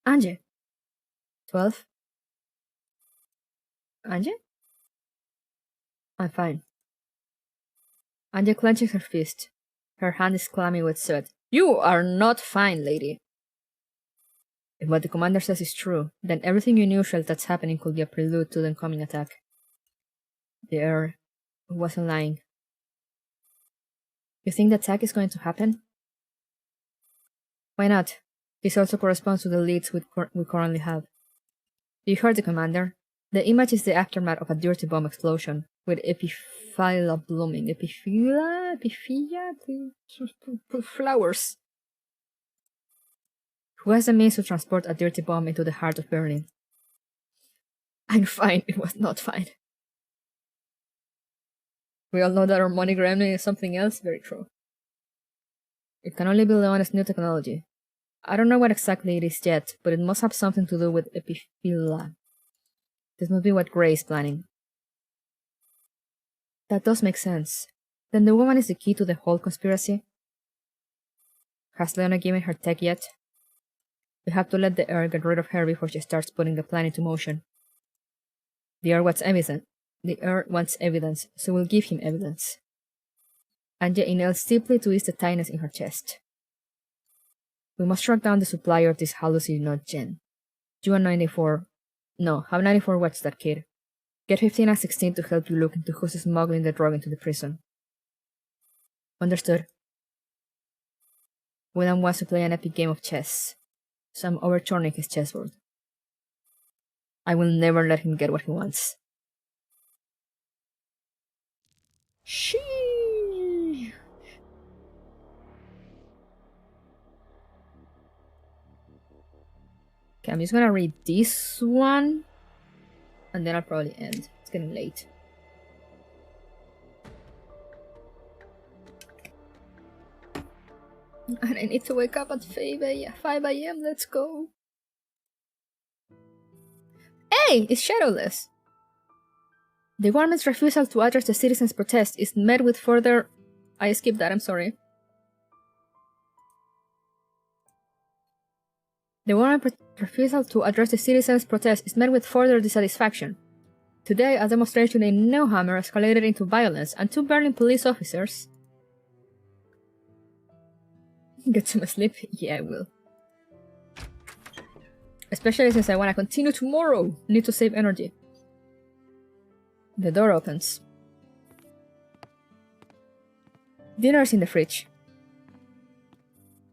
Anja? 12? Anja? I'm fine. Anja clenches her fist. Her hand is clammy with sweat. You are not fine, lady. If what the commander says is true, then everything unusual that's happening could be a prelude to the incoming attack. The Earl wasn't lying. You think the attack is going to happen? Why not? This also corresponds to the leads we currently have. You heard the commander. The image is the aftermath of a dirty bomb explosion, with epiphylla blooming. Epiphylla? Flowers. Who has the means to transport a dirty bomb into the heart of Berlin? I'm fine. It was not fine. We all know that our money gremlin is something else. Very true. It can only be Leona's new technology. I don't know what exactly it is yet, but it must have something to do with epiphylla. This must be what Gray is planning. That does make sense. Then the woman is the key to the whole conspiracy? Has Leona given her tech yet? We have to let the heir get rid of her before she starts putting the plan into motion. The heir wants evidence, so we'll give him evidence. Anja inhales deeply to ease the tightness in her chest. We must track down the supplier of this hallucinogen. You and 94... No, have 94 watch that kid. Get 15 and 16 to help you look into who's smuggling the drug into the prison. Understood. William wants to play an epic game of chess, so I'm overturning his chessboard. I will never let him get what he wants. Sheesh. Okay, I'm just gonna read this one, and then I'll probably end. It's getting late. And I need to wake up at 5 a.m. Let's go. Hey, it's Shadowless. The government's refusal to address the citizens' protest is met with further... I skipped that, I'm sorry. The government's refusal to address the citizens' protest is met with further dissatisfaction. Today, a demonstration in Neuhammer escalated into violence, and 2 Berlin police officers... Get some sleep? Yeah, I will. Especially since I want to continue tomorrow. Need to save energy. The door opens. Dinner's in the fridge.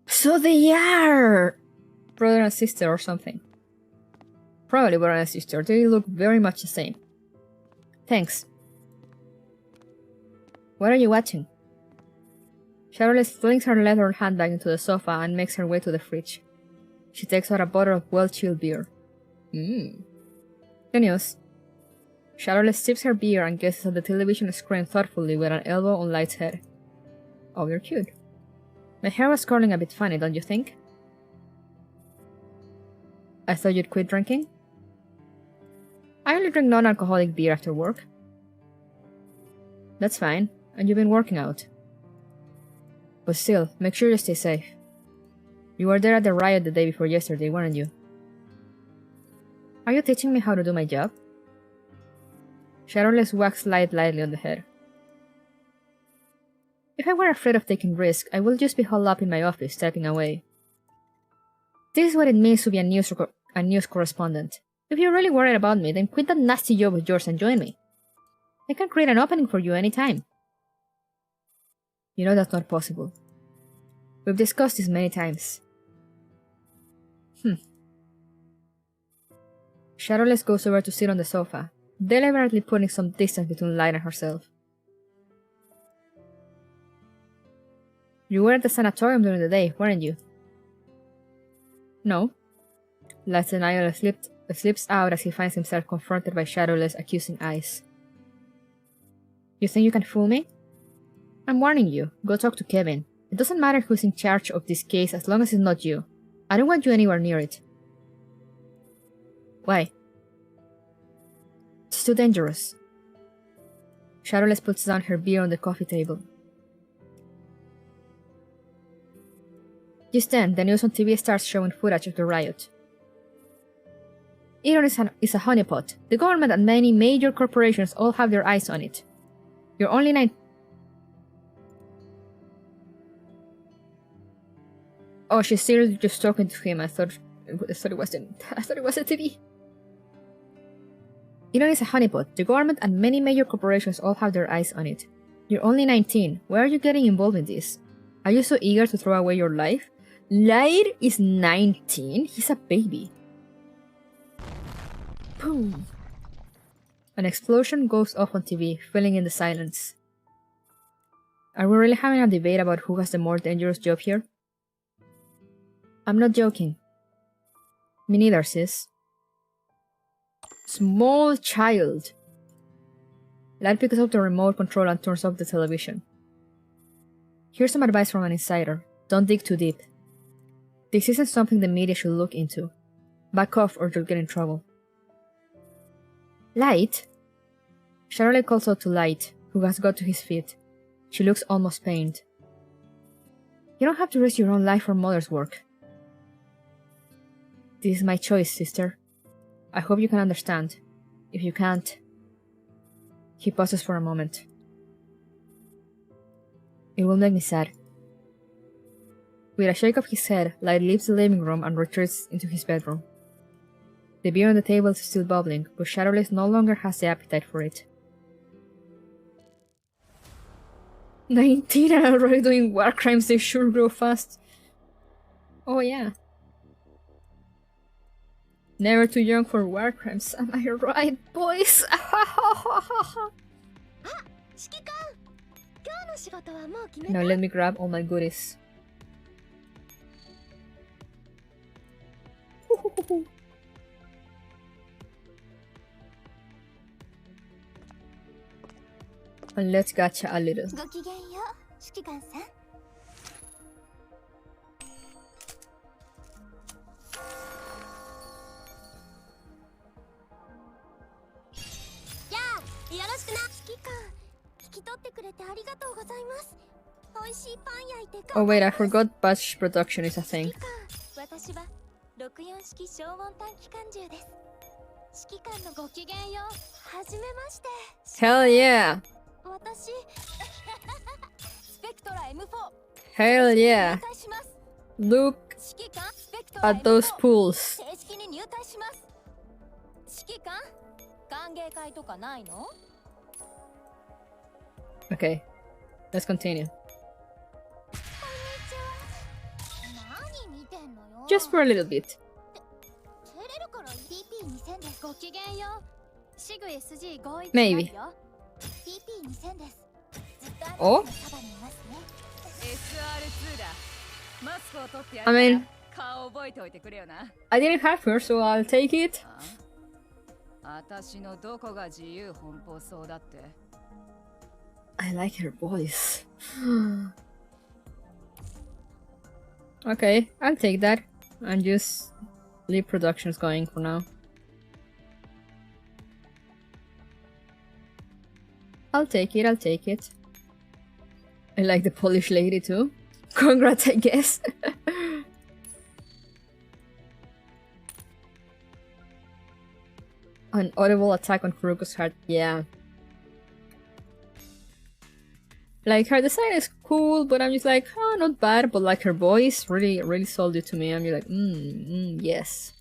So they are brother and sister or something. Probably brother and sister. They look very much the same. Thanks. What are you watching? Shadowless flings her leather handbag into the sofa and makes her way to the fridge. She takes out a bottle of well-chilled beer. The news. Shadowless sips her beer and gazes at the television screen thoughtfully with an elbow on Light's head. Oh, you're cute. My hair was curling a bit funny, don't you think? I thought you'd quit drinking? I only drink non-alcoholic beer after work. That's fine, and you've been working out. But still, make sure you stay safe. You were there at the riot the day before yesterday, weren't you? Are you teaching me how to do my job? Shadowless whacks Light lightly on the head. If I were afraid of taking risks, I would just be holed up in my office, typing away. This is what it means to be a news correspondent. If you're really worried about me, then quit that nasty job of yours and join me. I can create an opening for you anytime. You know that's not possible. We've discussed this many times. Shadowless goes over to sit on the sofa, deliberately putting some distance between Light and herself. You were at the sanatorium during the day, weren't you? No. Light's denial slips out as he finds himself confronted by Shadowless' accusing eyes. You think you can fool me? I'm warning you, go talk to Kevin. It doesn't matter who's in charge of this case as long as it's not you. I don't want you anywhere near it. Why? It's too dangerous. Shadowless puts down her beer on the coffee table. Just then, the news on TV starts showing footage of the riot. Iran is a honeypot. The government and many major corporations all have their eyes on it. You're only 9... Oh, she's still just talking to him. I thought it was a TV. Iran is a honeypot. The government and many major corporations all have their eyes on it. You're only 19. Why are you getting involved in this? Are you so eager to throw away your life? Light is 19. He's a baby. Boom. An explosion goes off on TV, filling in the silence. Are we really having a debate about who has the more dangerous job here? I'm not joking. Me neither, sis. Small child. Light picks up the remote control and turns off the television. Here's some advice from an insider. Don't dig too deep. This isn't something the media should look into. Back off or you'll get in trouble. Light? Charlotte calls out to Light, who has got to his feet. She looks almost pained. You don't have to risk your own life for Mother's work. This is my choice, sister. I hope you can understand. If you can't... He pauses for a moment. It will make me sad. With a shake of his head, Light leaves the living room and retreats into his bedroom. The beer on the table is still bubbling, but Shadowless no longer has the appetite for it. 19 and already doing war crimes, they sure grow fast. Oh yeah. Never too young for war crimes, am I right, boys? Now let me grab all my goodies. And let's gacha a little. Oh wait, I forgot batch production is a thing. Hell yeah! Hell yeah! Look at those pools. Okay, let's continue. Just for a little bit. Maybe. Oh? I mean, I didn't have her, so I'll take it. I like her voice. Okay, I'll take that and just leave productions going for now. I'll take it, I'll take it. I like the Polish lady too. Congrats, I guess. An audible attack on Kuroko's heart, yeah. Like, her design is cool, but I'm just like, oh, not bad, but like her voice really sold it to me. I'm just like, yes.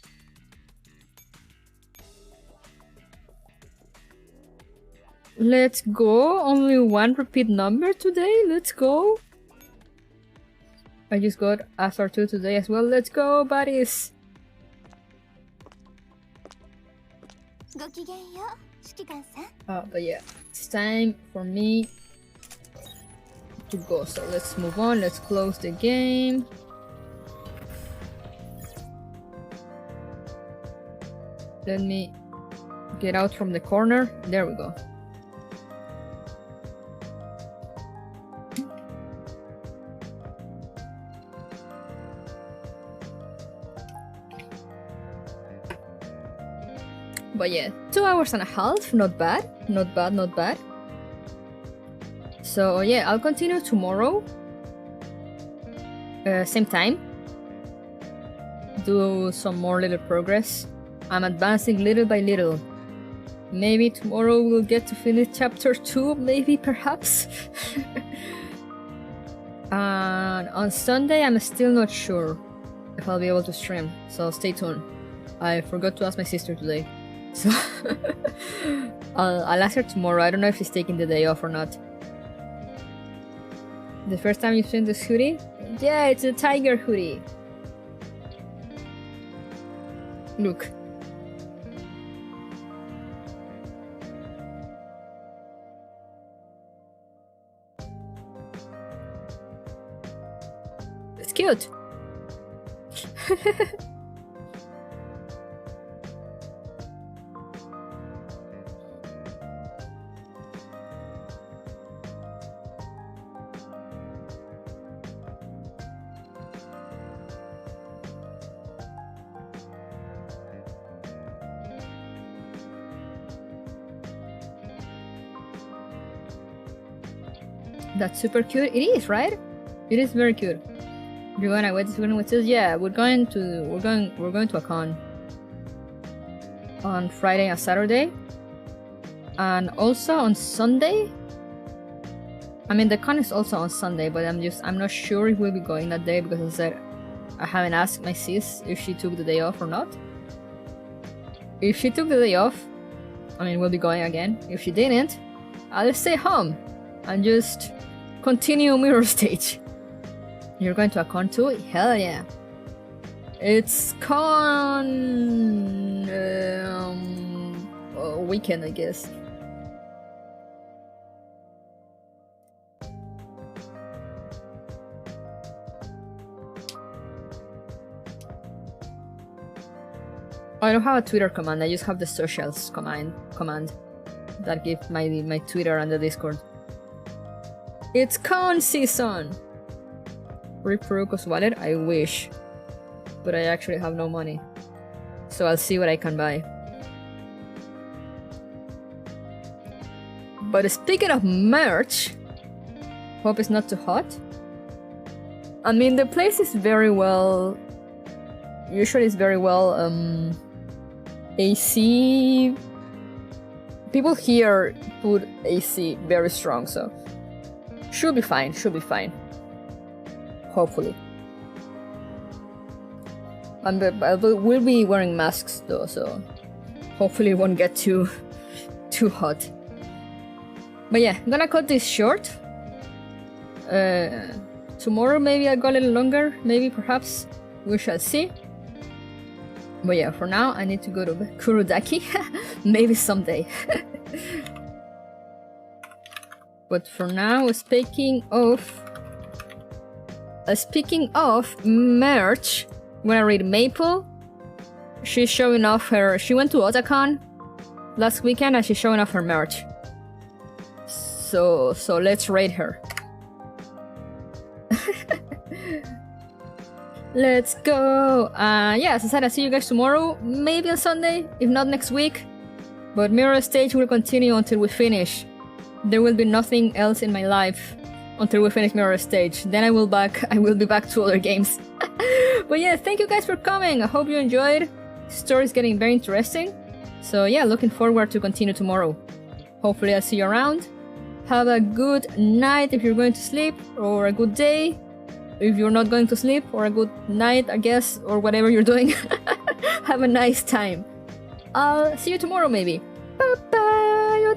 Let's go. Only one repeat number today. Let's go. I just got SR2 today as well. Let's go, buddies. But yeah, it's time for me to go. So let's move on. Let's close the game. Let me get out from the corner. There we go. But yeah, 2 hours and a half, not bad, not bad, not bad. So yeah, I'll continue tomorrow. Same time. Do some more little progress. I'm advancing little by little. Maybe tomorrow we'll get to finish chapter 2, maybe, perhaps. And on Sunday, I'm still not sure if I'll be able to stream, so stay tuned. I forgot to ask my sister today. So I'll ask her tomorrow. I don't know if she's taking the day off or not. The first time you've seen this hoodie? Yeah, it's a tiger hoodie. Look. It's cute. That's super cute. It is, right? It is very cute. You're going with us? Yeah, we're going to a con on Friday and Saturday, and also on Sunday. I mean, the con is also on Sunday, but I'm not sure if we'll be going that day because I said I haven't asked my sis if she took the day off or not. If she took the day off, I mean, we'll be going again. If she didn't, I'll stay home and just continue Mirror Stage. You're going to a con too? Hell yeah. It's con... weekend, I guess. I don't have a Twitter command, I just have the socials command that give my Twitter and the Discord. It's con season! Rip Furuko's wallet? I wish. But I actually have no money. So I'll see what I can buy. But speaking of merch, hope it's not too hot. I mean, the place is very well... Usually it's very well, AC... People here put AC very strong, so... Should be fine. Hopefully. We'll be wearing masks though, so... Hopefully it won't get too hot. But yeah, I'm gonna cut this short. Tomorrow maybe I'll go a little longer, maybe perhaps. We shall see. But yeah, for now I need to go to Kurudaki. Maybe someday. But for now, speaking of merch, I'm gonna read Maple. She's showing off her... She went to Otakon last weekend and she's showing off her merch. So let's rate her. Let's go! Yeah, as I said, I'll see you guys tomorrow, maybe on Sunday, if not next week. But Mirror Stage will continue until we finish. There will be nothing else in my life until we finish Mirror Stage. Then I will be back to other games. But yeah, thank you guys for coming. I hope you enjoyed. The story is getting very interesting. So yeah, looking forward to continue tomorrow. Hopefully I'll see you around. Have a good night if you're going to sleep, or a good day if you're not going to sleep, or a good night, I guess, or whatever you're doing. Have a nice time. I'll see you tomorrow maybe. Bye bye.